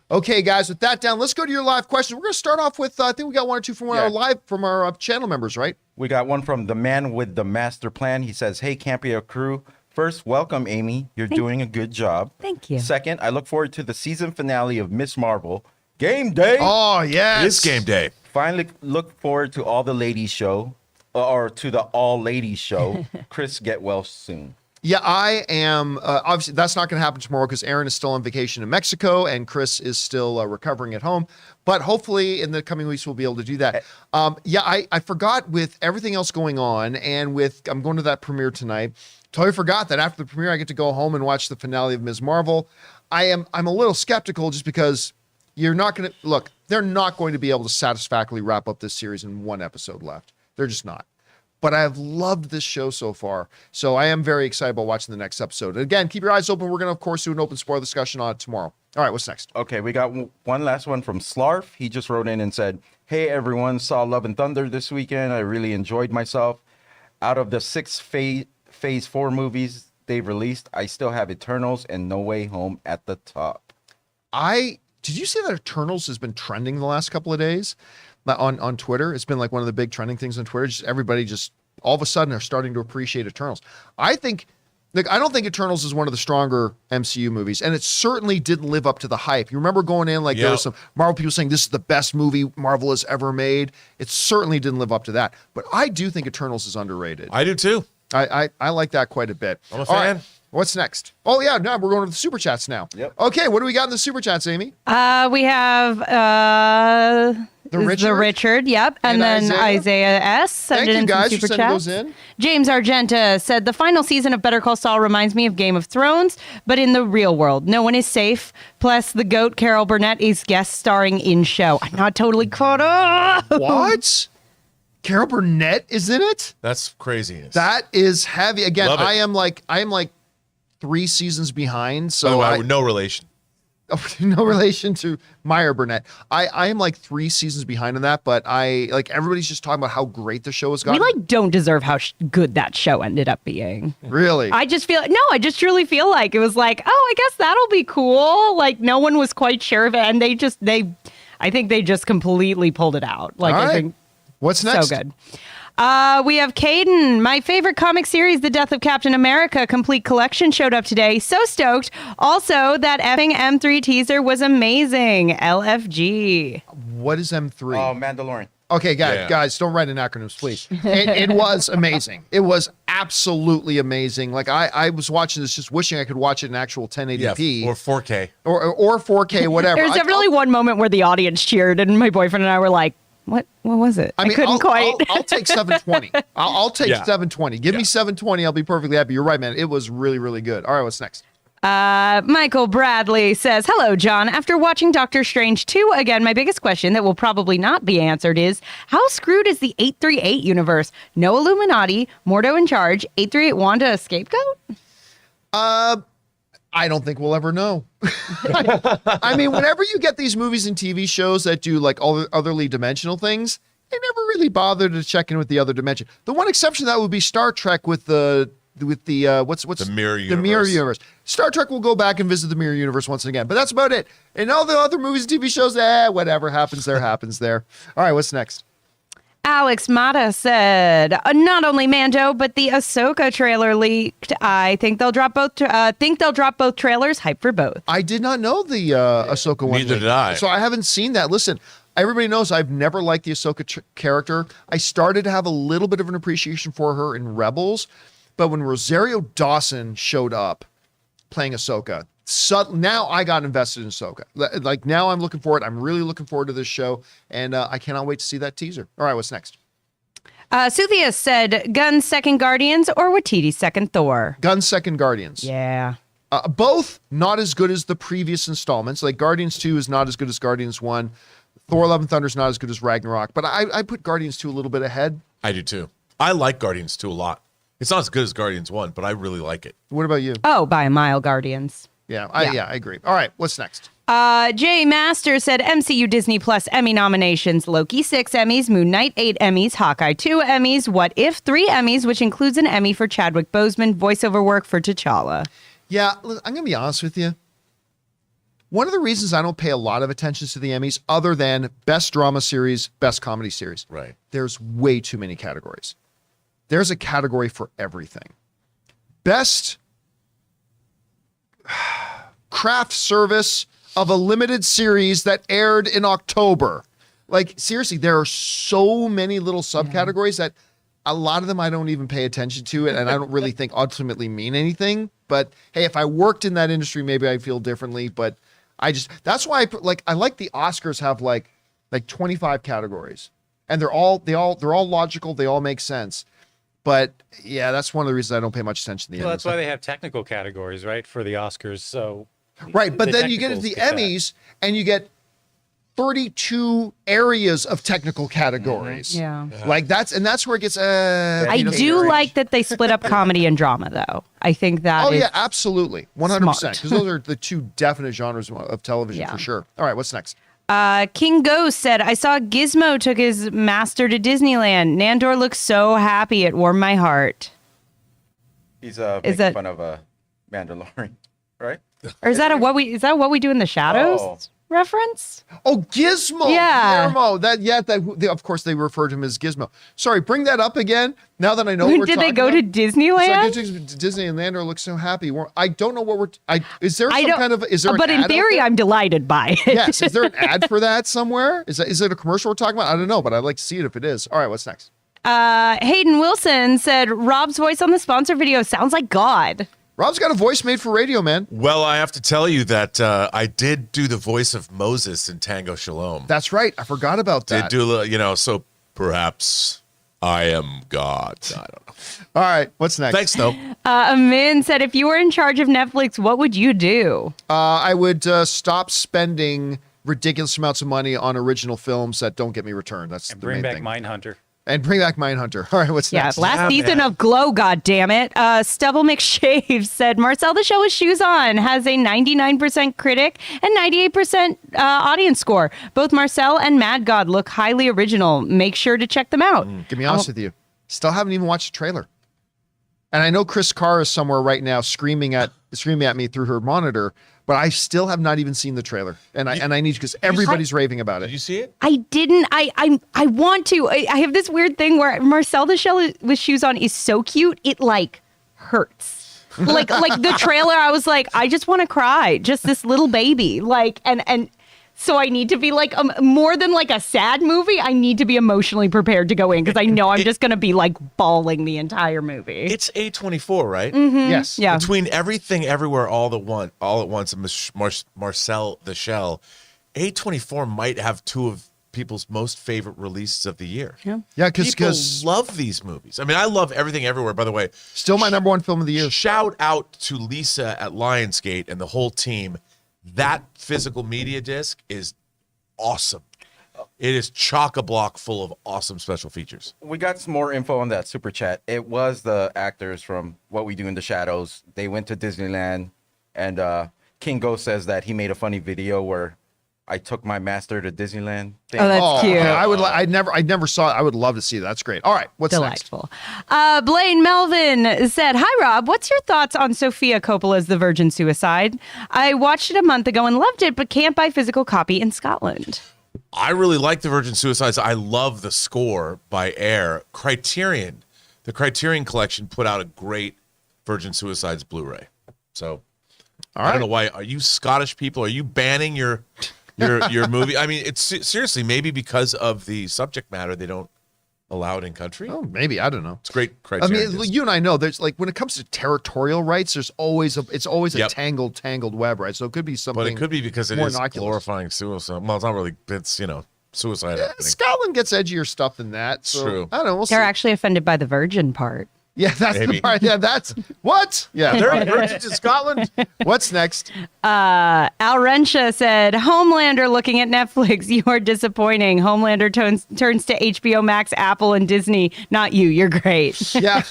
Okay, guys, with that down, let's go to your live questions. We're going to start off with, I think we got one or two from our channel members, right? We got one from the man with the master plan. He says, "Hey, Campea crew. First, welcome, Amy. You're doing a good job. Thank you. Second, I look forward to the season finale of Miss Marvel. Game day. Oh, yes. It's game day. Finally, look forward to all the ladies show, or to the all ladies show. Chris, get well soon." Yeah, I am. Obviously, that's not going to happen tomorrow because Aaron is still on vacation in Mexico and Chris is still recovering at home. But hopefully in the coming weeks, we'll be able to do that. I forgot with everything else going on and I'm going to that premiere tonight. Totally forgot that after the premiere, I get to go home and watch the finale of Ms. Marvel. I'm a little skeptical just because they're not going to be able to satisfactorily wrap up this series in one episode left. They're just not. but I have loved this show so far. So I am very excited about watching the next episode. And again, keep your eyes open. We're going to, of course, do an open spoiler discussion on it tomorrow. All right, what's next? Okay, we got one last one from Slarf. He just wrote in and said, "Hey everyone, saw Love and Thunder this weekend. I really enjoyed myself. Out of the 6 Phase 4 movies they've released, I still have Eternals and No Way Home at the top." Did you see that Eternals has been trending the last couple of days on Twitter? It's been like one of the big trending things on Twitter. Just everybody just all of a sudden are starting to appreciate Eternals. I don't think Eternals is one of the stronger MCU movies, and it certainly didn't live up to the hype. You remember going in there was some Marvel people saying this is the best movie Marvel has ever made. It certainly didn't live up to that. But I do think Eternals is underrated. I do too. I like that quite a bit. I'm a fan. All right, what's next? Oh yeah, no, we're going to the super chats now. Yep. Okay, what do we got in the super chats, Amy? We have the Richard, yep, and then Isaiah S. Thank you guys for super sending chats. those in. James Argenta said the final season of Better Call Saul reminds me of Game of Thrones, but in the real world, no one is safe. Plus, the GOAT Carol Burnett is guest starring in show. I'm not totally caught up. What? Carol Burnett is in it? That's craziness. That is heavy. Again, Love it. I am like 3 seasons behind. So By the way, no relation. no relation to Meyer Burnett. I am like 3 seasons behind on that, but everybody's just talking about how great the show has gotten. We don't deserve how good that show ended up being. Really? I just truly feel like it was like, oh, I guess that'll be cool. Like no one was quite sure of it, and I think they just completely pulled it out. Like All right. I think What's next? so good. We have Caden. My favorite comic series, The Death of Captain America Complete Collection, showed up today. So stoked. Also, that effing M3 teaser was amazing. LFG. What is M3? Oh, Mandalorian. Okay, guys, don't write in acronyms, please. It was amazing. It was absolutely amazing. Like I was watching this, just wishing I could watch it in actual 1080p Yeah, or 4K. or 4K, whatever. There's definitely one moment where the audience cheered, and my boyfriend and I were like, What was it? I couldn't quite. I'll take 720. I'll take 720. Give me 720. I'll be perfectly happy. You're right, man. It was really, really good. All right, what's next? Michael Bradley says, "Hello, John. After watching Doctor Strange 2 again, my biggest question that will probably not be answered is, how screwed is the 838 universe? No Illuminati, Mordo in charge, 838 Wanda a scapegoat?" I don't think we'll ever know. I mean, whenever you get these movies and TV shows that do like all the otherly dimensional things, they never really bother to check in with the other dimension. The one exception to that would be Star Trek with the what's The mirror universe. The mirror universe. Star Trek will go back and visit the mirror universe once again, but that's about it. And all the other movies and TV shows, whatever happens there happens there. All right, what's next? Alex Mata said, "Not only Mando, but the Ahsoka trailer leaked. I think they'll drop both. Trailers. Hype for both." I did not know the Ahsoka one. Neither did I. So I haven't seen that. Listen, everybody knows I've never liked the Ahsoka character. I started to have a little bit of an appreciation for her in Rebels, but when Rosario Dawson showed up playing Ahsoka, now I got invested in Ahsoka. Like now I'm looking forward. I'm really looking forward to this show, and I cannot wait to see that teaser. All right, what's next? Suthius said, "Gunn's second Guardians or Waititi's second Thor?" Gunn's second Guardians. Yeah. Both not as good as the previous installments. Like Guardians 2 is not as good as Guardians 1. Thor Love and Thunder is not as good as Ragnarok. But I put Guardians 2 a little bit ahead. I do too. I like Guardians 2 a lot. It's not as good as Guardians 1, but I really like it. What about you? Oh, by a mile, Guardians. Yeah, I agree. All right, what's next? Jay Master said, "MCU Disney Plus Emmy nominations: Loki 6 Emmys, Moon Knight 8 Emmys, Hawkeye 2 Emmys, What If 3 Emmys, which includes an Emmy for Chadwick Boseman voiceover work for T'Challa." Yeah, I'm going to be honest with you. One of the reasons I don't pay a lot of attention to the Emmys, other than best drama series, best comedy series, Right. there's way too many categories. There's a category for everything. Best craft service of a limited series that aired in October. Like, seriously, there are so many little subcategories that a lot of them I don't even pay attention to, and I don't really think ultimately mean anything. But hey, if I worked in that industry, maybe I'd feel differently. But that's why I like the Oscars have like 25 categories, and they're all logical. They all make sense. But yeah, that's one of the reasons I don't pay much attention to the Emmys. Well, that's why they have technical categories, right, for the Oscars. So right, but the then you get into the technicals get that. Emmys and you get 32 areas of technical categories. Yeah. Like that's where it gets I do like that they split up comedy and drama, though. I think that is yeah, absolutely. 100%. smart. Because those are the two definite genres of television Yeah. for sure. All right, what's next? King Ghost said, I saw Gizmo took his master to Disneyland. Nandor looks so happy. It warmed my heart. He's making fun of Mandalorian, right? Or is that what we do in the shadows Oh. reference? Oh, Gizmo. Yeah. Guillermo. Of course, they refer to him as Gizmo. Sorry, bring that up again. Now that I know what we're Did they talking go to about. Disneyland? So Disney and Lando look so happy. I don't know what is there some kind of, is there but an in ad theory, out there? I'm delighted by it. Yes, is there an ad for that somewhere? Is it a commercial we're talking about? I don't know, but I'd like to see it if it is. All right, what's next? Hayden Wilson said, Rob's voice on the sponsor video sounds like God. Rob's got a voice made for radio, man. Well, I have to tell you that I did do the voice of Moses in Tango Shalom. That's right. I forgot about that. Did do a little, so perhaps I am God. I don't know. All right, what's next? Thanks, though. Amin said, if you were in charge of Netflix, what would you do? I would stop spending ridiculous amounts of money on original films that don't get me returned. That's the Bring main back thing. Mindhunter. And bring back Mindhunter. All right, what's Yeah, next? last season of Glow, goddammit. Stubble McShave said, Marcel the Show with Shoes On has a 99% critic and 98% audience score. Both Marcel and Mad God look highly original. Make sure to check them out. To be honest with you, still haven't even watched the trailer. And I know Chris Carr is somewhere right now screaming at me through her monitor, but I still have not even seen the trailer. And I need to, because everybody's raving about it. Did you see it? I didn't. I want to. I have this weird thing where Marcel the Show with Shoes On is so cute. It hurts. like the trailer, I was like, I just want to cry. Just this little baby. And so I need to be more than a sad movie. I need to be emotionally prepared to go in because I know I'm just going to be bawling the entire movie. It's A24, right? Yes. Yeah. Between Everything Everywhere All at Once and Marcel the Shell, A24 might have two of people's most favorite releases of the year. Yeah. Yeah, People because love these movies. I mean, I love Everything Everywhere, by the way. still my number one film of the year. Shout out to Lisa at Lionsgate and the whole team. That physical media disc is awesome. It is chock-a-block full of awesome special features. We got some more info on that super chat. It was the actors from What We Do in the Shadows. They went to Disneyland, and King Ghost says that he made a funny video where I took my master to Disneyland. Thing. Oh, that's cute. Okay. I never saw it. I would love to see that. That's great. All right, what's next? Delightful. Blaine Melvin said, hi, Rob. What's your thoughts on Sofia Coppola's The Virgin Suicide? I watched it a month ago and loved it, but can't buy physical copy in Scotland. I really like The Virgin Suicides. I love the score by Air. The Criterion Collection put out a great Virgin Suicides Blu-ray. So I don't know why. Are you Scottish people? Are you banning your movie? I mean, it's seriously, maybe because of the subject matter, they don't allow it in country. Oh, maybe. I don't know. It's great I Criterion. mean, you and I know there's when it comes to territorial rights, there's always a Yep. tangled web, right? So it could be something. But it could be because it more is innocuous. glorifying suicide. Well, it's not really. It's suicide happening. Scotland gets edgier stuff than that. So True. I don't know. We'll see. They're actually offended by the virgin part. Yeah, that's Maybe. the part. Yeah, that's what. Yeah. There are virgins in Scotland. What's next? Al Rensha said, Homelander looking at Netflix. You are disappointing. Homelander turns to HBO Max, Apple, and Disney. Not you. You're great. Yeah.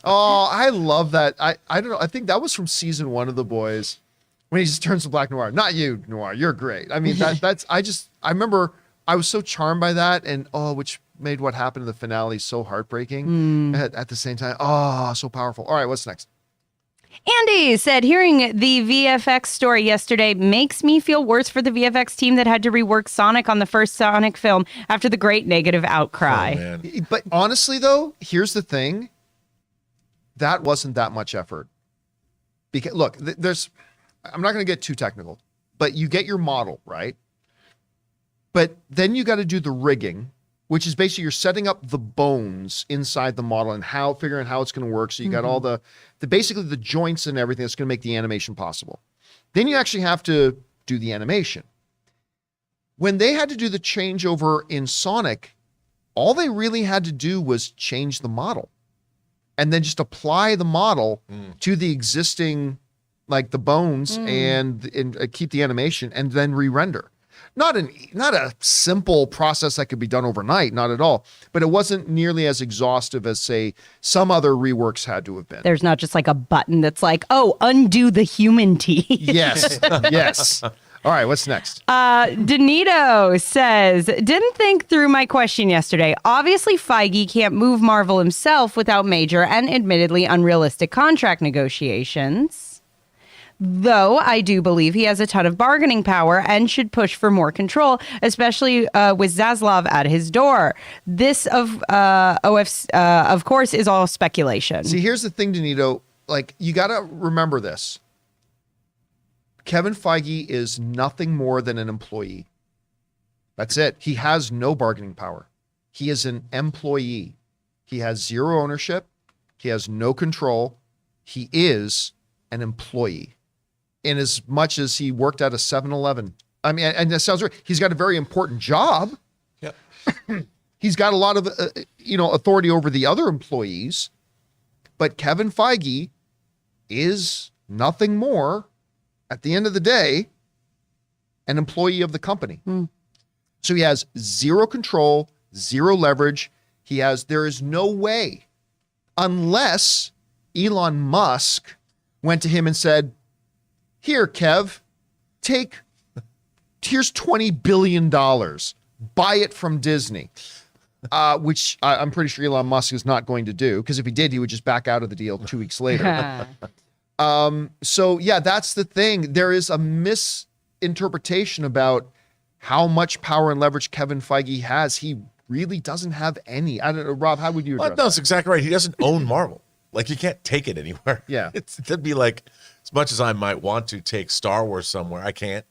Oh, I love that. I don't know. I think that was from season 1 of The Boys when he just turns to Black Noir. Not you, Noir. You're great. I mean, I remember I was so charmed by that, and which made what happened in the finale so heartbreaking at the same time. Oh, so powerful. All right, what's next? Andy said, hearing the VFX story yesterday makes me feel worse for the VFX team that had to rework Sonic on the first Sonic film after the great negative outcry. Oh, man. But honestly, though, here's the thing. That wasn't that much effort. Because look, I'm not going to get too technical, but you get your model, right? But then you got to do the rigging, which is basically you're setting up the bones inside the model and figuring out how it's going to work. So you got all the basically the joints and everything that's going to make the animation possible. Then you actually have to do the animation. When they had to do the changeover in Sonic, all they really had to do was change the model and then just apply the model to the existing, like the bones and keep the animation and then re-render. not a simple process that could be done overnight, not at all, but it wasn't nearly as exhaustive as, say, some other reworks had to have been. There's not just like a button that's like, oh, undo the human teeth. Yes, yes. All right, what's next? Danito says, didn't think through my question yesterday. Obviously, Feige can't move Marvel himself without major and admittedly unrealistic contract negotiations. Though I do believe he has a ton of bargaining power and should push for more control, especially with Zaslav at his door. This, of course, is all speculation. See, here's the thing, Danito. Like, you got to remember this. Kevin Feige is nothing more than an employee. That's it. He has no bargaining power. He is an employee. He has zero ownership. He has no control. He is an employee. In as much as he worked at a 7-Eleven. I mean, and that sounds right. He's got a very important job. Yep. He's got a lot of, authority over the other employees. But Kevin Feige is nothing more, at the end of the day, an employee of the company. So he has zero control, zero leverage. There is no way, unless Elon Musk went to him and said, here, Kev, here's $20 billion. Buy it from Disney. Which I'm pretty sure Elon Musk is not going to do, because if he did, he would just back out of the deal 2 weeks later. So yeah, that's the thing. There is a misinterpretation about how much power and leverage Kevin Feige has. He really doesn't have any. I don't know, Rob, how would you address Well, no, that's exactly right. He doesn't own Marvel. Like, you can't take it anywhere. Yeah. It'd be like, as much as I might want to take Star Wars somewhere, I can't.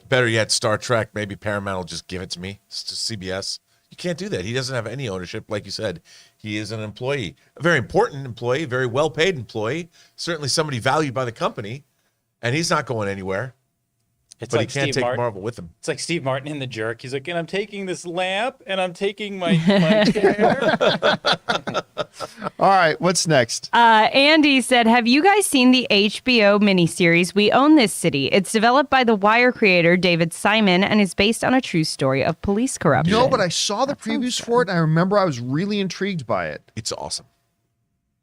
Better yet, Star Trek, maybe Paramount will just give it to me. It's to CBS. You can't do that. He doesn't have any ownership. Like you said, he is an employee, a very important employee, very well-paid employee, certainly somebody valued by the company, and he's not going anywhere. It's but like he can't Steve take Martin. Marvel with him. It's like Steve Martin in The Jerk. He's like, and I'm taking this lamp, and I'm taking my chair. All right, what's next? Andy said, have you guys seen the HBO miniseries We Own This City? It's developed by The Wire creator David Simon and is based on a true story of police corruption. No, but I saw the previews for it, and I remember I was really intrigued by it. It's awesome.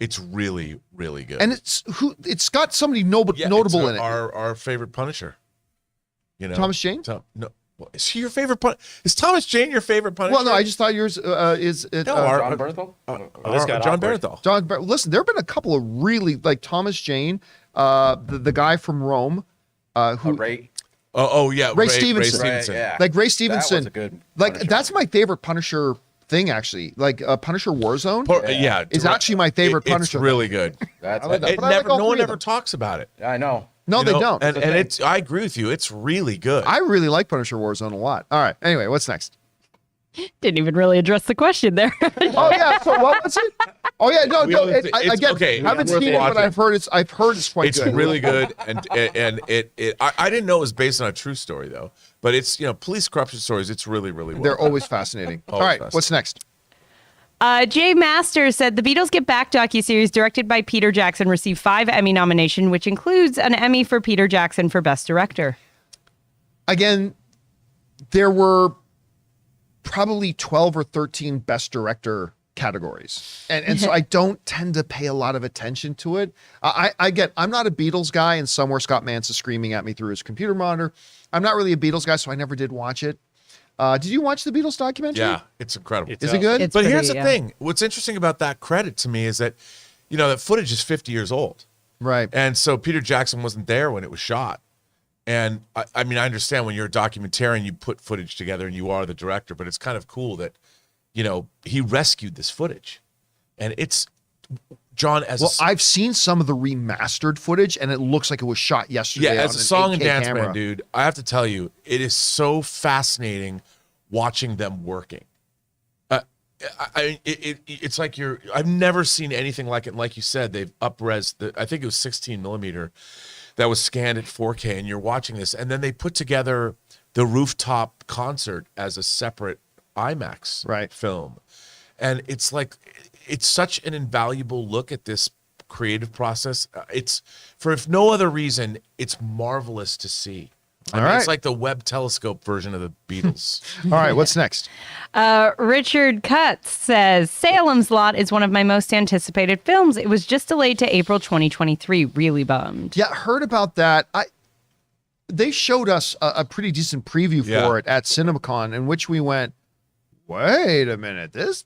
It's really, really good. And it's got somebody notable in it. Our favorite Punisher. You know, Thomas Jane? No. Well, is he your favorite Is Thomas Jane your favorite Punisher? Well, no, I just thought yours is No, John Bernthal? this got John awkward. Bernthal. Listen, there have been a couple of really, like Thomas Jane, the guy from Rome, who Ray. Oh yeah, Ray Stevenson. Right, yeah. like Ray Stevenson. That was a good like Punisher. that's my favorite Punisher thing, actually. Like Punisher Warzone Yeah, is actually my favorite Punisher. It's really good. That's I like that. It But I like never, all no three one of ever them. talks about it. I know. No, You they know? don't. And it's. I agree with you. It's really good. I really like Punisher Warzone a lot. All right. Anyway, what's next? Didn't even really address the question there. Oh yeah. So what was it? Oh yeah. No. Again, okay. I haven't It's worth seen it, but watching. I've heard it's quite It's good. really good, and I didn't know it was based on a true story though. But it's police corruption stories. It's really well. They're always fascinating. All right. Always What's next? Jay Masters said the Beatles Get Back docuseries directed by Peter Jackson received 5 Emmy nominations, which includes an Emmy for Peter Jackson for Best Director. Again, there were probably 12 or 13 Best Director categories. And so I don't tend to pay a lot of attention to it. I'm not a Beatles guy, and somewhere Scott Mance is screaming at me through his computer monitor. I'm not really a Beatles guy, so I never did watch it. Did you watch the Beatles documentary? Yeah, it's incredible. Is it good? It's But pretty, here's the yeah. thing. What's interesting about that credit to me is that, that footage is 50 years old. Right. And so Peter Jackson wasn't there when it was shot. And I mean, I understand when you're a documentarian, you put footage together and you are the director, but it's kind of cool that, he rescued this footage. And it's, John, I've seen some of the remastered footage, and it looks like it was shot yesterday. yeah, on as a an song and 8K dance camera. man, dude, I have to tell you, it is so fascinating watching them working. It's like I've never seen anything like it. And like you said, they've up-res I think it was 16 millimeter that was scanned at 4K, and you're watching this. And then they put together the rooftop concert as a separate IMAX film. And it's like, it's such an invaluable look at this creative process. It's, for if no other reason, it's marvelous to see. All right. It's like the Webb telescope version of the Beatles. All right, what's next? Richard Cutts says Salem's Lot is one of my most anticipated films. It was just delayed to April 2023. Really bummed. Yeah, heard about that. They showed us a pretty decent preview for it at CinemaCon, in which we went, wait a minute, this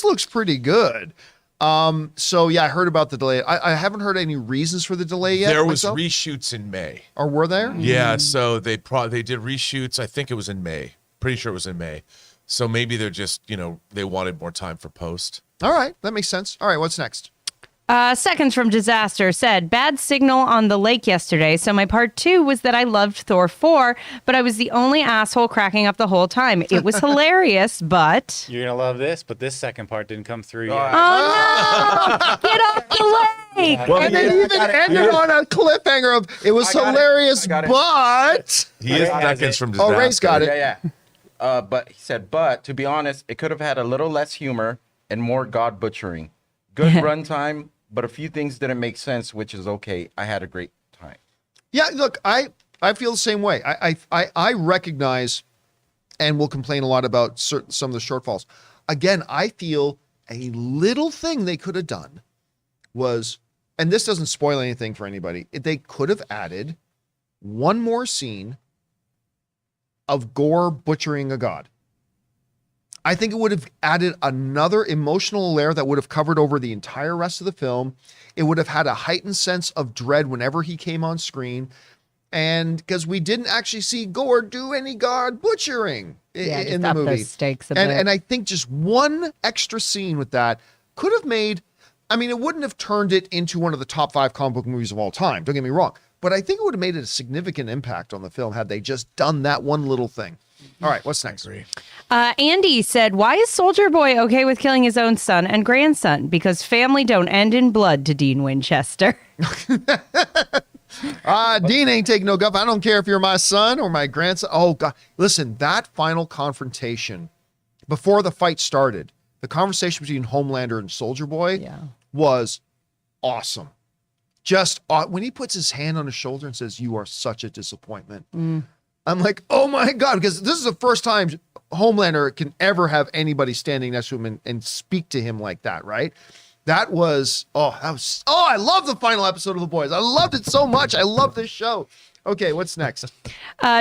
looks pretty good. So yeah, I heard about the delay. I haven't heard any reasons for the delay yet. There was reshoots in May. Or were there? Yeah, so they did reshoots. I think it was in May. Pretty sure it was in May. So maybe they're just, they wanted more time for post. All right, that makes sense. All right, what's next? Seconds from Disaster said, bad signal on the lake yesterday, so my part 2 was that I loved Thor 4, but I was the only asshole cracking up the whole time. It was hilarious, but... You're going to love this, but this second part didn't come through yet. Oh, no! Get off the lake! Well, and they even ended on a cliffhanger of, it was hilarious, but... He is seconds from Disaster. Oh, Ray's got it. Yeah. But he said, but to be honest, it could have had a little less humor and more god butchering. Good runtime, but a few things didn't make sense, which is okay. I had a great time. Yeah, look, I feel the same way. I recognize, and will complain a lot about some of the shortfalls. Again, I feel a little thing they could have done was, and this doesn't spoil anything for anybody, they could have added one more scene of Gore butchering a god. I think it would have added another emotional layer that would have covered over the entire rest of the film. It would have had a heightened sense of dread whenever he came on screen. And because we didn't actually see Gore do any god butchering in the movie. Stakes a bit. And I think just one extra scene with that could have made, it wouldn't have turned it into one of the top 5 comic book movies of all time. Don't get me wrong. But I think it would have made it a significant impact on the film had they just done that one little thing. All right, what's next? Andy said, why is Soldier Boy okay with killing his own son and grandson? Because family don't end in blood to Dean Winchester. Dean ain't taking no guff. I don't care if you're my son or my grandson. Oh, God. Listen, that final confrontation before the fight started, the conversation between Homelander and Soldier Boy was awesome. Just when he puts his hand on his shoulder and says, you are such a disappointment. I'm like, oh my God, because this is the first time Homelander can ever have anybody standing next to him and speak to him like that, right? I love the final episode of The Boys. I loved it so much. I love this show. Okay, what's next?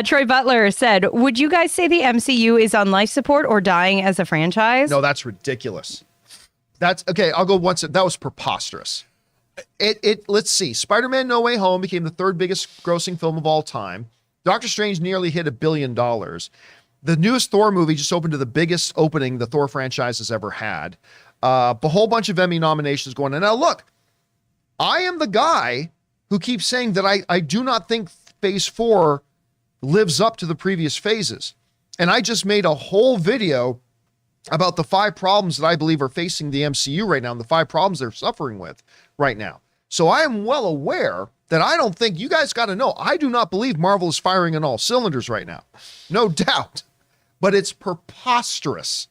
Troy Butler said, would you guys say the MCU is on life support or dying as a franchise? No, that's ridiculous. That's okay. I'll go once. That was preposterous. Let's see. Spider-Man No Way Home became the 3rd biggest grossing film of all time. Doctor Strange nearly hit $1 billion. The newest Thor movie just opened to the biggest opening the Thor franchise has ever had. A whole bunch of Emmy nominations going on. Now, look, I am the guy who keeps saying that I do not think Phase 4 lives up to the previous phases. And I just made a whole video about the 5 problems that I believe are facing the MCU right now and the 5 problems they're suffering with right now. So I am well aware that I don't think, you guys got to know, I do not believe Marvel is firing on all cylinders right now. No doubt. But it's preposterous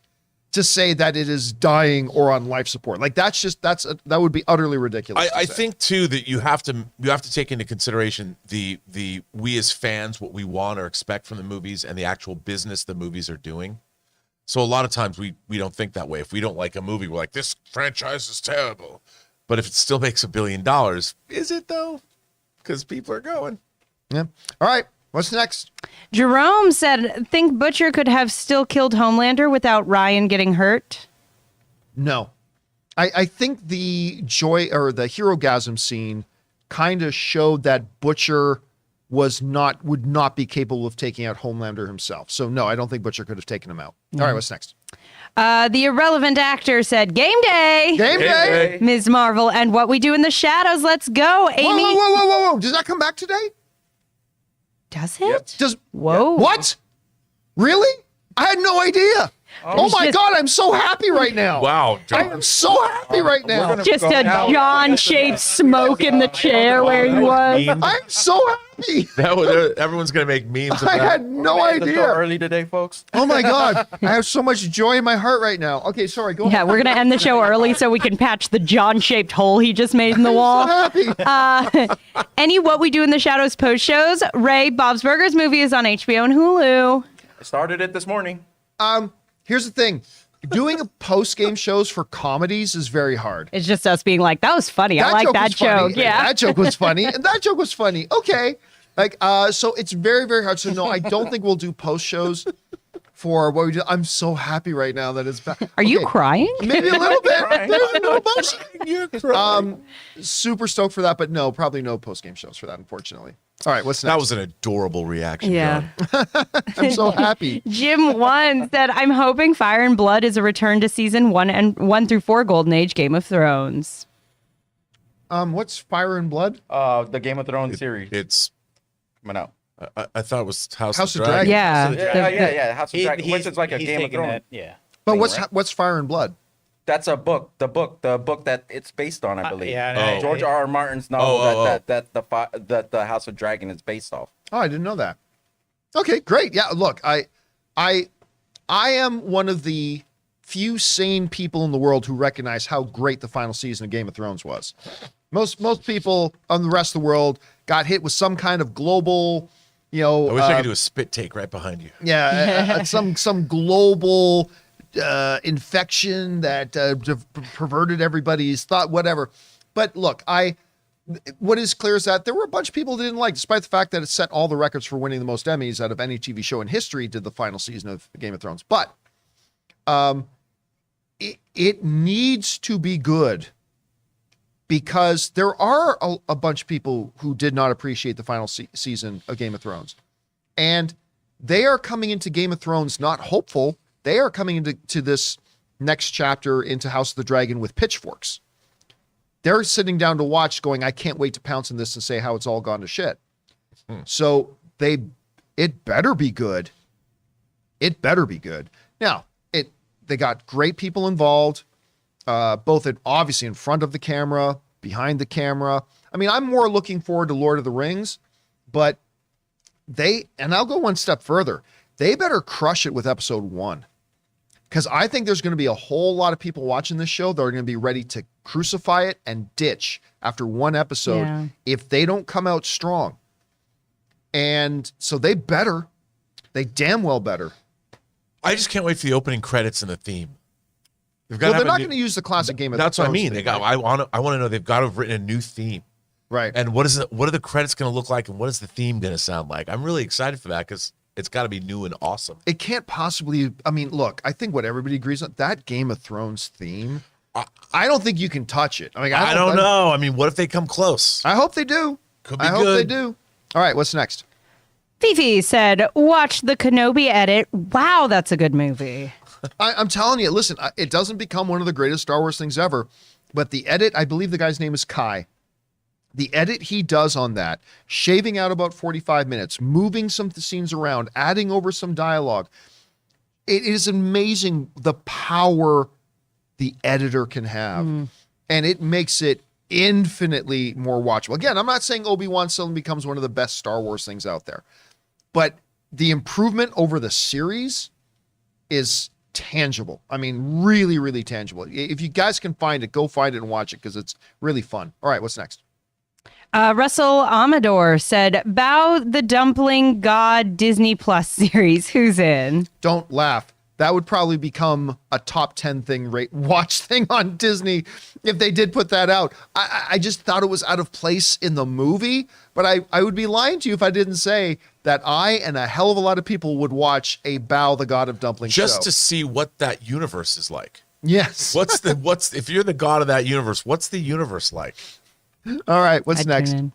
to say that it is dying or on life support. Like that would be utterly ridiculous. I think too that you have to take into consideration the we as fans, what we want or expect from the movies and the actual business the movies are doing. So a lot of times we don't think that way. If we don't like a movie, we're like, this franchise is terrible. But if it still makes $1 billion, is it though? Because people are going. Yeah. All right. What's next? Jerome said, think Butcher could have still killed Homelander without Ryan getting hurt? No. I think the joy or the hero-gasm scene kind of showed that Butcher would not be capable of taking out Homelander himself. So no, I don't think Butcher could have taken him out. All right, what's next? The irrelevant actor said, game day. Game day. Ms. Marvel and What We Do in the Shadows. Let's go, Amy. Whoa. Does that come back today? Does it? Yep. Whoa. What? Really? I had no idea. Oh my God, I'm so happy right now. Wow. I am so happy right now. Just a John-shaped smoke in the chair where he was. I'm so happy. Everyone's going to make memes of I that. had no It's so idea. early today, folks. Oh my God. I have so much joy in my heart right now. Okay, sorry, go Yeah, ahead. we're going to end the show early so we can patch the John-shaped hole he just made in the So wall. happy. Any What We Do in the Shadows post shows? Ray, Bob's Burgers movie is on HBO and Hulu. I started it this morning. Here's the thing. Doing a post-game shows for comedies is very hard. It's just us being like, that was funny. I like joke that was funny. joke. Yeah. That joke was funny. And that joke was funny. Okay. So it's very, very hard. So no, I don't think we'll do post shows for what we do. I'm so happy right now that it's back. Are you crying? Maybe a little bit. There's a little emotion. You're crying. Super stoked for that, but no, probably no post-game shows for that, unfortunately. All right, what's next? That was an adorable reaction. Yeah. John. I'm so happy. Jim One said, I'm hoping Fire and Blood is a return to season 1 through 4 Golden Age Game of Thrones. What's Fire and Blood? The Game of Thrones series It's. coming out. I thought it was House House of of Dragon. Dragon. Yeah. Yeah. House of Dragon, which is like a he's Game of taking Thrones. that, yeah. But thing, what's right? what's Fire and Blood? That's a book. The book that it's based on, I believe. yeah, George R. Martin's novel that the House of Dragon is based off. Oh, I didn't know that. Okay, great. Yeah, look, I am one of the few sane people in the world who recognize how great the final season of Game of Thrones was. Most people on the rest of the world got hit with some kind of global, I wish I could do a spit take right behind you. yeah, some global infection that perverted everybody's thought, whatever. But look, what is clear is that there were a bunch of people who didn't like, despite the fact that it set all the records for winning the most Emmys out of any TV show in history, did the final season of Game of Thrones. But it needs to be good because there are a bunch of people who did not appreciate the final season of Game of Thrones. And they are coming into Game of Thrones not hopeful. They are coming into this next chapter into House of the Dragon with pitchforks. They're sitting down to watch going, I can't wait to pounce on this and say how it's all gone to shit. So it better be good. It better be good. Now, they got great people involved, both obviously in front of the camera, behind the camera. I mean, I'm more looking forward to Lord of the Rings, but and I'll go one step further. They better crush it with episode 1. Because I think there's going to be a whole lot of people watching this show that are going to be ready to crucify it and ditch after one episode if they don't come out strong. And so they damn well better. I just can't wait for the opening credits and the theme. Well, they're not going to use the classic Game of Thrones. That's what I mean. theme, I want to know they've got to have written a new theme. right? And what are the credits going to look like, and what is the theme going to sound like? I'm really excited for that because it's got to be new and awesome. It can't possibly. I mean, look, I think what everybody agrees on, that Game of Thrones theme, I don't think you can touch it. I mean, I don't know. I mean, what if they come close? I hope they do. Could be I hope good. they do. All right, what's next? Fifi said, watch the Kenobi edit. Wow, that's a good movie. I'm telling you, listen, it doesn't become one of the greatest Star Wars things ever, but the edit, I believe the guy's name is Kai. The edit he does on that, shaving out about 45 minutes, moving some scenes around, adding over some dialogue. It is amazing the power the editor can have. And it makes it infinitely more watchable. Again, I'm not saying Obi-Wan suddenly becomes one of the best Star Wars things out there, but the improvement over the series is tangible. I mean, really, really tangible. If you guys can find it, go find it and watch it because it's really fun. All right, what's next? Russell Amador said, Bow the Dumpling God Disney Plus series. Who's in? Don't laugh. That would probably become a top 10 watch thing on Disney if they did put that out. I just thought it was out of place in the movie, but I would be lying to you if I didn't say that I and a hell of a lot of people would watch a Bow the God of Dumpling Just show. to see what that universe is like. Yes. If you're the god of that universe, what's the universe like? All right, what's I'd next? tune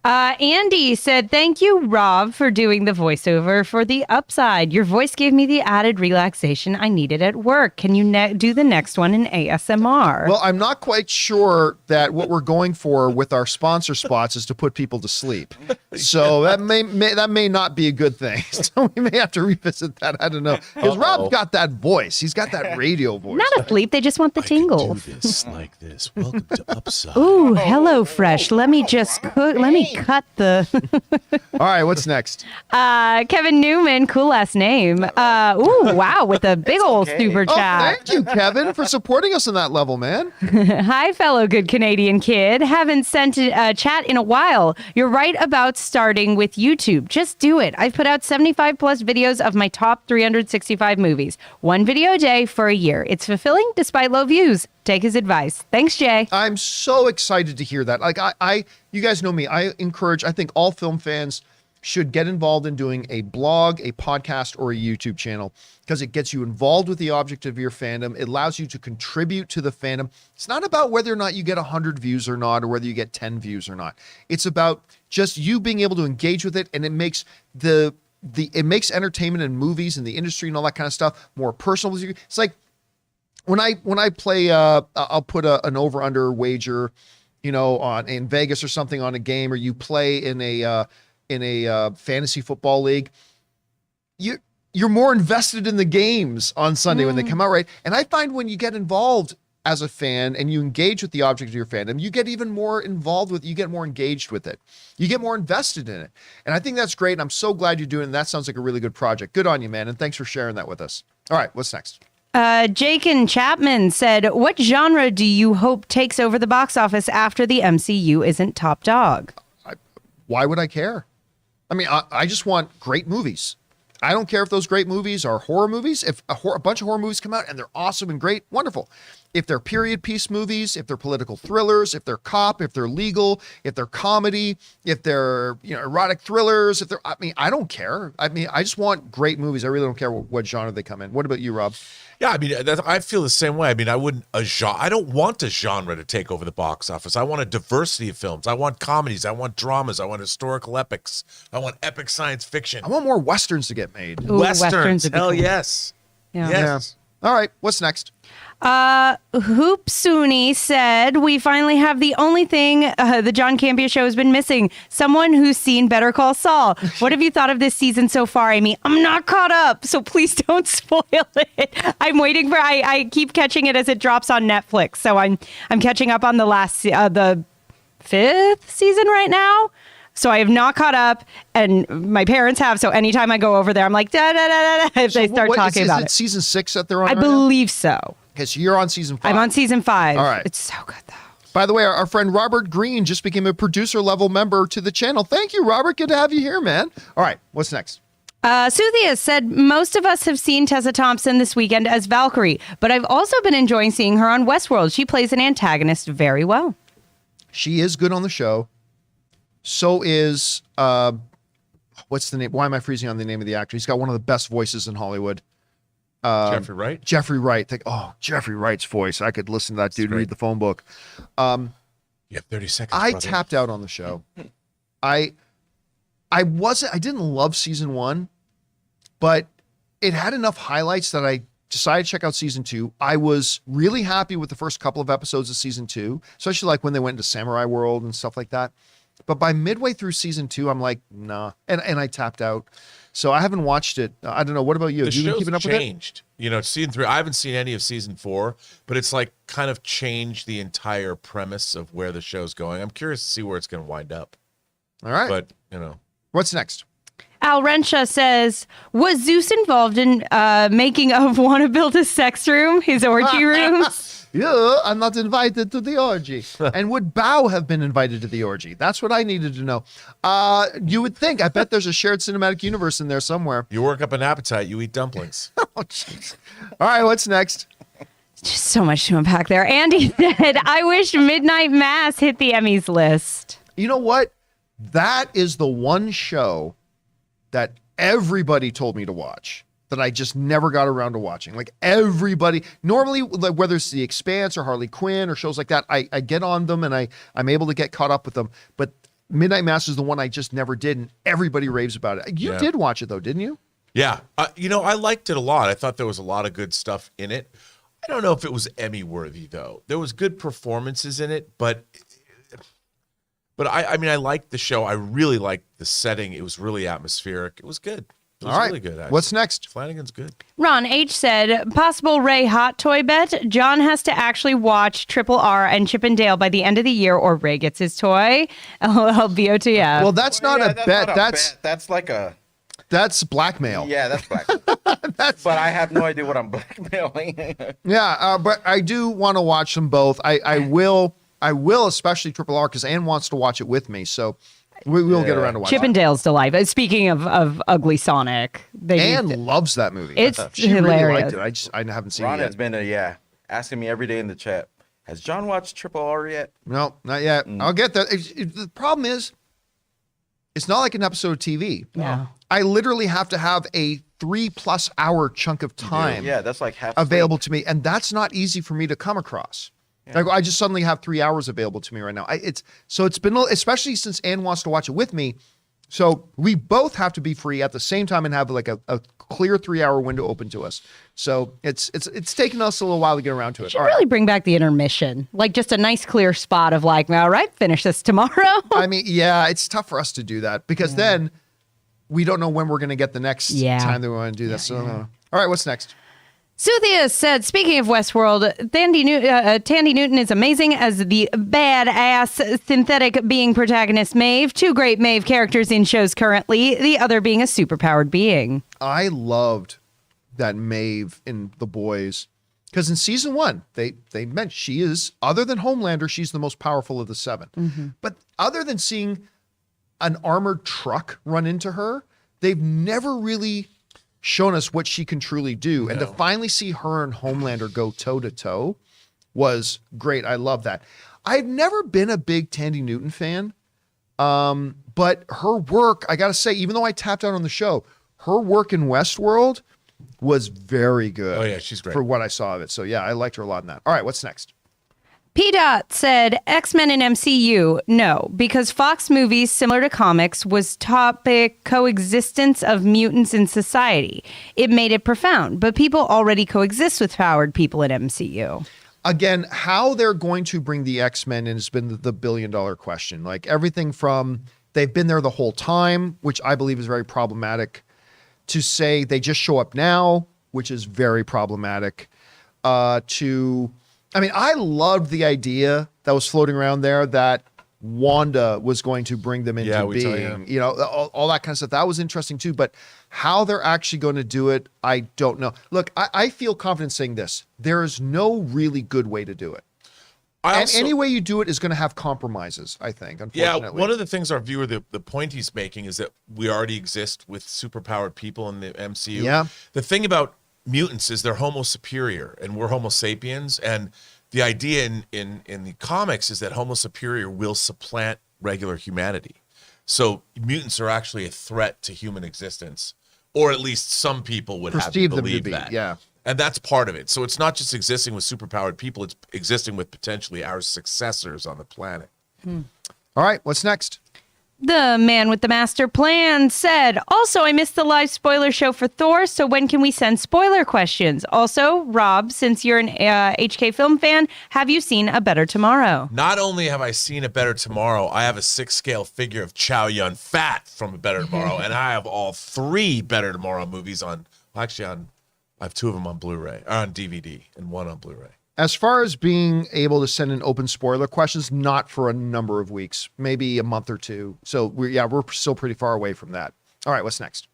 Andy said, thank you, Rob, for doing the voiceover for The Upside. Your voice gave me the added relaxation I needed at work. Can you do the next one in ASMR? Well, I'm not quite sure that what we're going for with our sponsor spots is to put people to sleep. So that may not be a good thing. So we may have to revisit that. I don't know. Because Rob's got that voice. He's got that radio voice. Not asleep. They just want the tingles. Do this like this. Welcome to Upside. Ooh, hello, Fresh. Let me just cook. Let me cut the. All right, what's next? Kevin Newman, cool last name. Ooh, wow, with a big old super Oh, chat. thank you, Kevin, for supporting us on that level, man. Hi, fellow good Canadian kid. Haven't sent a chat in a while. You're right about starting with YouTube. Just do it. I've put out 75 plus videos of my top 365 movies. One video a day for a year. It's fulfilling despite low views. Take his advice. Thanks, Jay. I'm so excited to hear that. Like you guys know me. I think all film fans should get involved in doing a blog, a podcast, or a YouTube channel because it gets you involved with the object of your fandom. It allows you to contribute to the fandom. It's not about whether or not you get 100 views or not, or whether you get 10 views or not. It's about just you being able to engage with it, and it makes it makes entertainment and movies and the industry and all that kind of stuff more personal. It's like when I play, I'll put an over/under wager, in Vegas or something on a game, or you play in a fantasy football league. You're more invested in the games on Sunday when they come out, right? And I find when you get involved as a fan and you engage with the object of your fandom, you get even more involved with, you get more engaged with it. You get more invested in it. And I think that's great. And I'm so glad you're doing it. That sounds like a really good project. Good on you, man. And thanks for sharing that with us. All right, what's next? Jake and Chapman said, what genre do you hope takes over the box office after the MCU isn't top dog? Why would I care? I mean, I just want great movies. I don't care if those great movies are horror movies. If a bunch of horror movies come out and they're awesome and great, wonderful. If they're period piece movies, if they're political thrillers, if they're cop, if they're legal, if they're comedy, if they're erotic thrillers, I don't care. I mean, I just want great movies. I really don't care what genre they come in. What about you, Rob? Yeah, I mean, I feel the same way. I mean, I don't want a genre to take over the box office. I want a diversity of films. I want comedies. I want dramas. I want historical epics. I want epic science fiction. I want more Westerns to get made. Ooh, Westerns. would be Hell cool. yes. Yeah. Yes. All right, what's next? Hoopsuni said, we finally have the only thing the John Campea Show has been missing. Someone who's seen Better Call Saul. What have you thought of this season so far, Amy? I'm not caught up, so please don't spoil it. I'm waiting for, I keep catching it as it drops on Netflix. So I'm catching up on the the 5th season right now. So I have not caught up, and my parents have. So anytime I go over there, I'm like, da da da da. If they start talking about it. it, Season 6 that they're on. I believe so. Okay, so you're on season 5. I'm on season 5. All right. It's so good though. By the way, our friend Robert Green just became a producer level member to the channel. Thank you, Robert. Good to have you here, man. All right, what's next? Suthia said, most of us have seen Tessa Thompson this weekend as Valkyrie, but I've also been enjoying seeing her on Westworld. She plays an antagonist very well. She is good on the show. So is, what's the name? Why am I freezing on the name of the actor? He's got one of the best voices in Hollywood. Jeffrey Wright? Jeffrey Wright. Jeffrey Wright's voice. I could listen to that dude read the phone book. You have 30 seconds, I brother. tapped out on the show. I didn't love season 1, but it had enough highlights that I decided to check out season 2. I was really happy with the first couple of episodes of season 2, especially like when they went into Samurai World and stuff like that. But by midway through season 2, I'm like, nah. And I tapped out. So I haven't watched it. I don't know. What about you? The Have you been show's keeping up with it? changed. Season 3, I haven't seen any of season 4, but it's like kind of changed the entire premise of where the show's going. I'm curious to see where it's going to wind up. All right. But, What's next? Al Rensha says, was Zeus involved in making of Want to Build a Sex Room, his orgy rooms? Yeah, I'm not invited to the orgy. And would Bao have been invited to the orgy? That's what I needed to know. You would think. I bet there's a shared cinematic universe in there somewhere. you work up an appetite, you eat dumplings. Oh, jeez. All right, what's next? Just so much to unpack there. Andy said, I wish Midnight Mass hit the Emmys list. You know what? That is the one show that everybody told me to watch that I just never got around to watching. Like everybody, normally, like whether it's The Expanse or Harley Quinn or shows like that, I get on them and I'm able to get caught up with them. But Midnight Mass is the one I just never did, and everybody raves about it. You did watch it though, didn't you? Yeah. I liked it a lot. I thought there was a lot of good stuff in it. I don't know if it was Emmy worthy though. There was good performances in it, but I mean, I liked the show. I really liked the setting. It was really atmospheric. It was good. It was really good. Actually. What's next? Flanagan's good. Ron H said, possible Ray hot toy bet. John has to actually watch Triple R and Chip and Dale by the end of the year, or Ray gets his toy. LOL, Well, that's not a bet. That's like a. That's blackmail. Yeah, that's blackmail. But I have no idea what I'm blackmailing. But I do want to watch them both. I will, especially Triple R, because Ann wants to watch it with me. So we will get around to watching Chip and Dale's delightful. Speaking of Ugly Sonic, Ann loves that movie. It's she hilarious. really liked it. I haven't seen Ron it yet. has been asking me every day in the chat. Has John watched Triple R yet? No, not yet. I'll get that. The problem is, it's not like an episode of TV. No. I literally have to have a 3+ hour chunk of time Yeah, that's like half available to me, and that's not easy for me to come across. Like, I just suddenly have 3 hours available to me right now. It's been, especially since Ann wants to watch it with me. So we both have to be free at the same time and have like a clear 3 hour window open to us. So it's taken us a little while to get around to it. Should really bring back the intermission, like just a nice clear spot of like, all right, finish this tomorrow. I mean, yeah, it's tough for us to do that because then we don't know when we're going to get the next time that we want to do this. All right, what's next? Cynthia said, speaking of Westworld, Tandy Newton is amazing as the badass synthetic being protagonist Maeve. 2 great Maeve characters in shows currently, the other being a superpowered being. I loved that Maeve in The Boys because in season 1, they meant she is, other than Homelander, she's the most powerful of the 7. But other than seeing an armored truck run into her, they've never really shown us what she can truly do. No. And to finally see her and Homelander go toe to toe was great. I love that. I've never been a big Tandy Newton fan. But her work, I got to say, even though I tapped out on the show, her work in Westworld was very good. Oh yeah, she's great. For what I saw of it. So yeah, I liked her a lot in that. All right, what's next? P-Dot said, X-Men and MCU, no, because Fox movies, similar to comics, was topic coexistence of mutants in society. It made it profound, but people already coexist with powered people in MCU. Again, how they're going to bring the X-Men in has been the billion-dollar question. Like everything from they've been there the whole time, which I believe is very problematic, to say they just show up now, which is very problematic, I loved the idea that was floating around there that Wanda was going to bring them into being, all that kind of stuff. That was interesting too, but how they're actually going to do it, I don't know. Look, I feel confident saying this. There is no really good way to do it. And any way you do it is going to have compromises, I think, unfortunately. Yeah, one of the things our viewer, the point he's making is that we already exist with superpowered people in the MCU. Yeah. The thing about mutants is they're homo superior and we're homo sapiens, and the idea in the comics is that homo superior will supplant regular humanity. So mutants are actually a threat to human existence, or at least some people would have to believe that. Yeah. And that's part of it. So it's not just existing with superpowered people, it's existing with potentially our successors on the planet. All right, what's next? The man with the master plan said, also, I missed the live spoiler show for Thor, so when can we send spoiler questions? Also, Rob, since you're an HK film fan, have you seen A Better Tomorrow? Not only have I seen A Better Tomorrow, I have a 6-scale figure of Chow Yun-Fat from A Better Tomorrow, and I have all 3 Better Tomorrow movies I have 2 of them on Blu-ray, or on DVD, and 1 on Bluray. As far as being able to send in open spoiler questions, not for a number of weeks, maybe a month or 2. So we're still pretty far away from that. All right, what's next?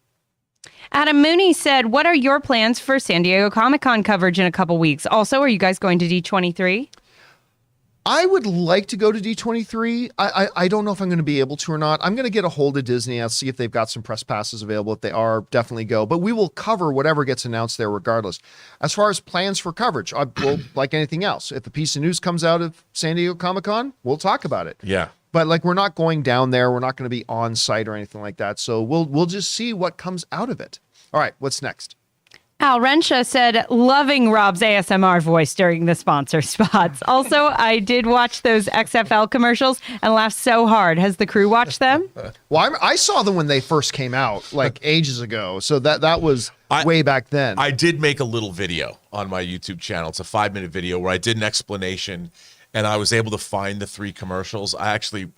Adam Mooney said, what are your plans for San Diego Comic-Con coverage in a couple weeks? Also, are you guys going to D23? I would like to go to D23. I don't know if I'm going to be able to or not. I'm going to get a hold of Disney. I'll see if they've got some press passes available. If they are, definitely go. But we will cover whatever gets announced there regardless. As far as plans for coverage, we'll, like anything else, if a piece of news comes out of San Diego Comic-Con, we'll talk about it. Yeah. But we're not going down there. We're not going to be on site or anything like that. So we'll just see what comes out of it. All right, what's next? Al Rensha said, loving Rob's ASMR voice during the sponsor spots. Also, I did watch those XFL commercials and laughed so hard. Has the crew watched them? Well, I saw them when they first came out, like ages ago. So that was way back then. I did make a little video on my YouTube channel. It's a 5-minute video where I did an explanation, and I was able to find the 3 commercials. I actually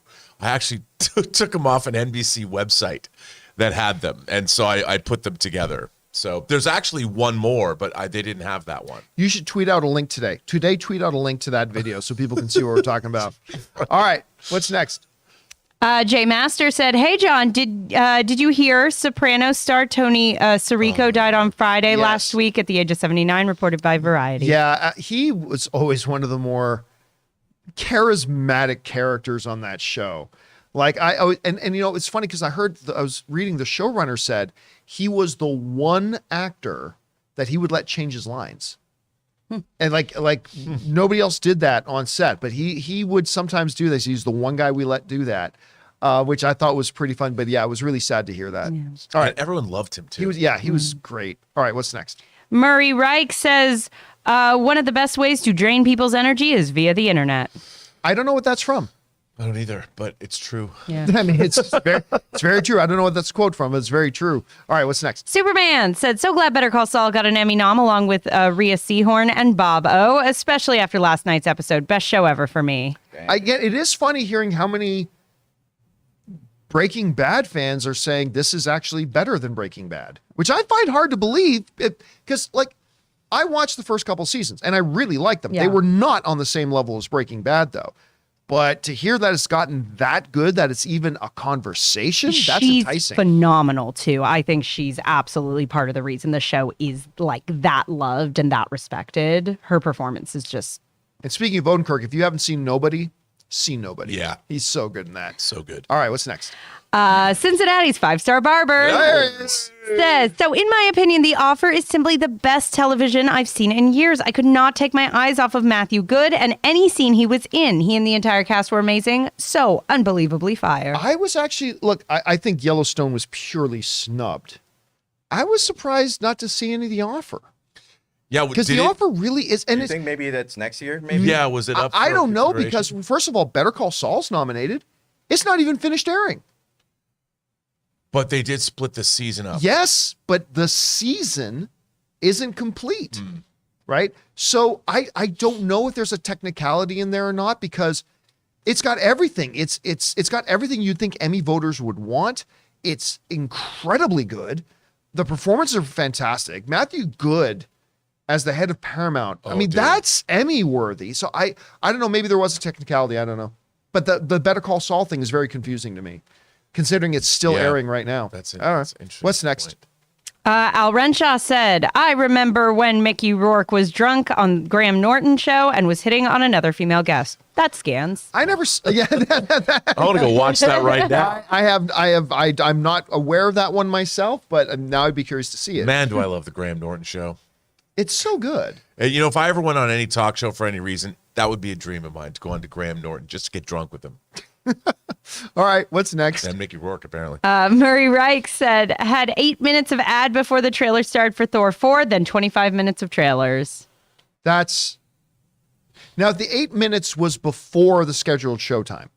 took them off an NBC website that had them, and so I put them together. So there's actually one more, but they didn't have that one. You should tweet out a link today. Tweet out a link to that video so people can see what we're talking about. All right, what's next? Jay Master said, hey, John, did you hear Sopranos star Tony Sirico died on Friday last week at the age of 79, reported by Variety? Yeah, he was always one of the more charismatic characters on that show. Like and you know, it's funny because I was reading the showrunner said he was the one actor that he would let change his lines. And like nobody else did that on set, but he would sometimes do this. He's the one guy we let do that, which I thought was pretty fun. But yeah, it was really sad to hear that. Yeah. All right, everyone loved him too. He was great. All right, what's next? Murray Reich says one of the best ways to drain people's energy is via the internet. I don't know what that's from. I don't either, but it's true. Yeah. I mean, it's very true. I don't know what that's a quote from, but it's very true. All right, what's next? Superman said, so glad Better Call Saul got an Emmy nom along with Rhea Seehorn and Bob O, especially after last night's episode. Best show ever for me. It is funny hearing how many Breaking Bad fans are saying this is actually better than Breaking Bad, which I find hard to believe because, like, I watched the first couple seasons and I really liked them. Yeah. They were not on the same level as Breaking Bad, though. But to hear that it's gotten that good, that it's even a conversation, that's enticing. She's phenomenal, too. I think she's absolutely part of the reason the show is like that loved and that respected. Her performance is just... And speaking of Odenkirk, if you haven't seen Nobody, see Nobody. Yeah. He's so good in that. So good. All right, what's next? Cincinnati's 5-star barber says, so in my opinion, The Offer is simply the best television I've seen in years. I could not take my eyes off of Matthew Good and any scene he was in. He and the entire cast were amazing. So unbelievably fire. I was actually, I think Yellowstone was purely snubbed. I was surprised not to see any of The Offer. Yeah, because The Offer really is. And you think maybe that's next year? Maybe. Yeah, was it up? I don't know, because first of all, Better Call Saul's nominated. It's not even finished airing. But they did split the season up. Yes, but the season isn't complete, right? So I don't know if there's a technicality in there or not, because it's got everything. It's got everything you'd think Emmy voters would want. It's incredibly good. The performances are fantastic. Matthew Good as the head of Paramount. I mean, that's Emmy worthy. So I don't know. Maybe there was a technicality. I don't know. But the Better Call Saul thing is very confusing to me, considering it's still airing right now. That's all right. Interesting. What's next? Al Renshaw said, I remember when Mickey Rourke was drunk on Graham Norton show and was hitting on another female guest. That scans. I never. Yeah, I want to go watch that right now. I'm not aware of that one myself, but now I'd be curious to see it. Man, do I love the Graham Norton show. It's so good. You know, if I ever went on any talk show for any reason, that would be a dream of mine, to go on to Graham Norton just to get drunk with him. All right, what's next? And Mickey Rourke, apparently. Murray Reich said, had 8 minutes of ad before the trailer started for Thor 4, then 25 minutes of trailers. Now, the 8 minutes was before the scheduled showtime.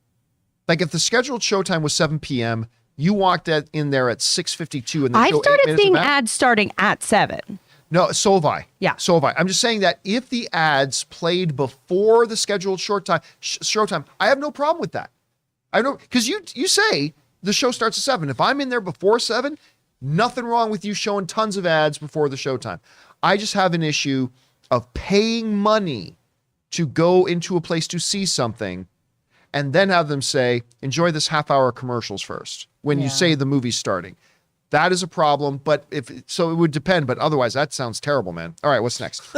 Like, if the scheduled showtime was 7 p.m., you walked in there at 6:52, and I started seeing ads starting at 7. No, so have I. Yeah. So have I. I'm just saying that if the ads played before the scheduled showtime, I have no problem with that. I know, because you say the show starts at 7. If I'm in there before 7, nothing wrong with you showing tons of ads before the showtime. I just have an issue of paying money to go into a place to see something and then have them say, enjoy this half-hour commercials first when you say the movie's starting. That is a problem, but it would depend. But otherwise, that sounds terrible, man. All right, what's next?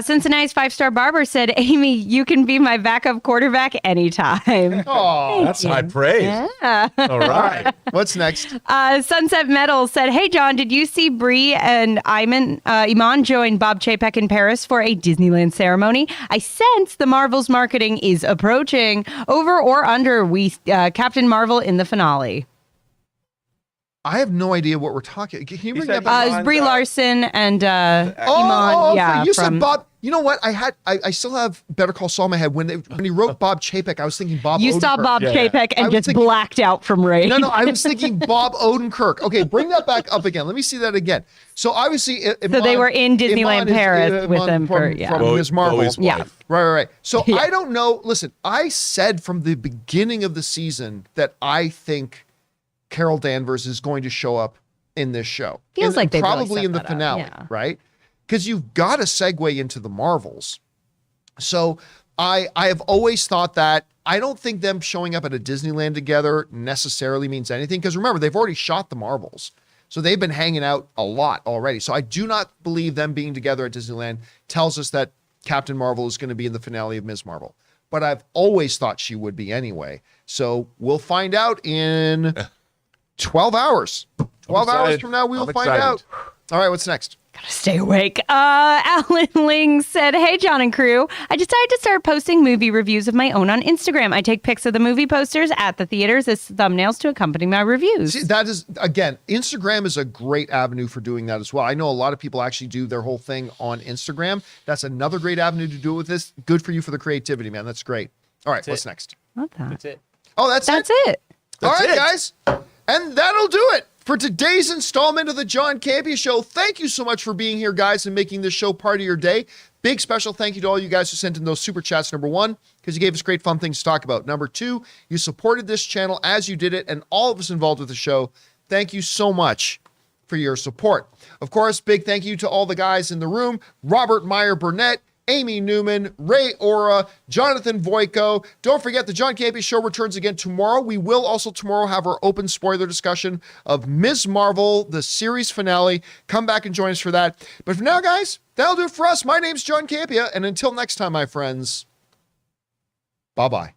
Cincinnati's 5-star barber said, Amy, you can be my backup quarterback anytime. Oh, that's high praise. Yeah. All right. What's next? Sunset Metal said, hey, John, did you see Brie and Iman join Bob Chapek in Paris for a Disneyland ceremony? I sense the Marvel's marketing is approaching. Over or under Captain Marvel in the finale? I have no idea what we're talking. Can you bring said that back? It was Brie Larson and Iman. Okay. Yeah, You said Bob. You know what? I still have Better Call Saul in my head. When he wrote Bob Chapek, I was thinking Bob You saw Odenkirk. Bob Chapek I and was just thinking- blacked out from rage. No, I was thinking Bob Odenkirk. Okay, bring that back up again. Let me see that again. So obviously, So they were in Disneyland Paris with him from Ms. Marvel. Bowie's Yeah. wife. Right. So I don't know. Listen, I said from the beginning of the season that I think Carol Danvers is going to show up in this show. Feels like they've really probably set in the that up, finale, yeah. right? Because you've got to segue into the Marvels. So I have always thought that I don't think them showing up at a Disneyland together necessarily means anything. Because remember, they've already shot the Marvels. So they've been hanging out a lot already. So I do not believe them being together at Disneyland tells us that Captain Marvel is going to be in the finale of Ms. Marvel. But I've always thought she would be anyway. So we'll find out in 12 hours. 12 hours excited. from now, we will I'm find excited. out. All right, what's next? Gotta stay awake. Alan Ling said, "Hey, John and crew. I decided to start posting movie reviews of my own on Instagram. I take pics of the movie posters at the theaters as thumbnails to accompany my reviews." See, that is, again, Instagram is a great avenue for doing that as well. I know a lot of people actually do their whole thing on Instagram. That's another great avenue to do it with this. Good for you for the creativity, man. That's great. All right, what's next? Love that. That's it. Oh, that's That's it. it. All right, it. guys. And that'll do it for today's installment of the John Campea Show. Thank you so much for being here, guys, and making this show part of your day. Big special thank you to all you guys who sent in those super chats. Number one, because you gave us great fun things to talk about. Number two, you supported this channel as you did it, and all of us involved with the show. Thank you so much for your support. Of course, big thank you to all the guys in the room: Robert Meyer Burnett, Amy Newman, Ray Ora, Jonathan Voico. Don't forget, the John Campea Show returns again tomorrow. We will also tomorrow have our open spoiler discussion of Ms. Marvel, the series finale. Come back and join us for that. But for now, guys, that'll do it for us. My name's John Campea, and until next time, my friends, bye-bye.